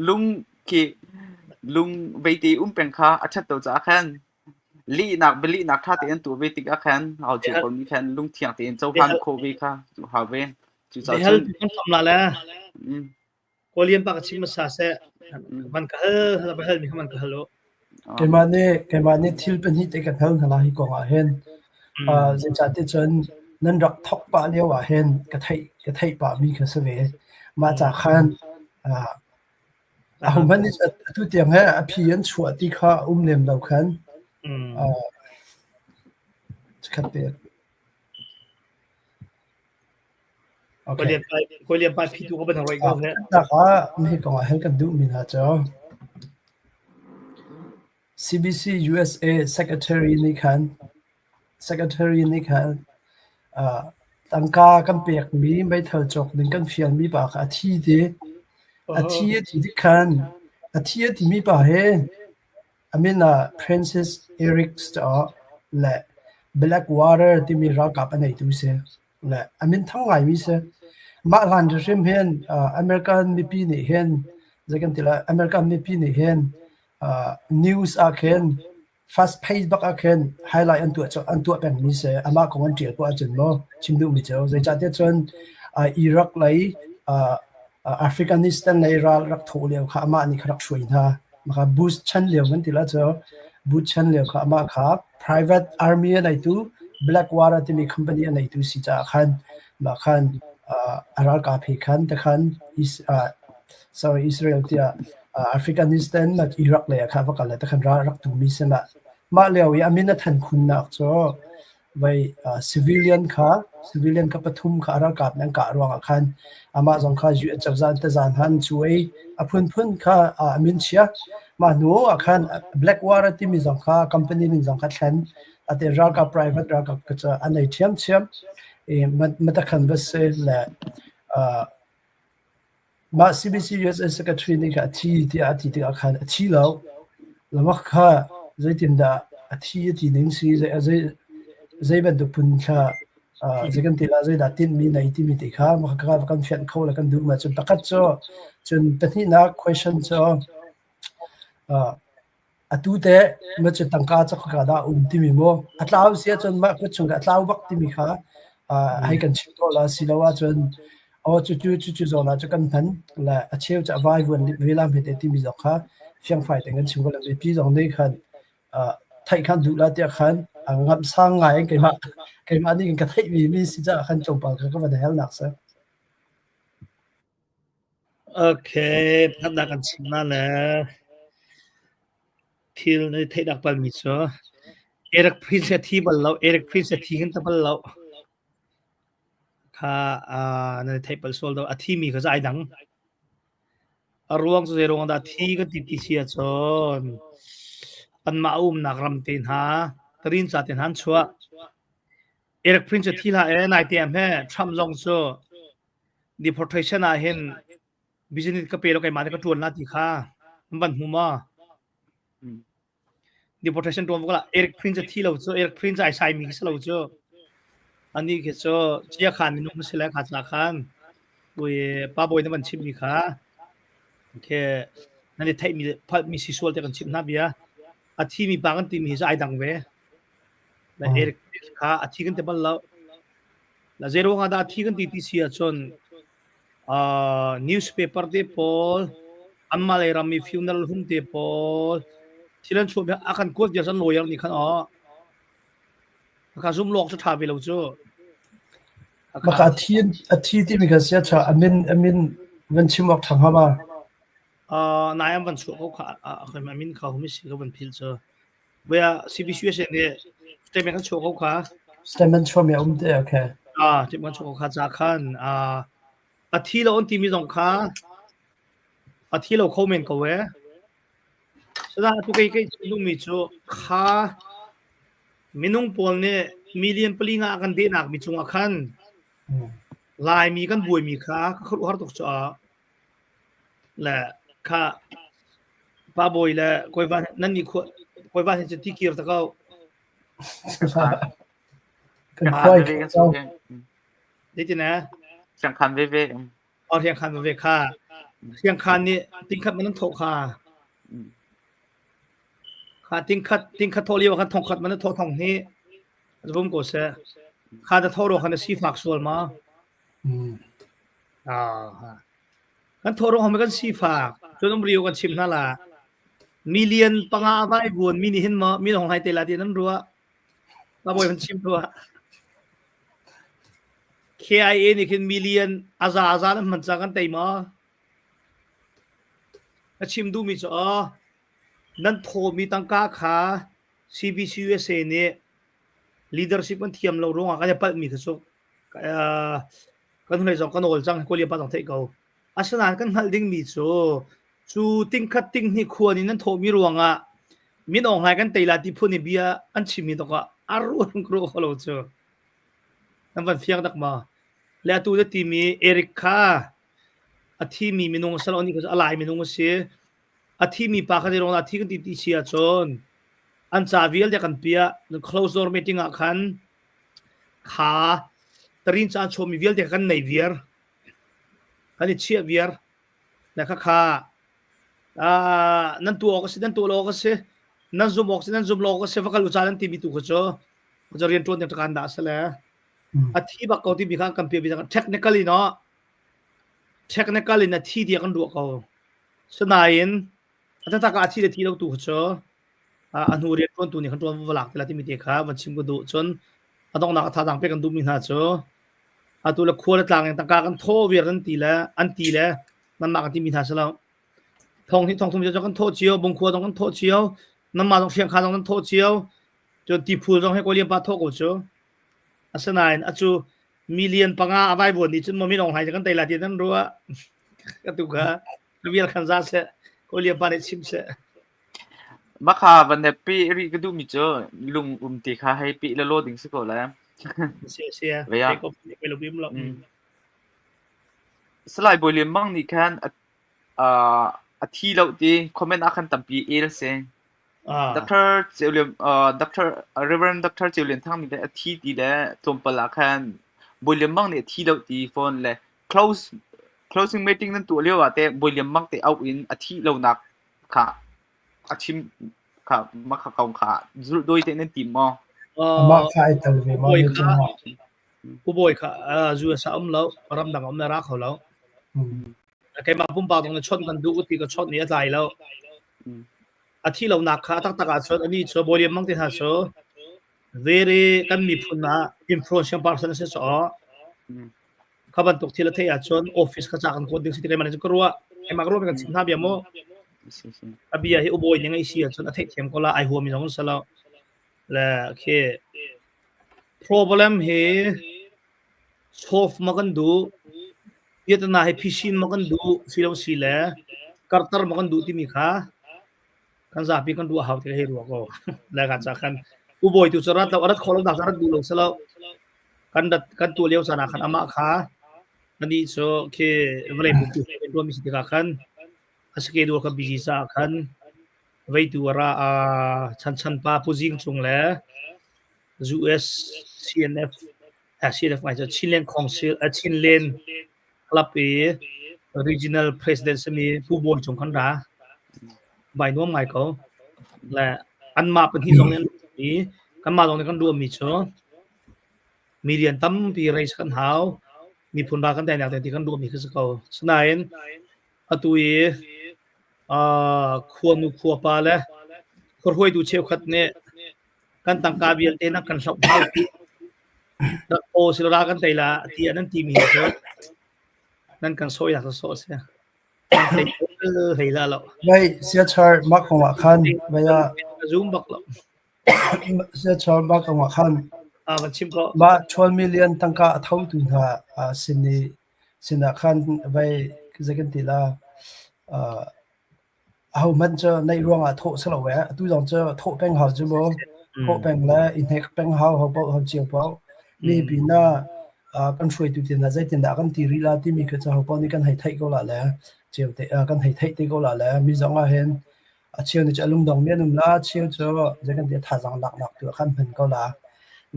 lung ke lung veiti peng kha achat to cha khan li nak beli nak tha te an tu ve tik a khan au chu kon ni khan lung thiang te chau han kho ve kha chu ha ve chu cha hel kon sam la la kolian pa chim sa se man ka hel mi man ka helo kemane thil pen hi te ka thal na hi ko a hen je cha te chon nan rak thok pa lewa hen ka thai pa mi kha se ve ma cha khan man ni tu tiang ha a phian chua ti kha nem lo khan khat te kolian pa phi tu ko ban roi ko ne ta kha mi ko a hel kan du mi na cho CBC USA Secretary ni khan tangka kan pek mi mai thal chok ning kan fial mi ba kha thi de thi khan thi mi ba he amina Princess Eric Star le Blackwater ที่มีรักกับอันไหนดูเสียและอันมินทั้งหลายมีเสียมาหลังจากเริ่มเห็นอเมริกันมีปีนี้เห็นจะกันที่ละอเมริกันมีปีนี้เห็นnews อาเห็น fast page บักอาเห็น highlight อันตัวเป็นมีเสียอามาของอันเดียวก็อาจจะไม่ชิมดูมีเจ้าจะจัดจนอิรักเลยแอฟริกานิสตันเลยรักโถเลียวค่ะอามาอันนี้รักช่วยนะมาค่ะ boost ชั้นเลียวกันที่ละเจ้า boost ชั้นเลียวค่ะอามาค่ะ private army อันไหนตัว Blackwater ที่มี company อันไหนตัวสิจ้าคันมาคันอารักกับพิคันแต่คันอิสราเอลที่แอฟริกานิสตันมาอิรักเลยค่ะว่ากันเลยแต่คันรักตัวมีเสียละมาเลียวยามินทันคุณนักจ้าไว้ civilian ค่ะปฐุมค่ะอารักกับนั่งกะรวงคันอามาสองค่ะอยู่จับจานแต่จานหันช่วยพุ่นค่ะมินเชียมาหนูคัน Blackwater ที่มีสองค่ะ company มีสองค่ะแทนอาแต่รักกับ private รักกับก็จะอันไหนเทียมมันจะคันเบสและมา CBC USA Secretary นี่ค่ะที่อาคารที่แล้วว่าค่ะจะติดที่หนึ่งสิจะเป็นตัวปุ่นค่ะจะกันที่ละจะดัดตินมีในที่มีที่ค่ะมาค่ะกันเฟียนเขาแล้วกันดูมาจนตักจนเป็นที่นัก question ตัวเตะมันจะตั้งการจะกระดาษที่มีมั้งอัตราเสียจนมากก็ชงอัตราวักที่มีค่ะให้กันชิมตัวละสิแล้วว่าจนจู่ๆนะจะกันพันและเชี่ยวจะวายวันเวลาไม่ได้ที่มีสองค่ะเฟียงไฟแต่กันชิมก็เลยพี่สองนี่คันไทยคันดูแลเดียคันงับสร้างไงกันมานี่กันไทยมีสิจะคันจงปากก็มาได้แล้วหนักซะโอเคพัฒนากันชิมนั่นแหละที่ในไทยดักปัลมิโซเอริกพรินเซที่บัลเราเอริกพรินเซที่กันตะบัลเราค่ะในไทยปัลโซลเราอาทิมีก็จะไอ้ดังรวงจะรวงดาที่ก็ติดที่เสียจนอันมานักรำเต็นหาตรินจัดเต็นหันชัวเอริกพรินเซที่ละนายเตียมแห่ทรัมป์ลงโซ deportation เห็นbusiness ก็เปโลไกมาก็ทวนนาทีค่ะมันหัวมา deportation ตัวก็ละเอริกพรินเซที่เราโซเอริกพรินเซไอไซมีก็เราโซอันนี้คือโซเจียขันนุ่งเสลขาดละขันบุยป้าบอยนั่นมันชิมมีค่ะโอเคนั่นไทยมีซิสวลแต่กันชิมนะเบียอาทิมีบางกันทีมีจะไอดังเวและเอริกค่ะอาทิกันเต็มแล้วและเจโร่กันอาทิกันที่เสียจนnewspaper เดปอลอันมาเลยรามี funeral home เดปอลที่นั่นช่วยอาการกดยาสันลอยนี่ขันข้าซุ่มโลกจะทำไปแล้วจ้ะมาอาทิที่มีการเสียชาอามินวันชิมออกทางฮาบนายวันสุขเขาเคยมามินเขาไม่ใช่เขาเป็นพิลจ้ะเวลา CBC เนี่ยสเตมันก็ช่วยเขาค่ะสเตมันช่วยไม่เดียวโอเคที่มันช่วยเขาจากขันอาทิเราอันที่มีสองค่ะอาทิเราคอมเมนต์เขาเว้ฉะนั้นทุกคนดูมีจ้ะค่ะมินุงปอนเนี่ยมิเลียนปลิงอากันเดนักมิจงอาคันลายมีกันบุยมีค่ะเขารู้ฮาร์ดตกจ้าและค่ะป้าบอยและคอยวันนั่นนี่คอยวันเห็นจะที่กีร์ตะเขากันค่อยได้จีนะเชียงคันเว่เชียงคันเว่ค่ะเชียงคันนี่ติ้งขัดมันต้องถกค่ะติ้งขัดทอลีว่าขัดทองขัดมันทอทองนี้จะผมก็เสียข้าจะทอรู้ขันสีฝากส่วนมาขันทอรู้ขันมันกันสีฝากจนต้องเรียวกันชิมนั่นแหละมิเลียนปังอาไว้บุญมินิเห็นมามิของไฮเตลาที่นั่นรัวมาบ่อยมันชิมรัว KIA นี่คือมิเลียนอาซานั่นมันจะกันเตยมาชิมดูมิจ้ะนั่นโทมีตั้งก้าขา CBC USA เนี่ย leadership มันเทียมเรารู้ว่าก็จะปัดมีคือสุกันทุนในสองกันโอลจังก็เรียบปัดต้องเทเขาอาสนานกันหัดดิ้งมีจู่ติ้งคัดติ้งนี่ควรนี่นั่นโทมีรวงอ่ะมีน้องหายกันเตยลาที่พูดในเบียอันชิมีตกว่าอารมณ์กลัวเขาเราจ้ะนั่นเป็นเฟียงดักมาแล้วตัวที่มีเอริกาอาที่มีมินงสลอนี่ก็อะไรมินงเสียอาที่มีปากกันในโรงอาที่กันที่เชียจน อันซาเวียลจะกันเปีย close door meeting อ่ะคันขาตรินจานชมมีเวียลจะกันในเวียร์คันนี้เชียเวียร์แล้วขานั่นตัวก็สินั่นตัวโลก็สินั่นซุมออกสินั่นซุมโลก็สิฟักลูจานันทีมีตัวก็จะเรียนตัวเนี่ยตะการด่าซะแล้วอธิบักเขาที่มีข้างกันเปียบิจัง technically เนาะ technically นะที่เดียวกันดูเขาสนายนอันนั้นตากาที่เดียวที่เราตัวก็อันหูเรียนตัวนี้ขันตัววลักแต่ละที่มีเด็กครับวันชิมก็ดูจนอันต้องนักท่าทางไปกันดูมีหน้าจ้ะอันตัวละควรต่างอย่างต่างกันโทเวียร์อันตีแล้วมันมากันที่มีหน้าซะแล้วทองทุ่มจะกันโทเชียวบงคัวต้องกันโทเชียวน้ำมาต้องเชียงคานต้องกันโทเชียวจนตีพูต้องให้กูเรียนปาโทก็จ้ะอัศนัยอัจูมิเลียนปังอาใบบนนี่จนมันไม่ลงหายจากกันแต่ละที่นั่นรู้ว่าก็ถูกฮะเวียร์คันซาเซกูเรียนปาในชิมเซมาค่ะวันนี้ปีรีก็ดูมีเจอลุงติค่ะให้ปีละโลดิ่งสักก่อนแล้วเสียเด็กก็ไปลงบิมหรอกสไลด์บริเวณมั่งนี่แค่อาทิตย์เราดีคอมเมนต์อาคันตั้มปีเอลเซดร.เจเลียนดร. Reverend Dr. เจเลียนทั้งมีแต่อาทิตย์ดีแล้วตรงปลาคันบริเวณมั่งเนี่ยที่เราดีโฟนเลย closing meeting นั่นตัวเรียกว่าแต่บริเวณมั่งแต่เอาอินอาทิตย์เรานักค่ะอาชิมค่ะมาค่ะกองค่ะโดยแต่นั้นทีมมาค่ะตลอดมาจังหวะผู้บ่อยค่ะจูสามแล้วรำดังอำนารักเขาแล้วแกมาปุ่มปาตรงนั้นชนกันดูที่ก็ชนนี้ใจแล้วอาทิตย์เรานักค่ะตั้งแต่ชนอันนี้ชนบริเวณมั่งที่หาชน very กันมีพุ่นนะ influential person เสียสอข้าบันตุกที่ละเทียชนออฟฟิศข้าจากกันคนดึงสิทธิ์มันจะกลัวไอ้มากรัวเป็นกันสิบห้าเบียโมabia he oboy ninga isia chon athek them kola ai ho mi jong sala la ke problem he solve magan du yetna he fishin magan du silo sile kartar magan du ti mi kha kan za pi kan du haw te he ru ko la ga cha kan oboy tu chara ta arat khol da chara du lo sala kan tu leo sana khan ama kha ani so ke vle bu tu do mi si ka khan schedule ka busy sa khan vai tu ra chan pa pujing chung le US CNF CNF mai cha Chilean Council Chilean Club e regional president semi pu boy chung khan ra bai no mai ko la an ma pen hi jong nen ni kan ma jong ne kan du mi cho million tam pi raise kan hau mi phun ba kan tai nak te kan du mi khis ko snain atuiควนุคัวปาและคนห้วยดูเชลคัดเนี่ยกันตังกาเบียนเตนักกันสอบเฮาโอสิลากันไตละที่อันนั้นทีมีเถอะนั่นกันโซอยากจะโซเสียเฮ้ยละแล้วไม่เสียชาร์มักของว่าคันไม่ว่าซูมบักแล้วเสียชาร์มักของว่าคันมันชิมก็มา12 million ตังกาเท่าตุนหาสินะคันไว้คือจะกันตีละเอามันจะในรวงโทสละแวะตู้จองจะโทแป้งหาจิบ่โทแป้งและอินเทคแป้งหาเฮาบ่เฮาเจียวบ่นี่ปีหน้ากันช่วยตุตินะใจตินดากันตีรีลาที่มีก็จะเฮาบ่นี่กันให้ไทยก็ละแล้วเจียวแต่กันให้ไทยติก็ละแล้วมีจังว่าเห็นเชียวนี่จะลุงดองเมียนละเชียวจะกันเดี๋ยวท่าจังหลักๆตัวคันเพิ่นก็ละ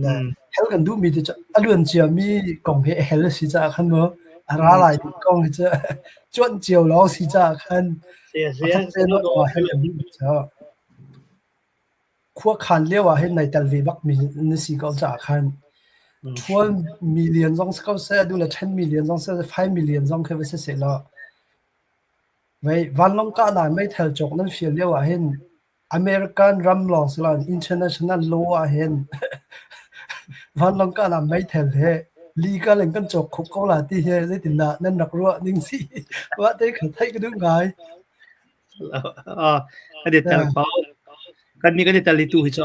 นะเฮากันดูมีจะอลุนเจียวมีกองเฮลสิจะคันบ่อะไรหลายกองจะจวนเจียวแล้วสิจะคันเสียว่าให้อันนี้จะขั้วคันเรียกว่าให้ในแต่ละบักมีนี่สิก็จะคัน12 million จงสก็เสียดูละ10 million จงเสีย5 million จงเคยไปเสียแล้วไว้วันลงก็ได้ไม่เท่าจกนั่นเฟียเรียกว่าเห็น American Rum Laws ล่ะ International Law เห็นวันลงก็ได้ไม่เท่าเฮlegal กันจกคุกก็ล่ะที่เฮได้ตินะนั่นนักรัวนิ่งสิว่าได้ขัดไทยก็ดูง่ายอันเดียวแต่เขากันมีกันเดียวแต่ลิตูฮิจ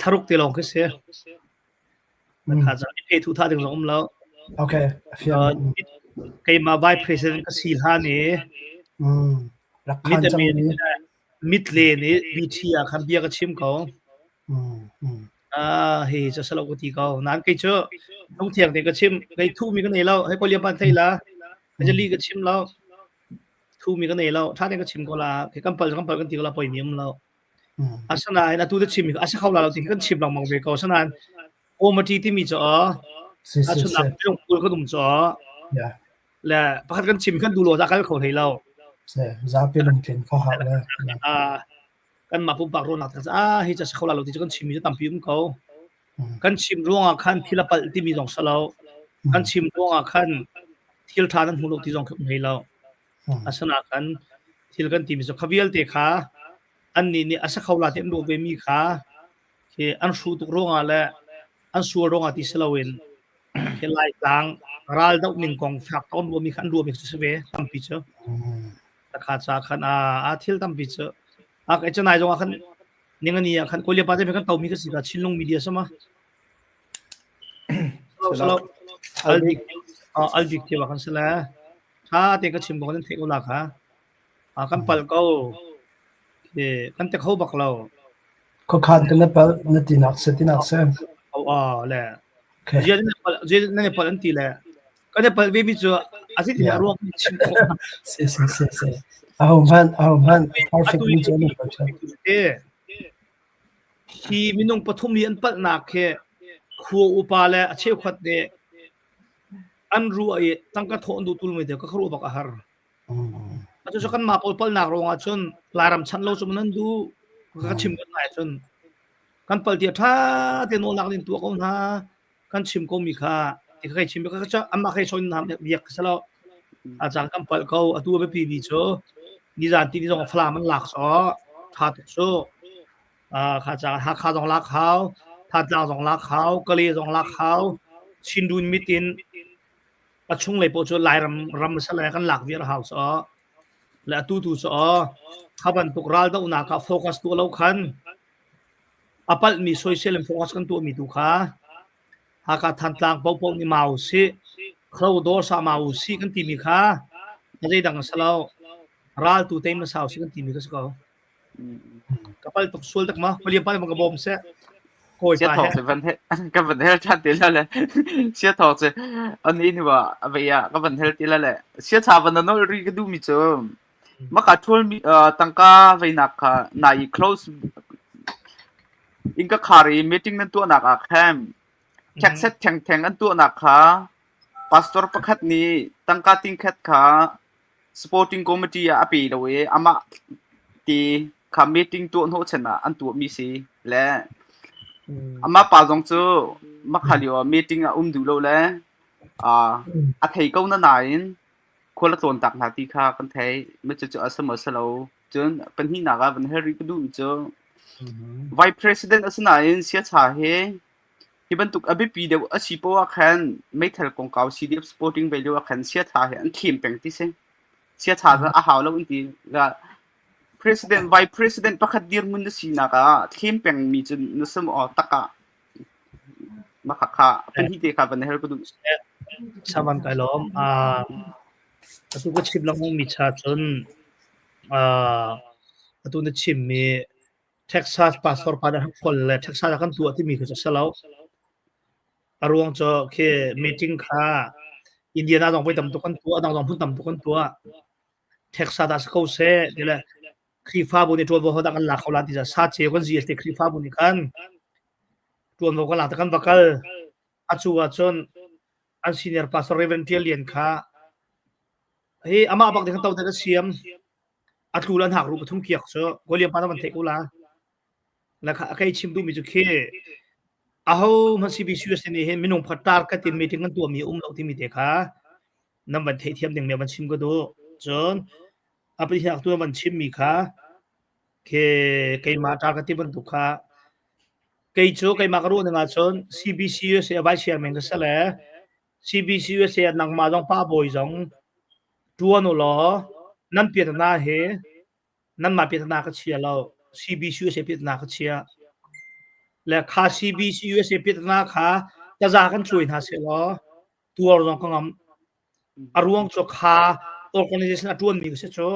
ทารุกตีลงก็เสียอาจจะเพทุท่าถึงสองแล้วโอเคใครมาไวพรีเซนต์ก็สี่ห้านี่มิดเลนี่วิธีคันเบียก็ชิมเขาเฮ้ยจะสลับกุฏิเขานั้นใครเจอต้องเถียงเด็กก็ชิมใครทูมีกันไหนแล้วให้คนเรียนบ้านไทยละจะลีก็ชิมแล้วทูมีกันไหนแล้วถ้าเด็กก็ชิมก็ละใครกำปั้นกันตีก็ละปล่อยมีมแล้ว asana ina tu de chim asa khawla lo ti kan chim lang mang ve ko sanan o ma ti ti mi cho asana long pul ko dum cho ya la pakhat kan chim kan du lo za kal kho thei lo se za pe lum ken kho ha la kan ma pu pak ro nak a hi cha khawla lo ti kan chim mi tam pi um ko kan chim ronga khan thila pal ti mi jong salo kan chim ronga khan thil than an hulok ti jong khum hei lo asana kan thil kan ti mi so khavial te kha an ni asa khawla te ndo be mi kha ke an shu tu ronga la an su ronga ti salawin ke lai tang ral dau ning kong phak ton bo mi khan ru mi se ve tam pi cho ta kha cha khan a thil tam pi cho a ka cha nai jong khan ning ani khan ko le pa je kan tau mi ka si ka chinlong media sama salo aldik ke wa kan sala tha te ka chim bo kan the ko la kha a kan pal ko ke kan te khau bak lo ko khan kan pa na tinak se au la je ne pal an ti la ka ne pal baby jo asi ti ro se au man perfect me jo na pa ki minung pathum li an pal na khe khu upa la ache khat de an ru ai tangka tho ndu tul me de ka khru bak har acho so kan ma pol na ronga chun laram chan lo chum nan du ka chim kan nai chun kan pal ti tha te no lak din tu ko na kan chim ko mi kha ti khai chim ka cha amma khai chon nam yak salo a chang kan pal ko atu be pi ni cho ni jan ti ni jong fla man lak so tha tu so kha cha ha kha jong lak khao tha jang jong lak khao ka le jong lak khao chin dun mitin a chung le po cho lai ram sala kan lak vir house la tu so khaban tukral da una ka focus tu lo khan apal mi social focus kan tu mi tu kha ha ka than tlang pau ni mau si khlo do sa mau si kan ti mi kha dei dang salo ral tu tem na sau si kan ti mi ka sko kapal tok sul tak ma pali pa ma bom se koi pa thok se van he ka van he chat ti la le sia thok se an ni ni wa avaya ka van he ti la le sia cha van no ri ka du mi cho ma ka thol mi tangka veina kha nai close inka khari meeting nan tu na ka kham chak set thang an tu na kha pastor pakhat ni tangka ting khat kha sporting committee a api lo we ama ti kha meeting tu no chana an tu mi si le ama pa jong chu ma khaliwa meeting a du lo le a thei ko na nain khola ton tak na ti kha kan thei me chu asama salo chun pan hi na ga van heri ku du chu vice president asna in sia cha he hiban tuk abi pi de asipo a khan mai thal kong kaw cdf sporting value a khan sia tha he an thim peng ti se sia cha a haw lo in ti ga president vice president pakhat dir mun si na ka thim peng mi chun na sam o taka ma kha pan hi te kha van her ku du saman kalom atu ko chip lang mi cha chun atu na chim mi Texas pastor pada kol le Texas kan tu ati mi ko salo arwang cho ke meeting kha Indiana dong pai tam tu kan tu adang dong phun tam tu kan tu Texas das ko se de la khifa bu ni to bo hoda kan la khawla ti sa che kon GST khifa bu ni kan tuan bo kan la kan bakal achu wa chon an senior pastor Reverend Lian kha he ama bak de kan taw de siam atlulan hak ru pathum kiak so goliam pa man the ko la la kha kai chim du mi ju khe aho ma CBC ni he minung phatar ka tin meeting kan tu mi lo ti mi te kha nam ban thei thiam ding me ban chim ko do chon api hak tu man chim mi kha ke kai ma ta ka ti ban tu kha kai cho kai ma ru na chon CBC se vice chairman ka sala CBC se nang ma jong pa boy jong tuan lo nan pi na he nan ma pi na ka chia lo CBC se pi na ka chia le kha CBC se pi na kha ta za kan chui na se lo tuar jong kangam arwang cho kha organization atun mi se cho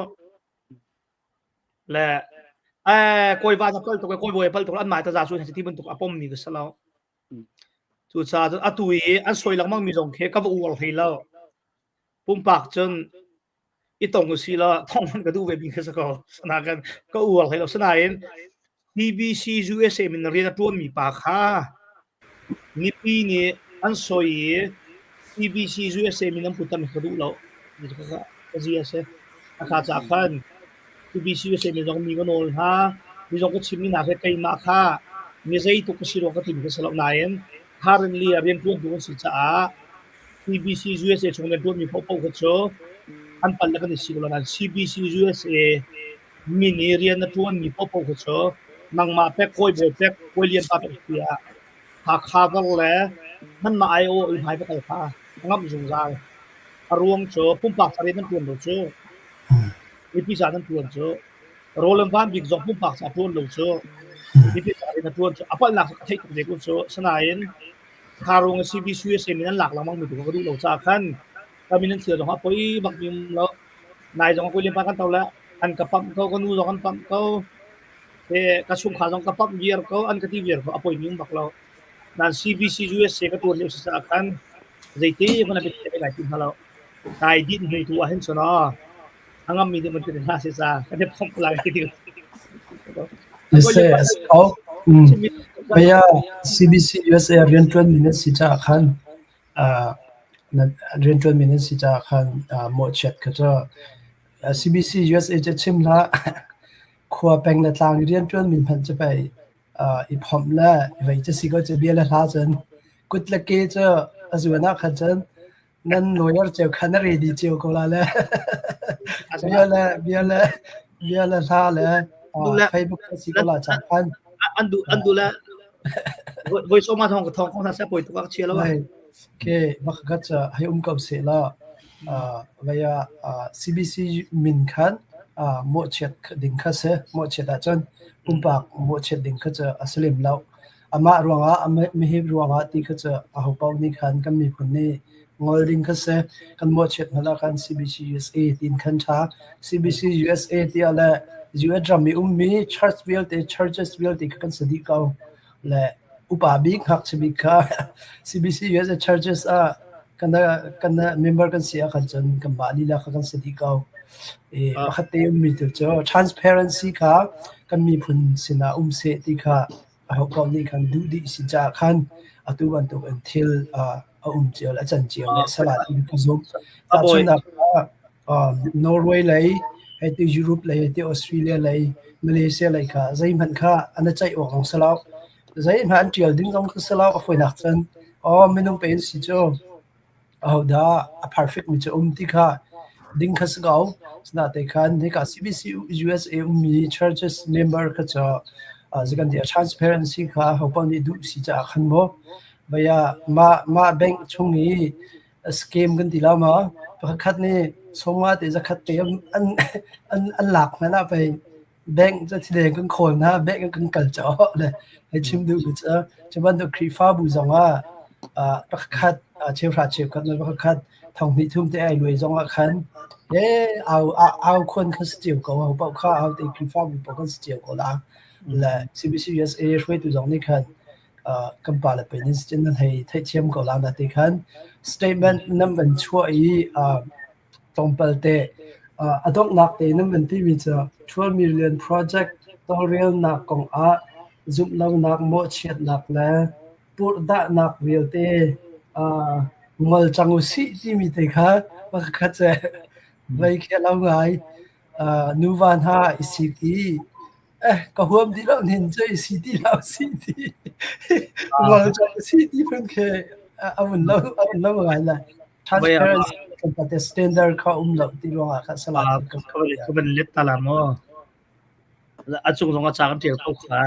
le koi va pal to koi boy pal to an mai ta za su ti ban to apom mi ka salo chu cha atui an soi lang mang mi jong khe ka bu wal hei lo pum pak chen i tong si la thong man ka du ve bi ka sa ko sana kan ka wal hei lo sana in TBC USA มินเรียนตัวมีปาค่ะนี่ปีนี้อันสวย TBC USA มินน้ำพุทธมิกระดูแล้วนี่ก็เจียเสอาคาจากกัน TBC USA มินต้องมีกันโน่นฮะมินต้องก็ชิมนี่นาเกตมาค่ะมีใจตุกสิโรก็ถึงก็สลับนายน currently เรียนตัวดูสิจ้า TBC USA ชงเรียนตัวมีพ่อพ่อก็โชอันปันแล้วก็ในสิโรนั้น CBC USA มินเรียนตัวมีพ่อพ่อก็โชนังมาเป๊กโอยโบเป๊กโอยเรียนปาเป็กเปียหากขาดแล้วมันมา IO อื่นหายไปไกลค่ะงับสงสารรวงโชปุ่มปากสารีนั่นตัวโชอีพิจารณ์นั่นตัวโชโรลัมบ้านบิ๊กจอปุ่มปากสาตัวโชอีพิจารณ์นั่นตัวโชอภัยหลักให้กับเด็กโชสนายนคารวง CBC เซมินั้นหลักละมั่งมีตัวก็ดูโลจากขั้นถ้ามีนั่นเสือจงว่าไปบักยิมแล้วนายจงว่าไปเรียนปากันเท่าแล้วอันกับปั๊มเขาก็นู่นกันปั๊มเขากระชุ่มขาจงกับปั๊มเยียร์เขาอันกระที่เยียร์เขาอภัยมีบักเราdan CBC USA ก็ตัวเลี้ยวsa akan zaiti man bit ka ga tin halo kai din ni tu ahin so no angam mi din man tin ha sa kade pom la ki din yes oh baya CBC USA rian 20 minutes si cha khan rian 20 minutes si cha khan mo chat ka cha CBC USA จะชิมละครัวแปงละทางเรียนจนมีพันจะไปอีพอมละไว้จะสิก็จะเบียละท่าจนกุดละเกจะอสุวนาขันจนนั่นลอยร์เจ้าคันรีดีเจ้าก็ละละเบียละท่าละเฟซบุ๊กสิก็ละจากพันอันดูละvoice over ทองกับทองของท่านเสียป่วยตัวเชียร์แล้วโอเคบักก็จะให้กับเสละvia CBC มินคันโมเชดดิ่งคัสโมเชดอาจารย์ปากโมเชดดิ่งคัสอัสลิมแล้วอามารัวงาไม่ให้รัวงาที่คัสอาหูเป้านี่คันกันมีคนนี้งอดิ่งคัสกันโมเชดนั่นละกัน CBC USA ดิ่งคันช้า CBC USA ที่อะไรยูเอสรามีมี Churchville ที่ Churchesville ที่กันสติเก่าและอุปาบิกหักสบิกค่ะ CBC USA Churchesกันmember กันเสียกันจนกันบาลีละกันสติเก่าปกติมีตัวเจ้า transparency ค่ะกันมีผลสินะเสติค่ะเขาก็นี่กันดูดีสิจ้าคันตุวันตุ until เจียวและจันเจียวเนี่ยสลัดอีกผสมแต่ส่วนนักนอร์เวย์เลยไอ้ที่ยุโรปเลยไอ้ที่ออสเตรเลียเลยมาเลเซียเลยค่ะใจมันค่ะอันนั้นใจออกของสลับใจมันเจียวดิ้งตรงสลับเอาไว้หนักจนไม่ต้องเป็นสิเจ้าda a perfect mi chom ti kha ding khas gao sna te khan ne ka CBC USA mi churches member kha cha zigan dia transparency kha hopon ni du si cha khan mo baya ma bank chungi scam gan dilama pakhat ni soma te zakhat te an lak na pa bank cha thide kan khol na bank kan kal cha le he chim du cha chaban do krifa bu zonga pakhatเชื่อพระเชื่อกันแล้วก็คัดทองที่ทุ่มที่ไอ้รวยจงว่าคันเอาคนเขาเสียก็ว่าบอกเขาเอาแต่คลิปฟ้ามีบอกเขาเสียก็ละและ CBC USA ช่วยตัวจงนี่คันกำปาละเป็นนี่จะนั่นให้เชื่อมก็ละนะที่คัน statement นั้นเป็นช่วยตรงเปิดเตอดอกนักเตนั้นเป็นที่วิจาร12 million project ตัวเรียนนักของจุบเรานักโมเชียดนักแล้วปุดะนักเรียลเตngol changu si ti mi te kha ba kha che vai khe lao ngai nuwan ha isiti ka huam di lo nin che isiti lao si ti ngol changu si ti phun khe avun lo ngai la transparency ka te standard kha lo ti lo kha sala ka ban let ta la mo a chung jong a cha kan tel ko kha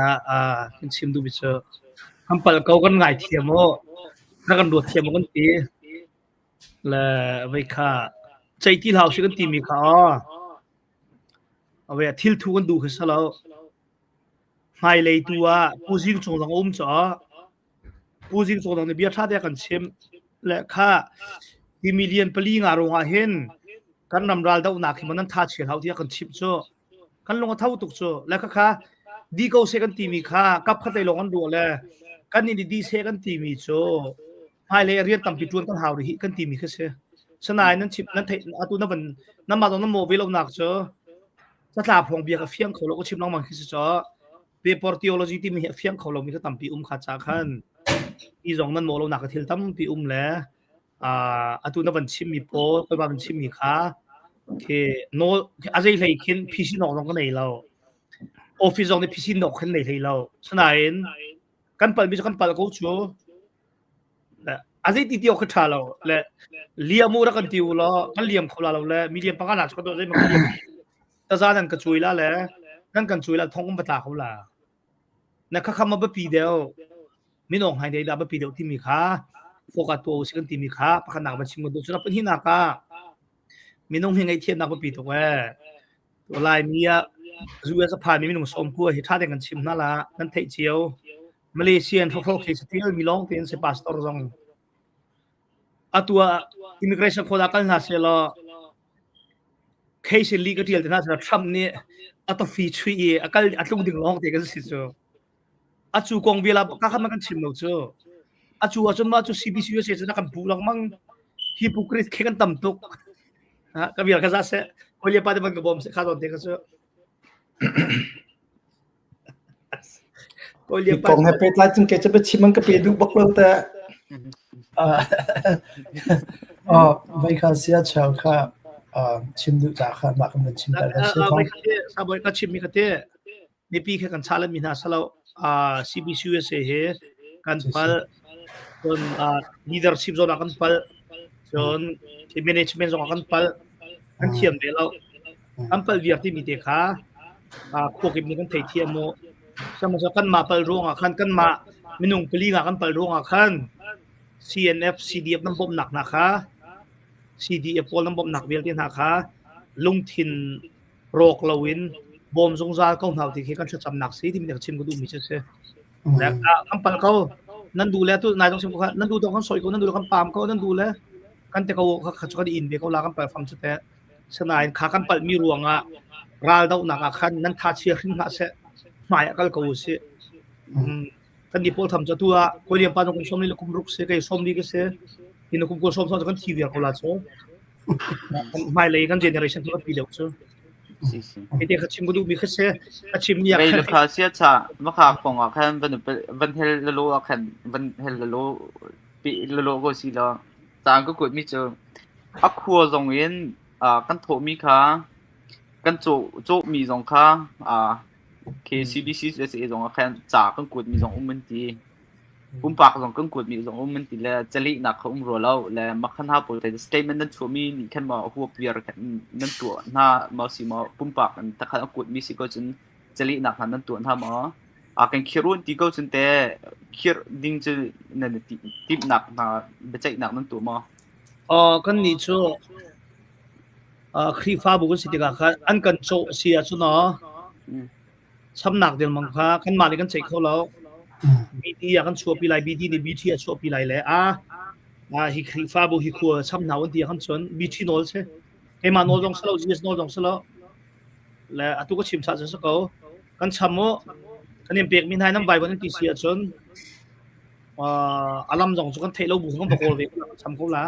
kin sim du bi che hampal kau kan ngai thiam moนักการดูเทียมกันตีและไว้ค่ะใจที่เราชื่อกันตีมีค่ะเอาไว้ทิลทูกันดูคือสแล้วไฮไลท์ตัวผู้ซิงส่งทางจ่อผู้ซิงส่งทางในเบียร์ท่าเดียกันเชื่อมและค่ะที่มีเรียนปลีงารองอาเห็นกันนำรัลดาวนักที่มันนั้นท่าเชียร์เขาที่กันชิปจ่อกันลงเท้าตุกจ่อและค่ะดีเขาเสกันตีมีค่ะกับขัดใจลงกันดูเลยกันนี่ดีเสกันตีมีจ่อไฮเลยเรียนตั้งปีจวนกันหาวดิกันทีมีแค่เสียสนายนั้นชิปนั้นเทอตุนั้นเป็นน้ำมาตรงนั้นโมบิลเอาหนักเจอสถาพงเบียกับเฟียงเขาเราก็ชิปน้องมันคือเจอ paper theology ที่มีเฟียงเขาเรามีก็ตำปีขาจาคันอีจงนั้นโมโลนักทิลตำปีแลอะตุนบันชิมีโปไปบันชิมีคาเคโนอะเจไลคินพิซินอกจงกันไหนเราออฟฟิศจงนี่พิซินอกกันไหนเราฉะนั้นกันปัลมีกันปัลกูชูอะเจติติโอคทาเราและเลียมูระกันติวเรากันเลียมเขาเราและมีเลียมปังกันก็ตัวได้มันเลียมตะซานั้นก็ช่วยละแหละนั่นกันช่วยละท่องปะตาเขาล่ะนะคำมาบปีเดียวมีน้องให้ได้ละบปีเดียวที่มีค่าโฟกัสตัวสิกันที่มีค่าปะขนาดมันชิมกันดูฉะนั้นเป็นที่นักะมีน้องให้ไงเทียนนักบปีตัวตัวลายมีอ่ะจูเอสพามีน้องสมกัวที่ท่าเด็กกันชิมนั่นละนั่นเทเจียวมาเลเซียนพวกที่สติลมีลองเตียนเซปาสตอร์จงอะตัวอิมิเกรชั่นโคดากันน่าเสียละเคสลีกที่อัลน่าจะทรัมป์เนี่ยอะตัวฟีทรีอะกันอะลุงดึงลองเตียกันสิจ้ะอะจูกองเวลาก็ข้ามกันชิมแล้วจ้ะอะจูอะจนมาจู CBC เสียจะนักบุลังมังฮิปโปคริตแค่กันต่ำตุกฮะก็เวลาก็จะเสียคนเลี้ยงปลาที่มันกระบอกเสียขาดตัวเด็กก็จ้ะคนเลี้ยงกองให้ไปไล่จนแกจะไปชิมมันก็ไปดูบักเราแต่ไว้ค่ะเสียเช้าค่ะชิมดูจากค่ะมากำลังชิมแต่ละเสียไปค่ะซาบอยก็ชิมมีค่ะเต้ในปีแค่กันชาลมีนาสลาวCBC USA เฮกันปัลจนleadership โซนกันปัลจน management โซนกันปัลกันเทียมเดแล้วกันปัลเวียที่มีเตค่ะพวกมีกันไทยเทียมโมสมมุติกันมาปัลรวงคันกันมามินุงปลีกันปัลรวงคัน CNF CDF นำบ่หนักนะคะ CDF พอลำบ่หนักเวียที่นะคะลุงทินโรคลวินบอมสงซาก็เฮาที่กันชุดสำนักสิที่มีแต่ชิมก็ดูมีเช่แล้วคำปัลเขานั่นดูแลตัวนายต้องชิมเขานั่นดูตรงกันสอยเขานั่นดูกันปามเขานั่นดูแลกันแต่เขาเขาได้อินเบเขาลากันไปฟังสุดแต่ฉะนั้นขากันปัลมีรวงราลดาวหนักคันนั้นทาเชียขึ้นมาเสหมายก็เขาสิกันดีพอทำจะตัวคนเรียนปานกุศลนี่คุมรุกเสกไอ้สมดีก็เสที่นคุมกุศลกันทีวีเขาลาโซไม่เลยกันเจเนอเรชั่นที่ก็ปีเดียวโซไอ้เด็กชิมก็ดูมีแค่เสชิมอยากไปลูกค้าเสียชะมาขาของอ่ะคันวันเฮลโลอ่ะคันวันเฮลโลปีโลก็สิละจางก็กดมีเจออะครัวจงเห็นกันโถมีค่ะกันโจมีจงค่ะKCBC เอจงอ่ะคันจากกันกดมีจงมันตีปุ่มปากจงกันกดมีจงมันตีแล้วจะลินักของเราแล้วมาคันหาโปรเทสเตทเมนต์นั้นชัวมีนี่คันมาหัวเปียร์คันนั่นตัวหน้ามาสิมาปุ่มปากถ้าคันกดมีสิก็จนจะลินักนั้นตัวถ้ามากันคิรุนที่ก็จนแต่คิรดิ้งจะนั่นติบหนักนะเบใจหนักนั่นตัวมากันนี่ชัวครีฟ้าบุกสิติกาคันอันกันโจเสียชัวเนาะสำนักเดียวมังค่ากันมานี่กันใช้เขาแล้วBT กันชัวปีไล BT นี่ BT ชัวปีไลแล้วฮิครีฟ้าบุฮิคัวสำนักวันที่กันชน BT โนลใช่เอมาโนลจงสลาว GS โนลจงสลาวแล้วตุก็ชิมชาจะสักเขากันชำโมกันยังเปียกมีนายน้ำใบวันที่เสียชนอารมณ์จงสุกันเทเราบุกกันประโคลเวกชำเขาละ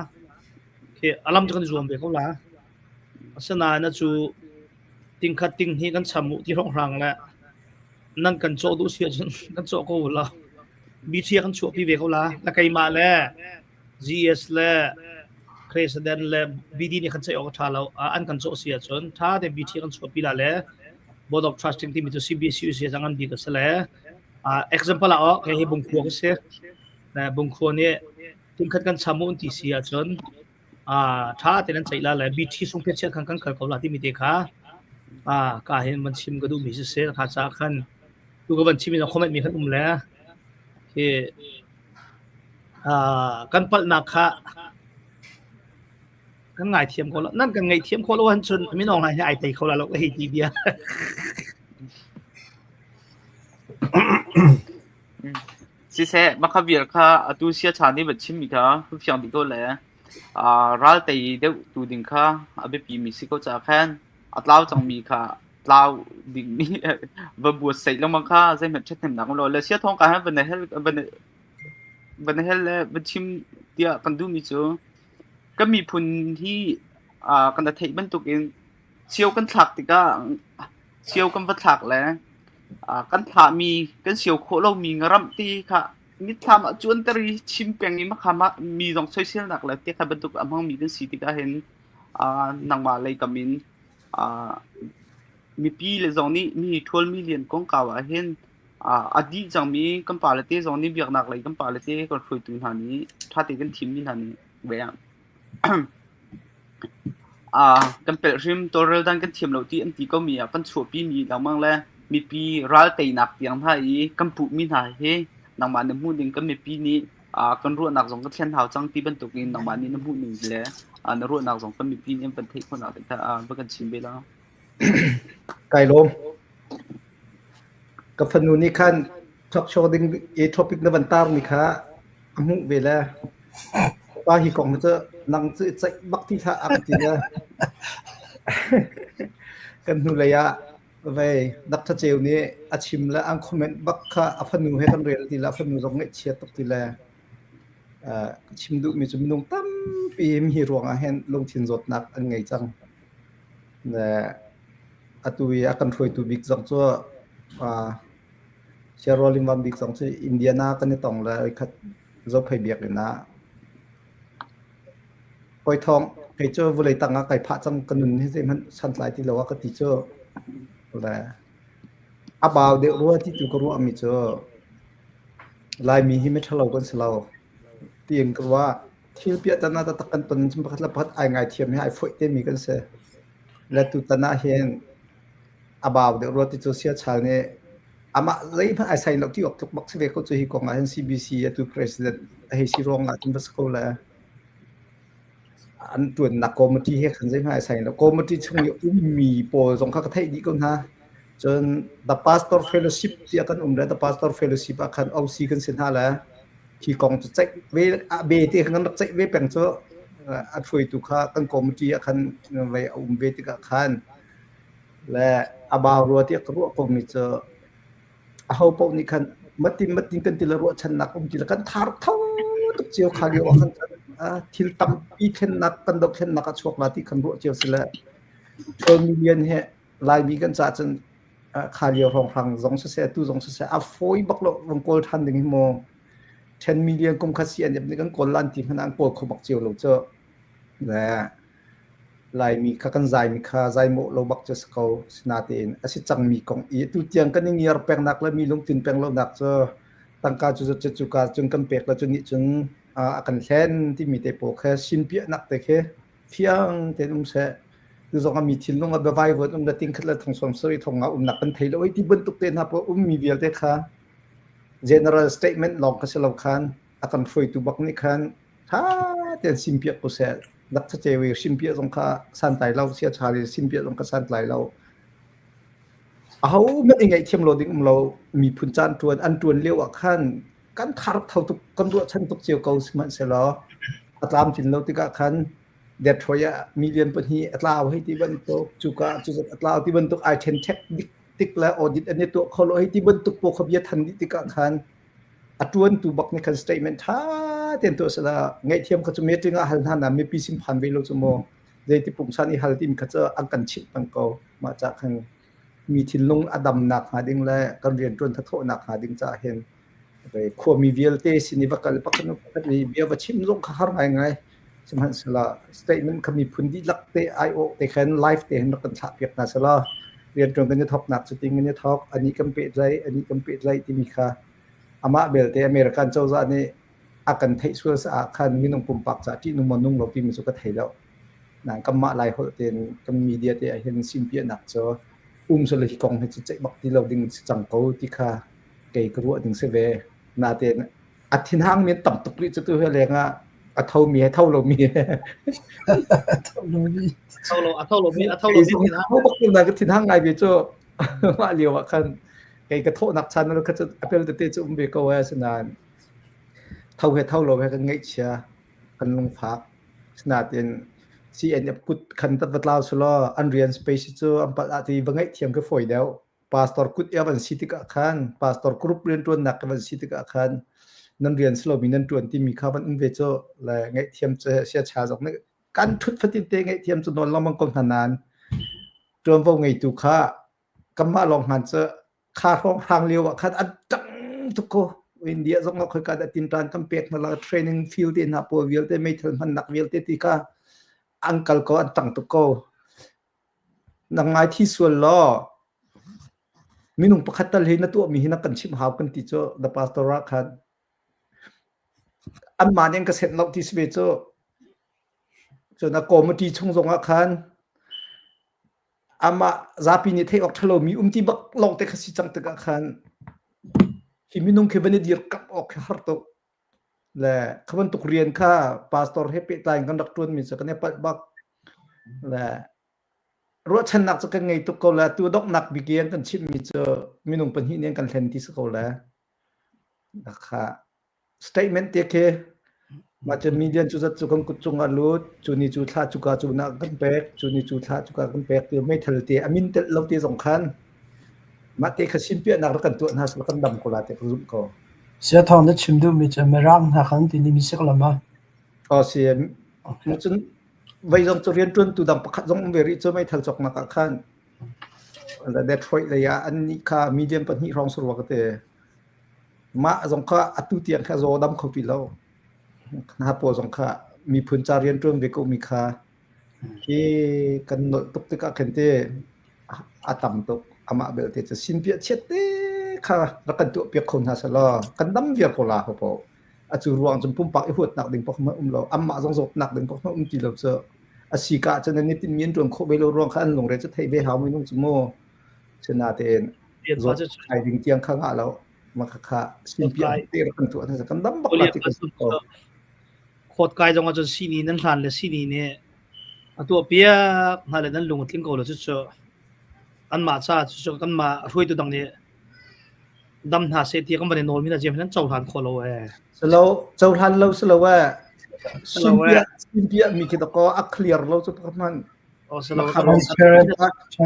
คืออารมณ์จะกันรวมเวกเขาละฉะนั้นนะจูติงคัดติงที่กันชำโมที่ห้องรังแล้วนั่นกันโจดูเสียจนกันโจก็ละบีทีกันชัวพี่เวเขาละแล้วใครมาแล้ว GS แล้วเครสเดนแล้วบีดีนี่กันใช้ออกท่าแล้วอันกันโจเสียจนถ้าแต่บีทีกันชัวพี่ละแล้ว Board of Trusting ที่มีตัว CBC เสียจังกันดีก็เสียแล้วexample ละแค่บุงครัวก็เสียนะบุงครัวเนี่ยถึงขั้นกันชามุนที่เสียจนถ้าแต่นั้นใช้ละแล้วบีทีส่งเพชรกันกันเขาละที่มีเด็กค่ะก็เห็นมันชิมก็ดูมีเสียขาดจากขั้นดูก็มันชิมมีคอมเมนต์มีขั้นแล้วที่กันปัลนักค่ะกันไงเทียมเขาแล้วนั่นกันไงเทียมเขาแล้ววันจนไม่น้องให้ไอ้ตีเขาแล้วก็ให้ทีเดียวสิเสมาคาเวียร์ค่ะตูเสียชานี่แบบชิมมีค่ะผู้ฟังดีก็แล้วรัลตีเดวตูดิงค่ะอาเบปีมีสิก็จะแค่อัตลาวจังมีค่ะลาวดิ่งนี่บัวใส่ลงมาค่ะใช่แบบเช็ดเต็มหนักของเราแล้วเสียท้องกันให้บันเฮลแล้วบันชิมเดียกันดูมีจ้ะก็มีพุนที่กันแต่เทมันตุกเองเชียวกันถักติก็เชียวกันวัดถักแล้ว กันถามีกันเสียวโคเรามีงรัมตีค่ะมิถามจวนตรีชิมเปียงนี้มาค่ะมีสองโซเชียลหนักแล้วที่ค่ะบรรทุกอำหังมีกันสีที่ก็เห็นนางมาเลยกมินมีปีเลยจองนี้มี12 million กองกาวเห็นอดีตจังมีกัมปาเลเตจองนี้เบียกหนักเลยกัมปาเลเตก็คุยตุนหานี้ถ้าติกันทีมนี้หานี้เบียงกันเปิดริมตัวเรลดันกันทีมเราที่อันที่ก็มีกันชัวปีมีแล้วมั่งแล้วมีปีรัลเตนักเตียงไทยกันปุมีหาเฮนางมาในหมู่นึงก็มีปีนี้กันรู้นักสงก็เทียนหาวจังที่บรรทุกนี่นางมานี่ในหมู่นึงแล้วนรู้นักสงก็มีปีนี้เป็นเทคคนเอาแต่บ่กันชิมไปแล้วไก่ลมกับฟนูนี่คันทอล์กโชว์ดิ้งทอปิกในวันตามีค่ะอมุเวลาว่าฮีกองมันจะนังจะใจบักที่ท่าอักจินะกันนูระยะไว้ดักทะเจวนี้อาชิมและอังคอมเมนต์บักค่ะอฟนูให้กันเรียนทีละฟนูตรงนี้เชียร์ตกทีละชิมดูมีจุดนุ่งตั้มปีมีรวงอาเห็นลงทินจดนักอันไงจังและatui akan foi tu big zong cho sharolim wan big zong che india na kan tong la khat zo phai biak na poi thong ke cho vulai tanga kai pha chang kanun he se man san lai ti lawa ka ti cho la about de ro ti tu ko ro ami cho lai mi hi me thalo kan selo tien ko wa thil pia ta na ta kan ton chim pakhat la phat ai ngai thiam he ai foi te mi kan se la tu ta na hen about the road to social channel ama lei pha ai sai lok ti ok tok box ve ko chu hi ko nga CBC to president he si rong la tin school la an tuan na committee he khan jai ai sai la committee chung yo mi po jong kha ka thai di ko na chon the pastor fellowship ti akan the pastor fellowship akan OC kan sin ha la ki kong chu chek ve be ti kan nak chek ve peng cho at foi tu kha kan committee akan ve ve ti ka khanและอาบาวรัวที่กรัวก็มีเจอเฮาปนี่คันมัดติกันติละรัวชันนักผมติละกันทาร์เท่าตุกเจียวคาเดียวคันทิลตัมปีเทนนักกันดอกเทนนักชวกลาที่คันรัวเจียวสิละ1 millionเฮลายมีกันจะจนคาเดียวของพัง2เสตุ2เสอฟอยบักโลวงโกลทันดึงโม10 millionกุมคาเซียนแบบนี้กันกอลันที่ขนาดโกลเขาบักเจียวเราเจอและลายมีคันใจมีค่าใจโมโลบักจะสกอสนาเตนอาศัยจังมีกองอีตุเตียงกันนี่แปลงนักและมีลงทุนแปลงโลนักจะตั้งการจุกาจนกันเปกและจนนี่จนอาการแค้นที่มีแต่โปแค่ชินเปียนักแต่แค่เพียงแต่เสดูสองมีทิลลงกับไวเวิร์ดได้ติ้งขึ้นและทงสมสวยทงนักกันไทยแล้วที่บรรทุกเต็นฮะเพราะมีเบียร์แต่ค่ะ general statement ลองก็เสลาคันอาการไฟตุบักนี่คันถ้าเต็นชินเปียก็เสดักเจวิชิมเปียสงคาสันไตเราเสียชาลีชิมเปียสงคาสันไตเราไม่ได้ไงเทียมโลดิ้งเรามีพุนจานตวนอันตวนเลี้ยวขั้นกันทาร์บเท่าตุกกันด้วยชั้นตุกเจียวเกาสมันเสร็จแล้วอัตรามจินเราติกะขั้นเด็ดถอยมีเรียนปัญหาอัตราให้ที่บรรทุกจุกอัตราที่บรรทุกไอเทนเช็คดิกและออดิตอันนี้ตัวเขาเราให้ที่บรรทุกโปรขบีทันดิติกะขั้นอัตวนตัวบักในคันสเตทเมนต์ท่าเต็มตัวสละไงเทียมเขาจะมีถึงหันหันมีปีสิบพันเวลชั่วโมงในที่ปุ่มชันอีหันที่มีเขาจะอังกันชิดตั้งเก่ามาจากทางมีทินลงอดัมหนักหาดิ้งและการเรียนจนทัศน์หนักหาดิ้งจะเห็นไปขวมีเวลเตสินิวักเลยปักนุปักมีเบียวัชิมลงขาหายไงสมัยสละสเตทเมนต์เขามีพื้นที่ลักเตไอโอเตแคนไลฟ์เตเห็นนักการฉาบเปียกนะสละเรียนจนกันจะทอกหนักสุดจริงกันจะทอกอันนี้กัมเปตไรอันนี้กัมเปตไรที่มีค่าอามาเบลเตอเมริกันเจ้าจะนี่อากันไทยส่วนสะอาดคันมีนงปุ่มปักจากที่นุ่มนุ่งเราพิมพ์สุกไทยแล้วนั่นกัมมาลายหัวเต็นกัมมีเดียเตเห็นซิมเปียนักจ้าสลายกองให้จิตใจบักที่เราดึงจังเขาที่ค่าเกยกรัวดึงเสวนาเตนอัฐินห้างมีต่ำตุกลิจะตัวเรียงอ่ะอัฐเท่ามีเท่าเรามีเท่าเรามีเขาบอกอยู่นั่นก็ทินห้างไงเบี้ยจ้าว่าเลี้ยวคันไอ้กระโถนักชันแล้วก็จะเป็นแต่จะอุ้มเบกเอาไว้สนานเท่าเหตุเท่าเราให้กันไงเชียกันลงพักสนานเต็นซีเอ็นเนี่ยกุดคันตัดวัดลาวสโลอันเรียนสเปซจ้าอันปัจจัยบางไงเทียมก็ฝอยเดียวพาสตอร์กุดเอวันซิติกะคันพาสตอร์กรุ๊ปเรียนตัวหนักเอวันซิติกะคันนั่นเรียนสโลมีนั่นตัวที่มีข้าวมันอุ้มเบจ้าและไงเทียมจะเสียชาจากนั้นการทุดฟัดติเตไงเทียมจะนอนล้อมมังกรขนานจนว่าไงตุค่ากัมมาลองหันจะ คาท้องทางเร็วคันอันจังทุกโคอินเดียสงก็ค่อยกะดะตินตานกำเปกมาละเทรนนิ่งฟิลด์in hapo vilte mai thal man nak vilte tika angkal ko an tang to ko nangai thi sual lo minung pakhatal he na tu mi hina kan chim haw kan ti cho the pastora khan an maneng ka set lok ti sve cho na committee chungjong a khan ama zapi ni thei ok thalo mi ti bak long te khasi chang ta khan hi minung ke bani dir kap ok har to la khaban tuk rian kha pastor he pe tai kan dak tun mi sa kan pat bak la ro chan nak ka ngai tu ko la tu dok nak bigian kan chim mi cho minung pan hi nen kan thlen ti sa ko la kha statement te ke ma chen median chu zat chu kan ku chung alut chu ni chu thla chu ka chu na kan pek chu ni chu thla chu ka kan pek tu mai thal te amin te lo te song khan ma te khasim pe nak kan tu na sa kan dam ko la te zum ko sia thong na chimdu mi cha merang na khan ti ni mi sek lama sia ma chen vai jong chu rian tun tu dam pakhat jong veri chu mai thal chok na ka khan la Detroit la ya an ni kha medium pan hi rong sur wa ka te ma jong kha atu tiang kha zo dam kho pi lo na po jong kha mi phun cha rian tun ve ko mi kha ki kan no tuk te ka khen te atam to ama bel te cha sin pia chet te kha ra kan tu pia khon ha sa lo kan dam via ko la ho po a chu ruang chum pum pak i hut nak ding pok ma lo amma jong zop nak ding pok ma ti lo cha a si ka cha ni tin mien tron kho be lo ruang khan long re cha thei be haw mi nung chmo chena te zo ai ding tiang kha nga lo ma kha sin pia te ra kan tu na sa kan dam bak la ti koโคดกายจงจนซีนี้นั้นหลานและซีนี้เนี่ยตัวเปียหาเลยนั้นลงทิ้งโกลจุดอันมาซาจุดกันมาช่วยตัวดังนี้ดำหาเศรษฐีก็มาในโนนมีแต่เจมนั้นเจ้าหลานโคโลสโลเจ้าหลานเราสโลว่าซิมเปียมีคิดก็อักเคลียร์เราจุดประมาณสโล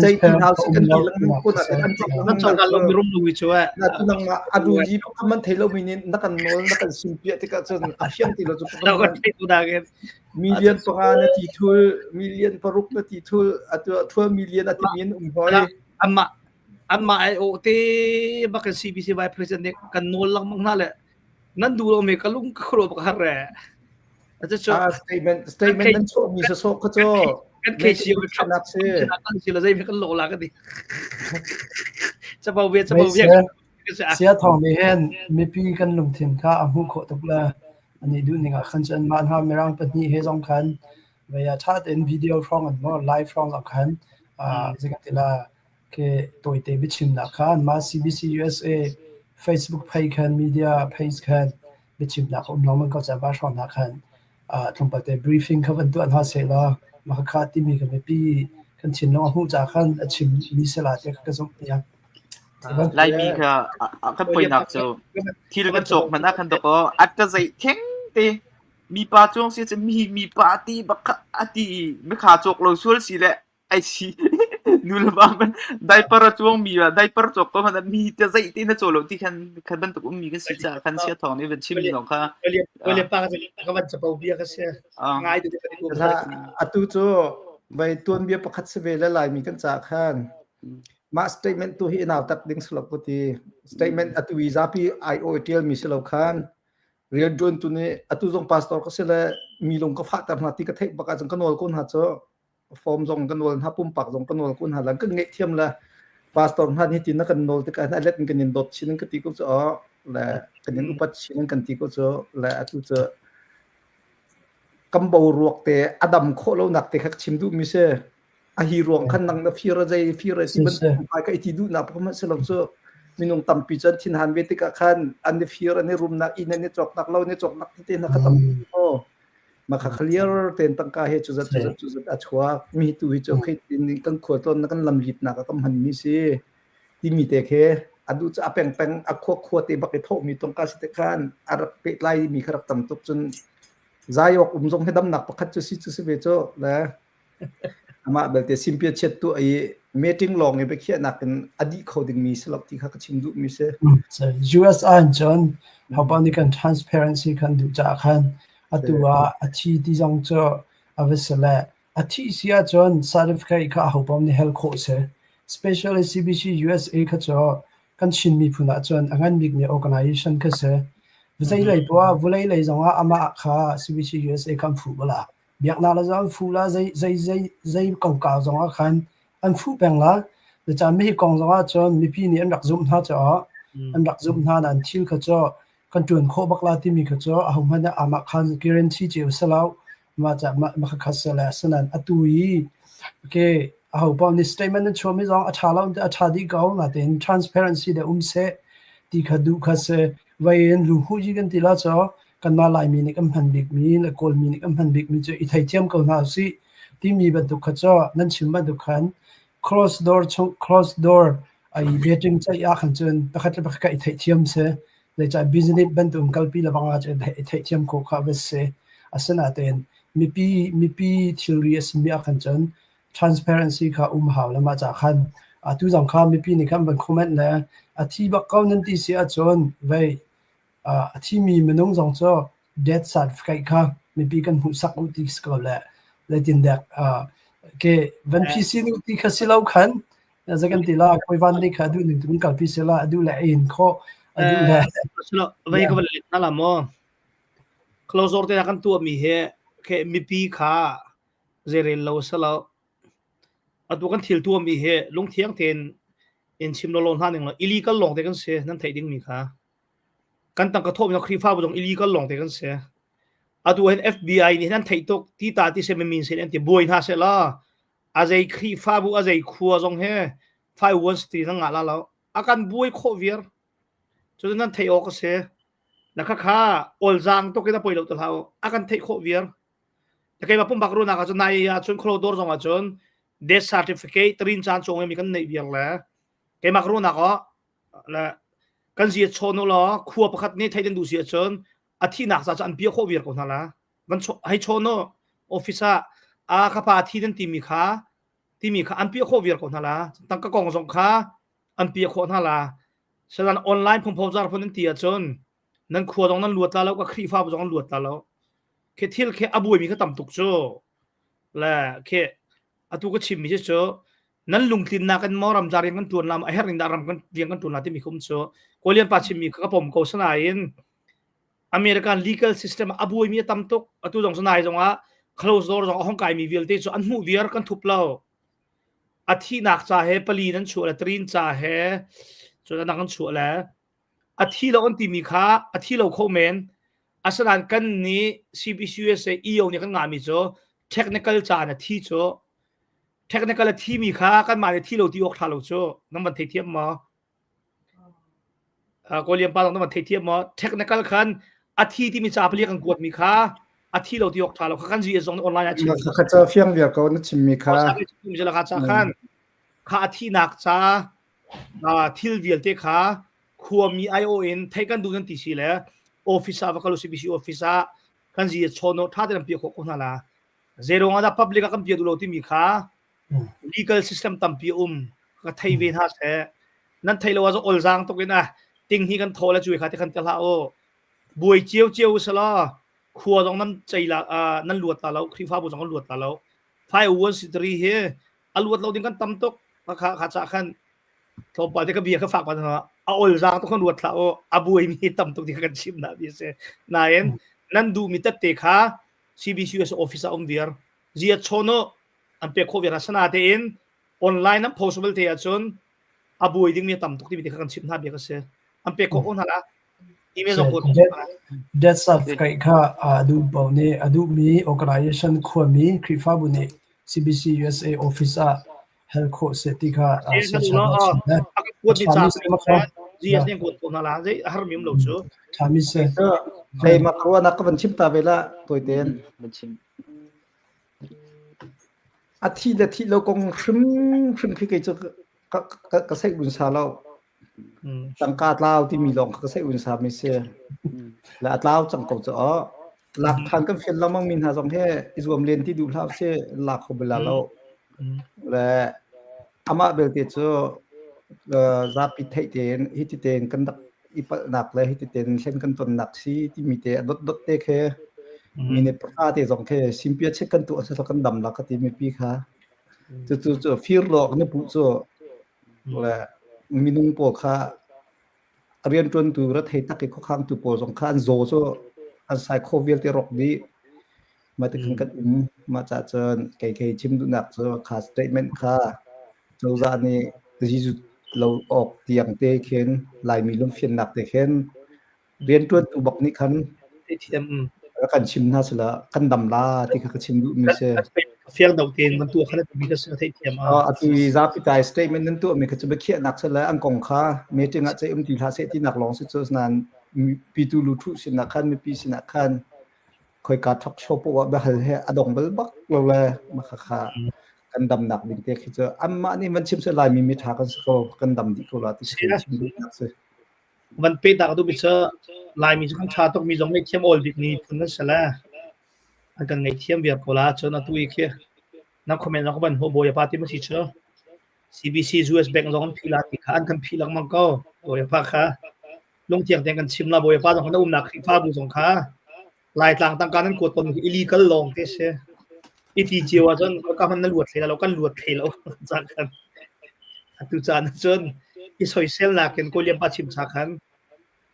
ใจที่เฮาสิกันนี่แล้วคนนั้นเจ้าหลานเรามีร่มดูวิชัวน่ะตุนังมาอดูจีพวกมันเทโลมินินักกันโนนักกันซิมเปียที่ก็จนอาเซียนที่เราจุดประมาณเราก็เทตัวดังมิลเลียนปงานที่ทุลมิลเลียนปรุกนะที่ทุลอัตัวทั่วมิลเลียนที่มีนหอยอันมาไอโอเตบัก CBC Vice President กันโนลังมั่งนั่นแหละนั่นดูเราไม่กะลุงกะโครบกะหะแรอาจจะstatement นั้นโชมีโซก็โชกันเคชีไปนักซิกันสิละใจไม่กันโลละกันดิจะเบาเวียเสียทองมีเห็นมีปีกันลงถิ่นค่าอหูโคตุกละอันนี้ดูนี่ก็คันจันมาหาเมรังปนี่เฮจงคันเวียถ้าเป็นวิดีโอฟังอันบ่ไลฟ์ฟังอักคันสิกะติละke toy te bichim na khan ma CBC USA Facebook page khan media page khan bichim na khom long man ko cha ba shon na khan thong pa te briefing khavan tu an ha se la ma kha ti mi ka me pi kan chin no hu cha khan achim mi se la te ka som ya ไลมีค่ะก็ป่วยหนักโจที่เรากันจกมันนะคันตก็อัดจะใส่เท่งเตมีปาจงสิจะมีปาตีบักอะตีไม่ขาจกเราช่วยสิแหละไอ้สินูละบ้ามันได้ปะจวงมีว่าได้ปะจกก็มันมีจะใส่ตีนะโจโลที่คันบันตกมีกันสิจ้าคันเสียทองนี่เป็นชิมนี่ของค่ะเรียปาก็มันจะเปาเบียก็เสียง่ายตัวนี้ถ้าอะตุโจใบต้นเบียประคัดเสเวละหลายมีกันจากคันมา statement ตัวที่นาวตัดดิ้งสลับปกติ statement อะตุวิซาปี IOTL มีสลับคันเรียนจนตัวนี้อะตุจง pastor ก็เสละมีลงก็ฝากตามหน้าที่ก็เทคบักจงกันวลคนหาโจฟอร์มจงกันวลหาปุ่มปักจงกันวลคนหาหลังก็เงะเทียมละ pastor หานี่ตินกันวลตะกันเล็ดกันยินดดชิ้นกันติก็จะและกันยินอุปัชชิ้นกันติก็จะและอะตุจะกำบรวกเตอดัมโคโลนักเตคักชิมดูมิเซอะฮีรวงคันนังนะฟีระใจฟีระสิมันไปก็อิติดูนะเพราะมันสลับโซมินุงตัมปิจันทินหันเวติกะคันอันเดฟีระในรุมนักอินในจอกนักเราในจอกนักเตนักตัมโอมาคลียร์เตนตังกาเฮจุดอัชวามีตุวิจอกให้ตินกันขวดนักกันลำลิดนักกำหันมิเซที่มีเตเคอดูจะแปงอะขวดเตบักเทมีตรงกาสิเตคันอารักเปไลมีครักตัมตุกจนใจอกจงให้ดำหนักประคัดจุสิจุสิเวโจแล้วมาเบลเตซิมเปียเช็ดตัวไอ้เมติ้งลองไอ้ไปเขียนนักกันอดีตเขาดึงมีสลับที่เขาชิมดูมีเซ่US อันจนเขาบอกนี่กัน transparency กันดูจากกันอัตว่าอาทิตย์ที่จงเจออาวิสละอาทิตย์เสียจน certificate เขาบอกนี่ health course especially CBC USA เขาจะ kan shin mi phuna chon angan big me organization ka se vzai lai pwa vulai lai zonga ama kha CBC USA kam fu bala biak na la zam fu la zai kong ka zonga khan an fu peng la de cha mi kong zonga chon mi pi ni an rak zum ha cha an rak zum na nan thil kha cho kan tun kho bakla ti mi kha cho ahum hana ama khan guarantee che salau ma cha ma kha sala sanan atui ke aho pa ni statement an chomi zong athala athadi gaw na ten transparency de se ti khadu kha se vain lu hu ji gan tila cho kan ma lai mi ni kam han big mi la kol mi ni kam han big mi che I thai thiam ko na si ti mi ba du kha cho nan chim ba du khan cross door ai betting chai ya khan chen pakhat ka I thai thiam se le cha business ban tum kalpi la banga che thai thiam ko kha ve se asana ten mi pi theories mi a khan chen transparency kha haw la ma cha khan tu jang kha mi pi ni kam ban comment la athi ba kaw nan ti sia chon vai athi mi menong jong cho death certificate kha mi pi kan hu sak u ti skol la tin dak ke van pc ni ti kha silau khan zagan ti la koi van ni kha du ni tun kal pi sela adu la in kho adu la selo vai ka na la mo close order kan tu mi he ke mi pi kha zerel lo selo atu kan thil tu mi he lung thiang ten in chim lo lon haning lo illegal long te kan se nan thai ding mi kha kan tang ka thop na khri fa bu jong illegal long te kan se atu hen FBI ni nan thai tok ti ta ti se me min se an ti boy ha se la azai khri fa bu azai khuwa jong he 51 street nga la lo akan boy kho vier chu nan thai ok se na kha ol jang to ke da poi lo to hao akan thai kho vier ta ke ma pum bakru na ka chu nai ya chun khlo dor jong a chun death certificate trin chan chong mi kan nei vier la ke makru na ko la kan ji chono lo khuwa pakhat ni thaiden du sia chon athi nak cha chan pi kho vier ko na la ban hai chono officer a kha pa thi den ti mi kha an pi kho vier ko na la tang ka kong jong kha an pi kho na la salan online phom phom jar phon ti a chon nan khuwa jong nan luat la lo ka khri fa jong luat la lo ke thil ke abui mi ka tam tuk cho la ke atu ko chim mi cho nan lungtin na kan moram jar yang kan tuan lam a herin daram kan yang kan tuan ti mi khum cho kolian pa chim mi ka pom ko sanain American legal system abui mi tam tok atu jong sanai jong a close door jong hong kai mi vil te cho an mu vier kan thup lo athi nak cha he pali nan chu la trin cha he cho na kan chu la athi lo on ti mi kha athi lo kho men asalan kan ni CBC USA EO ni kan nga mi cho technical cha na thi cho technical thi mi kha kan ma thi lo ti ok tha lo cho nam ban thei thiam ma koliam pa nam ban thei thiam ma technical khan athi ti mi cha pali kan kuat mi kha athi lo ti ok tha lo khan ji zong online a chi kha cha fiang viar ko na chim mi kha mi jala kha cha khan kha athi nak cha thil vial te kha khuwa mi ION thai kan du nan ti si le officer va kalu CBC officer kan ji chono tha de pi ko na la zero nga da public kan pi du lo ti mi kha legal system tam pi ka thai ve ha se nan thai lo wa ol jang to ke na ting hi kan thola chui kha te kan tel ha o buai chieu sala khuwa jong nan chai la nan luat ta lo khri fa bu jong luat ta lo 513 he aluat lo ding kan tam tok kha cha khan thop pa te ka bia ka fak pa na ol jang to kan luat la o abuai mi tam tok ti kan chim na bi se na en nan du mi ta te kha CBC officer vier zia chono an pe kho vera sana te in online am possible te achon abuai ding mi tam tok ti kan chim na bi ka se an pe kho on hala email ko death certificate kha adu bo ne adu mi organization kho mi krifa bu ne CBC USA officer hel kho se ti kha se cha ko ti cha GS ne ko na la je har mim lo chu thami se ai makru na ka ban chim ta vela toiten ban chim athi da thi lo kong shrim khi ke chu ka sai bun sa lo tang ka tlaw ti mi long ka sai bun sa mi se la tlaw chang ko cho lak than kan fel lamang min ha jong he izom len ti du thlaw se lak kho bela lo la ama bel te chu za pi thai ten hi ti ten kan dak ipa nak le hi ti ten sen kan ton nak si ti mi te dot te khe mi ne pra te jong khe simpia che kan tu sa kan dam la ka ti mi pi kha chu fir lo ne pu chu la minung po kha เรียนจนตูรัฐให้ตักข้างตูโปสงคานโซโซอันไซโควิลที่รกดีมาถึงกันมาจากเจอไก่ชิมดูหนักเจอขาสเตทเมนต์ค่ะเจ้าจานี่ที่สุดเราออกเตียงเตะเข็นลายมีลมเฟียนหนักเตะเข็นเรียนจนตูบอกนี่คัน ATM kan chim na sala kan dam la ti kha chim du mi se fiang dau tin man tu khala bi ka sa ATM ati za pi tai statement nan tu mi kha chbe khia nak sala ang kong kha meeting a che ti tha se ti nak long se chos nan pi tu lu thu sin na khan mi pi sin na khan khoi ka thak sho po ba hal he adong bal bak lo la ma kha kha kan dam nak din te khi che amma ni man chim se lai mi mi tha kan ko kan dam di ko la ti chim du nak se มันไปตักดูบิเซอร์ลายมีสังชาต้องมีจงในเทียมโอลบิกนี้พุ่นนั่นสละอันกันในเทียมเบียบโคลาเจอนาตุอีกนักคอมเมนต์นักบันโฮโบยาปาติมาสิเชอ CBC US Bank จงพิลาติอันกันพิลังมังก็โบยาปาค่ะลงเทียงแต่กันชิมละโบยาปาต้องคนอุ้มหนักฟ้าบุสงค่ะลายต่างต่างการนั้นกดตนอิลีกัลลองเตเซอีทีเจียวจนก็มันนั่นหลวดเลยเรากันหลวดเลยแล้วจากกันตุจานจนอีสอยเซลนักเห็นก็เลี้ยงปลาชิมสักคัน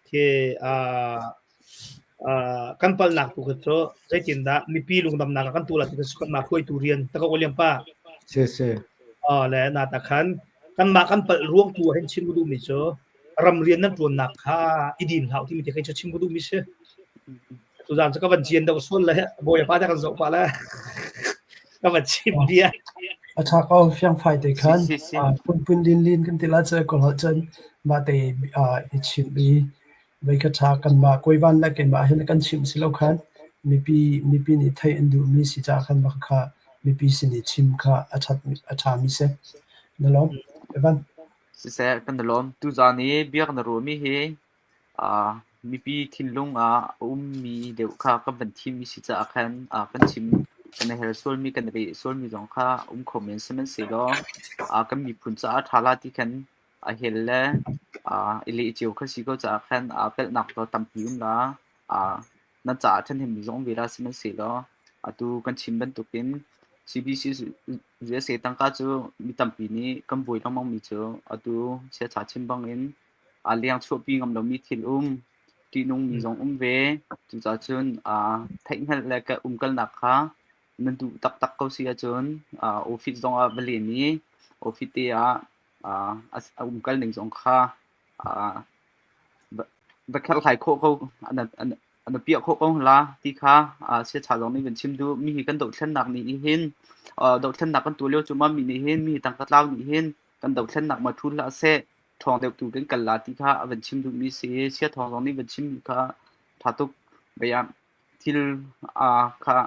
ที่กันปลาหนักตุกโตใจจินดามีปีลุงดำนักกันตัวละที่สุดมาคุยตุเรียนแต่ก็เลี้ยงปลาเซ่และนาตะคันกันมากันปลาร่วงตัวเห็นชิมกุดูมิโซรำเรียนนั่นตัวหนักค่ะอีดินเขาที่มีแต่ใครจะชิมกุดูมิเซตุจานจะก็วันเจียนดาวส่วนเลยโบยป้าจะกันสองปลาแล้วก็วันชิมเดียอาชาก็เฟียงไฟแต่คันปุ่นลินกันติละเจอก็ละจนมาแต่ชิมบีไว้กระชากันมากวยวันแล้วกันมาเห็นกันชิมสิแล้วคันมีปีนี่ไทยอันดูมีสิจาคันมาค่ะมีปีสินี่ชิมค่ะอาชามีเซนั่นล้อมวันสิเซกันนั่นล้อมตุจานี่เบียกนรมีเฮมีปีทินลุงมีเดี๋ยวค่ะก็เป็นทีมมีสิจาคันกันชิมกันเฮลโซลมีกันรีโซลมีจงค่ะคอมเมนต์มันสิล้อกันมีพุ่นจะทาลาที่คันเฮลและอิลิจิวคือสิก็จะคันเป็นนักตัวตัมปีละนั่นจะท่านเห็นมีจงเวลามันสิล้อตูกันชิมเป็นตุกิน CBC เรียกเสียตั้งก็จะมีตัมปีนี้กันบ่อยต้องมองมีเจอตูเสียชาชิมบางเอ็นเลี้ยงชั่วปีกำลังมีทิลที่นุ่งมีจงเวจุดจนไทยนั่นแหละก็กันหนักค่ะนั่นดูตักเขาเสียจนออฟฟิศจงบริเวณนี้ออฟฟิศที่กันหนึ่งจงค่ะบักแค่ถ่ายโคเขาอันนั้นเปียกโคเขาละที่ค่ะเสียชาจงนี่เป็นชิมดูมีกันดอกเช่นหนักนี่เห็นดอกเช่นหนักกันตัวเลี้ยวจุ่มมีนี่เห็นมีตังกัดเล่านี่เห็นกันดอกเช่นหนักมาทุนละเสทองเด็กตูกันละที่ค่ะเป็นชิมดูมีเสียทองจงนี่เป็นชิมค่ะถ้าตุกไปยังที่ค่ะ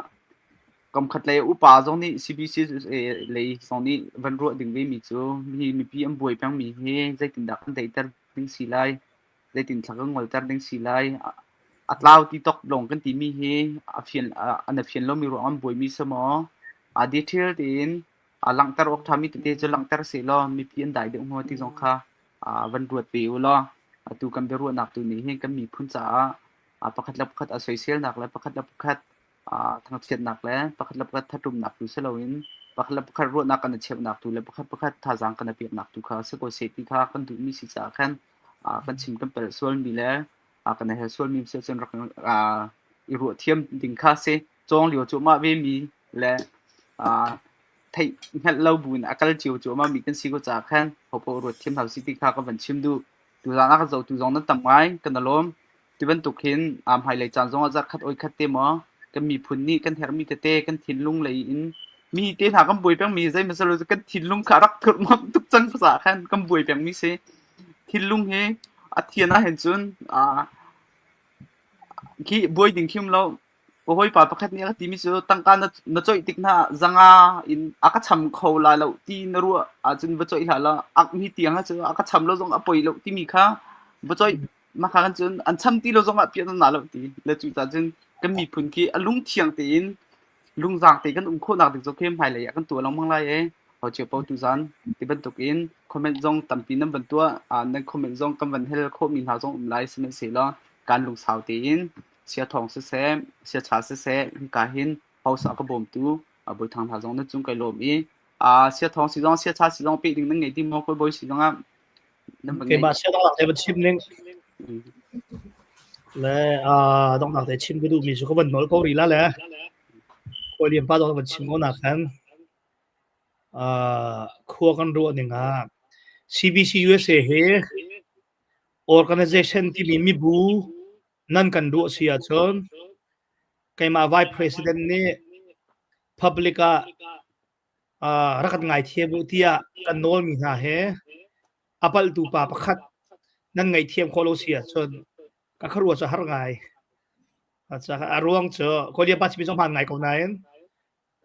กำคัดเลยอุปาจงนี่ CBC เลยจงนี่วันรุ่งดึงไปมีจูมีปีบวยเพียงมีเฮใจติดดักกันแต่ดึงสีไลใจติดสักงวดแต่ดึงสีไลอัตลาวที่ตกลงกันที่มีเฮเฟียนอันเฟียนเรามีรวมบวยมีสมอดีเทลดินหลังแต่ออกทำมีแต่จะหลังแต่เสียล้อมีเพียนได้เดี๋ยวหัวที่จงค่ะวันรุ่งปีวล้อตูกันไปรุ่งหนักตัวนี้เฮกันมีพุ่นจ๋าประคัดรับประคัดอาศัยเสียหนักและประคัดรับประคัดทางเชียนหนักแล้วประคัดรับประคัดทัดรุมหนักอยู่เสลวินประคัดรับประคัดรุ่งหนักกันเชียบหนักตัวแล้วประคัดท่าจางกันเปียกหนักตัวค่ะซึ่งก็เสียที่ค่ะกันดูมีสิจ่ากันกันชิมกันเปิดส่วนมีแล้วกันในส่วนมีเสียจนรักอีรัวเทียมดิ่งค่ะเสียจงเหลียวจุมาเวมีและไทยงั้นเราบุญอาการจิ๋วจุมามีกันสิก็จ่ากันพอรัวเทียมทำสิที่ค่ะก็เป็นชิมดูตัวจางนักจะตัวจงนั้นต่ำไว้กันตลอดที่เป็นตุกเห็นไฮไลท์จานจงอาจจะคัดอ้อยคัดเต็มกันมีพุ่นนี่กันแถมมีเตะกันทินลุงเลยอินมีเตะหากันบวยเปียงมีใจมันสรุปกันทินลุงขารักทุกมันทุกจังภาษาแค่กันบวยเปียงมีเสทินลุงเฮอาเทียนะเห็นจนขี้บวยดิ่งคิมเราโอ้ยป่าประคัดนี้ก็ตีมีเสือตั้งการน่าจ่อยติ๊กน่าจังอินอากาศช้ำเขาลายเราที่นรัวจนว่าจ่อยหาละมีเตียงฮะเจออากาศช้ำเราจงปล่อยเราที่มีค่าว่าจ่อยมาขากันจนอันช้ำที่เราจงเปลี่ยนหน้าเราที่แล้วจุดจนกันมีพุ่นขี้ลุงเทียงตีนลุงจางตีกันโคหนักถึงจะเข้มหายเลยกันตัวเรามั่งไรเขาเจียวเป่าตุจันที่เป็นตุกินคอมเมนต์จงตั้มปีนั้นเป็นตัวในคอมเมนต์จงกันวันเฮลโคมินหาจงไลฟ์สมัยเสียแล้วการลุงสาวตีนเสียทองเสียเสียชาเสียการเห็นเขาสาวกระบ่มตัวบริทางหาจงนั่นจงไกลลมเสียทองสีจงเสียชาสีจงปีนึงนั่งไงที่มองคนบริสีจงนั่นเป็นไงมาเสียต้องหลังแต่เป็นชิมนึง และต้องนักแต่ชิมก็ดูมีสุขบันนอลก็รีละแหละโคเรียนป้าต้องบันชิมก็นักกันครัวกันรัวหนึ่งCBC USA เฮ organization ที่มีบูนั่นกันรัวเสียจนใครมา vice president นี่ public รักกันไงเทียบที่กันโนลมีหาเฮapal tu pa pakhat nan ngai thiam kholo sia chon ka kharwa cha har ngai acha arwang cho kolia pa chibi song han ngai ko nain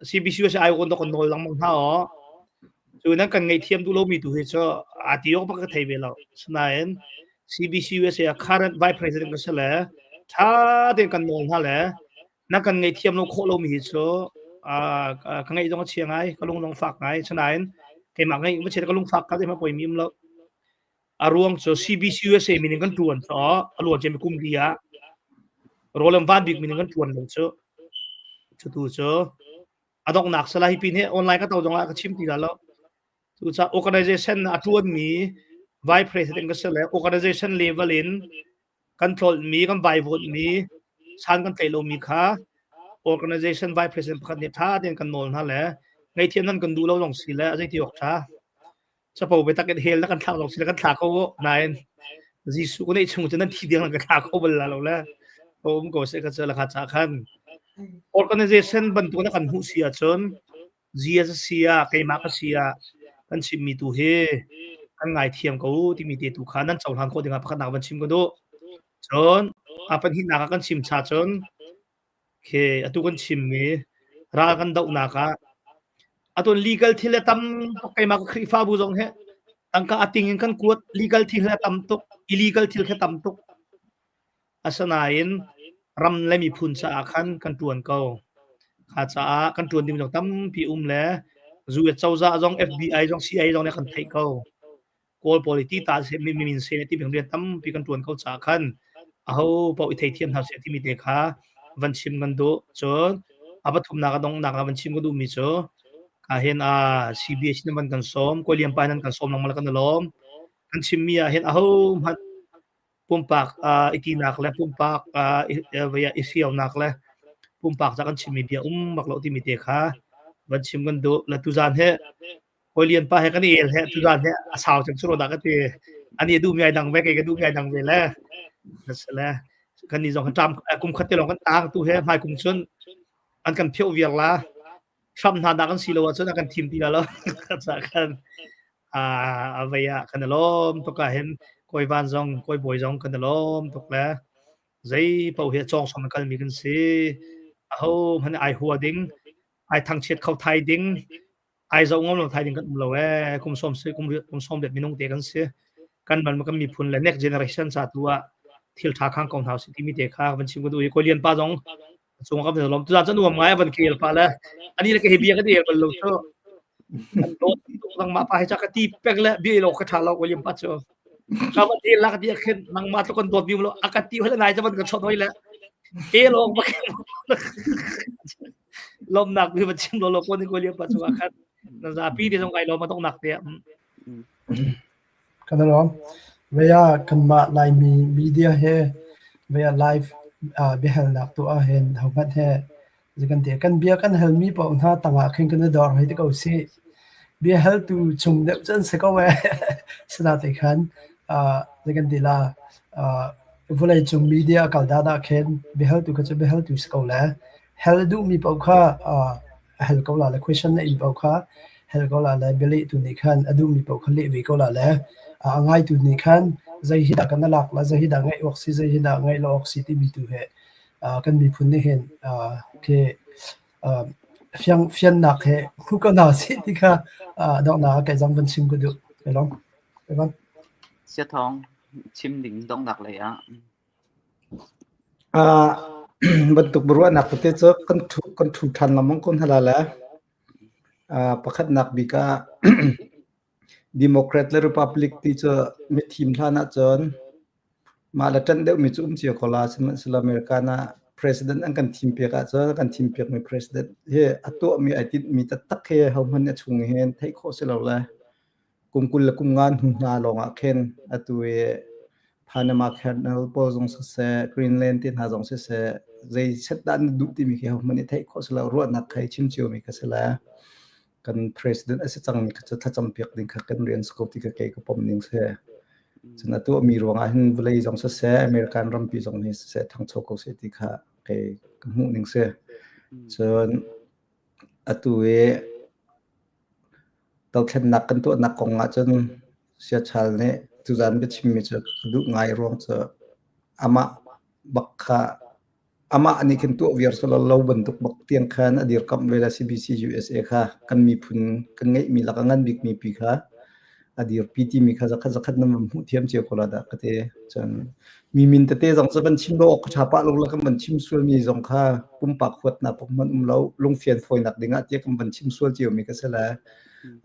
CBC sa ai kon to kon nol lang mong ha o chu nan kan ngai thiam du lo mi tu he cho atio pa ka thai ve lo snain CBC sa current vice president ka sala tha de kan nol ha le nan kan ngai thiam lo kholo mi cho ka ngai dong chiang ai ka lung long fak ngai snain ke ma ngai ma che ka lung fak ka de ma poi mim lo arwang cho CBC USA meaning kan tuan cho alwa jem kum dia rolam van big meaning kan tuan cho tu cho adok nak sala hi pin he online ka taw jong ka chim ti la lo tu cha organization atuan mi vice president ka sala organization level in control mi kan vai vote mi san kan tailo mi kha organization vice president khan ne tha den kan nol na le ngai thiam nan kan du lo long si la ajai ti ok tha sa po be taket hel la kan thak lok sila kan thak ko nain jisu ko nei chung chen thi diang la kan thak ko bal la lo la om ko se ka chala kha cha khan organization ban tu na kan hu sia chon zia sia kai ma ka sia kan chim mi tu he kan ngai thiam ko ti mi te tu khan nan chaw han ko dinga pakha na ban chim ko do chon apan hi na ka kan chim cha chon ke atu kan chim me ra kan dau na ka aton legal thile tam kai ma khri fa bu jong he angka ating kan kuat legal thile tam tok illegal thil khe tam tok asanain ram le mi phun cha khan kan tuan ko kha cha kan tuan dim jong tam pi le zu chawza jong FBI jong CIA jong ne kan thai ko kol politi ta se mi min se ti beng tam pi kan tuan ko cha khan a ho po i thai thiam ha se ti mi te kha van chim gan do chon abathum na ka dong na ka van chim ko du mi cho ahen CBS naman kan som ko liam panan kan som nang malakan lom kan simia ahen aho pumpak itinak le pumpak via isiaw nak le pumpak sa kan simia maklo ti mi te kha ban sim kan do la tuzan he ko lian pa he kan el he tuzan he asaw chang suro da ka te ani du mi ai dang ve ke du mi ai dang ve le nasala kan ni jong kan tam kum khat te long kan tang tu he mai kum chun an kan pheu viak laชอบทานดักันสิโลว่าซะกันทีมตีแล้วซะกันavaya kan lom to ka hen koi van jong koi boy jong kan lom to la zai pau he chong som kal mi kan si ho han ai huwa ding ai thang chet khau thai ding ai zo ngom lo thai ding kan lo kum som se kum som det minung te kan se kan ban kan mi phun la next generation sa tua thil tha khang kong house ti mi te kha ban chim ko du ko lian pa jong so ngam de lom tu ja nu ngai ban kel pa la ani le ke hebia ka de ban lo so an do lang ma pa ha ka ti pek la bi lo ka tha lo ko lim pa cho ka ba ti la ka dia khen nang ma to kon dot bi lo akati hol nai ja ban ka chot hoi la e lo ba lom nak bi ba chim lo ko ni ko lim pa cho akhat na za pi de jong kai lo ma tong nak te kan lo veya kan ma lai mi media he veya live behel nak tu a hen hobat he jikan te kan bia kan helmi pa unha tanga khin kan dor hai te ko si bia hel tu chung de chen se ko we sana te khan jikan de la vulai chung media kal da da khen behel tu ka che behel tu se ko la hel du mi pa kha hel ko la la question na in pa kha hel ko la la beli tu ni khan adu mi pa kha le vi ko la la ngai tu ni khan zai hi da kan lak la zai hi da ngai oxy zai hi da ngai lo oxy ti mi tu he kan mi phun ni hen ke fian nak he khu ka na si ti kha dong na kai jang ban sim ko du ke long ke ban sia thong chim ding dong nak le ban tuk burwa nak te cho kan thu than lamang kon hala la pakhat nak bi ka Democrat le Republic ti cho mi thim thana chon ma la tan de mi chum chi khola sila America na president an kan thim pe ka cho kan thim pe mi president he ato mi atit mi ta tak he hom han chung hen thai kho se lo la kum kul la kum ngan hu na longa khen atu e Panama Canal po zong se Greenland tin ha zong se zai set dan du ti mi ke mani thai kho sala ro na khai chim chiu mi ka sala kan president ase chang mi ka cha cham piak ding kha kan rian scope ti ka ke ko pom ning se chana tu mi ro nga hin blai zong se American ram pi zong ni se thang chok ko se ti kha ke mu ning se chon atu e tau khen nak kan tu nak kong nga chon sia chal ne tu zan be chim mi cha du ngai rong cha ama bakha ama ani ken tu viar sala lo banduk bak tiang khan adir kam vela CBC USA kha kan mi phun kan ngai mi lakangan bik mi pi kha adir PT mi kha zakhat nam mu thiam che kola da kate chan mi min te te jong saban chim lo ok chapa lo la kam ban chim sul mi jong kha pum pak khot na pok man lo lung fian foi nak dinga te kam ban chim sul chiu mi ka sala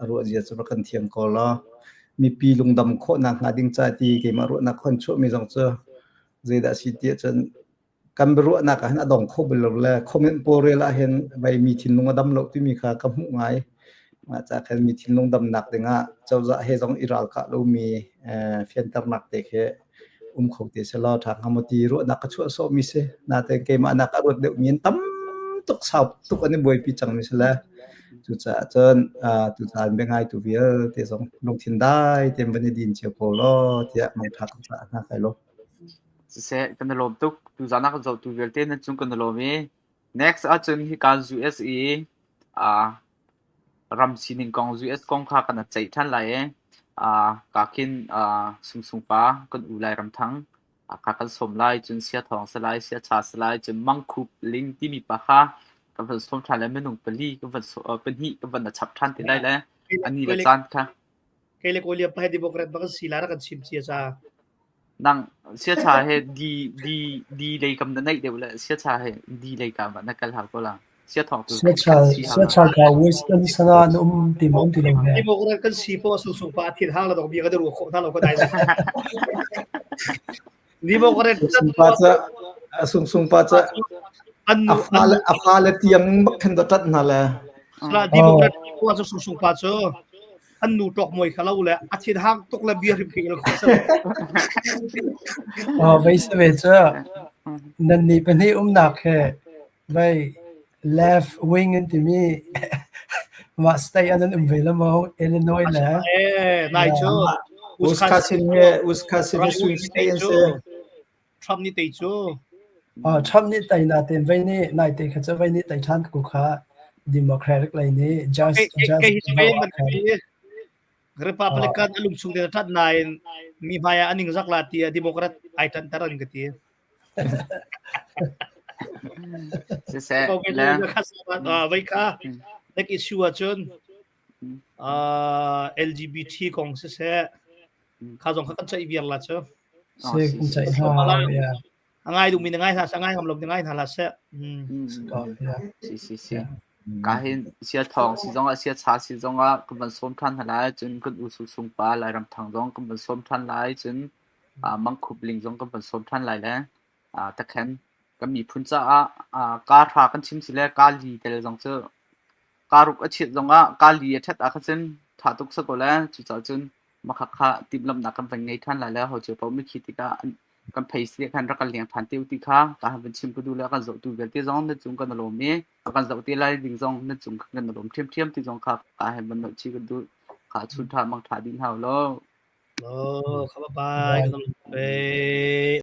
aro jia chu kan thiam ko la mi pi lung dam kho na nga ding cha ti ke ma ro na khon chu mi jong cha zeda si ti chan kan bru na ka na dong kho bel la comment por la hen bai mi thin lung dam lo ti mi kha ka mu ngai ma cha khan mi thin lung dam nak dinga chau za he jong iral ka lo mi fian tar nak te khe kho te se la tha ngamoti ro na ka chu so mi se na te ke ma na ka ro de min tam tuk sau tuk ani boi pi chang mi se la chu cha chon tu chan be ngai tu vial te jong long thin dai tem ban din che ko lo tia mang thak cha na kai lo se kan lo tuk tu zana ka zo tu velte na chung kan lo me next a chen hi kan USA ram sining kong US kong kha kan chai than lai ka kin sung pa kan u lai ram thang ka kan som lai chun sia thong salai sia cha salai chun mang khup ling ti mi pa kha kan van som than lai me nong pali kan van pen hi kan van chap than ti lai la ani la chan kha kele ko lia pa democrat ba sila ra kan sim sia cha nang sia cha he di lei kam na nai de la sia cha he di lei kam na kal ha ko la sia thong tu sia cha ka western sana ti mon ti lo ne democrat kan si po su pa thir hang la dong bi ga de ru kho tha lo ko dai democrat sung pa cha afala tiang bak khan da tat na la la democrat ko sung pa cho an nu tok moi khala ule athir hang tok la bi ri phil ko sa vai se ve cha nan ni pe ni nak he vai left wing into me ma stay an available Illinois la nai cho Wisconsin swing state se Trump ni te cho Trump ni tai na ten vai ni nai te kha cha vai ni tai than ku kha democratic lai ni just Republican alum sung de that nine mi baya aning zakla ti democrat ai tan taran gati se la vai ka nek issue achon LGBT kong se kha jong kha kan chai biar la cho se kun chai ha ya angai du min ngai sa sangai ngam lom ngai tha la se si ka hin sia thong si jong a sia cha si jong a kan ban som than hala chun kan u su sung pa lai ram thang jong kan ban som than lai chun mang khup ling jong kan ban som than lai la ta khan kan mi phun cha ka tha kan chim si le ka li tel jong che ka ruk a chit jong a ka li that a kha chen tha tuk sa ko la chu cha chun ma kha tim lam na kan ban ngai than lai la ho che pa mi khiti ka kan phai se kan ra kan liang phan teu ti kha ka ban chim ku du la kan zo tu vel te jong na chung kan lo me kan zo ti lai ding jong na chung kan lo thiam ti jong kha ka he ban no chi ku du kha chun tha mang tha din hau lo kha bye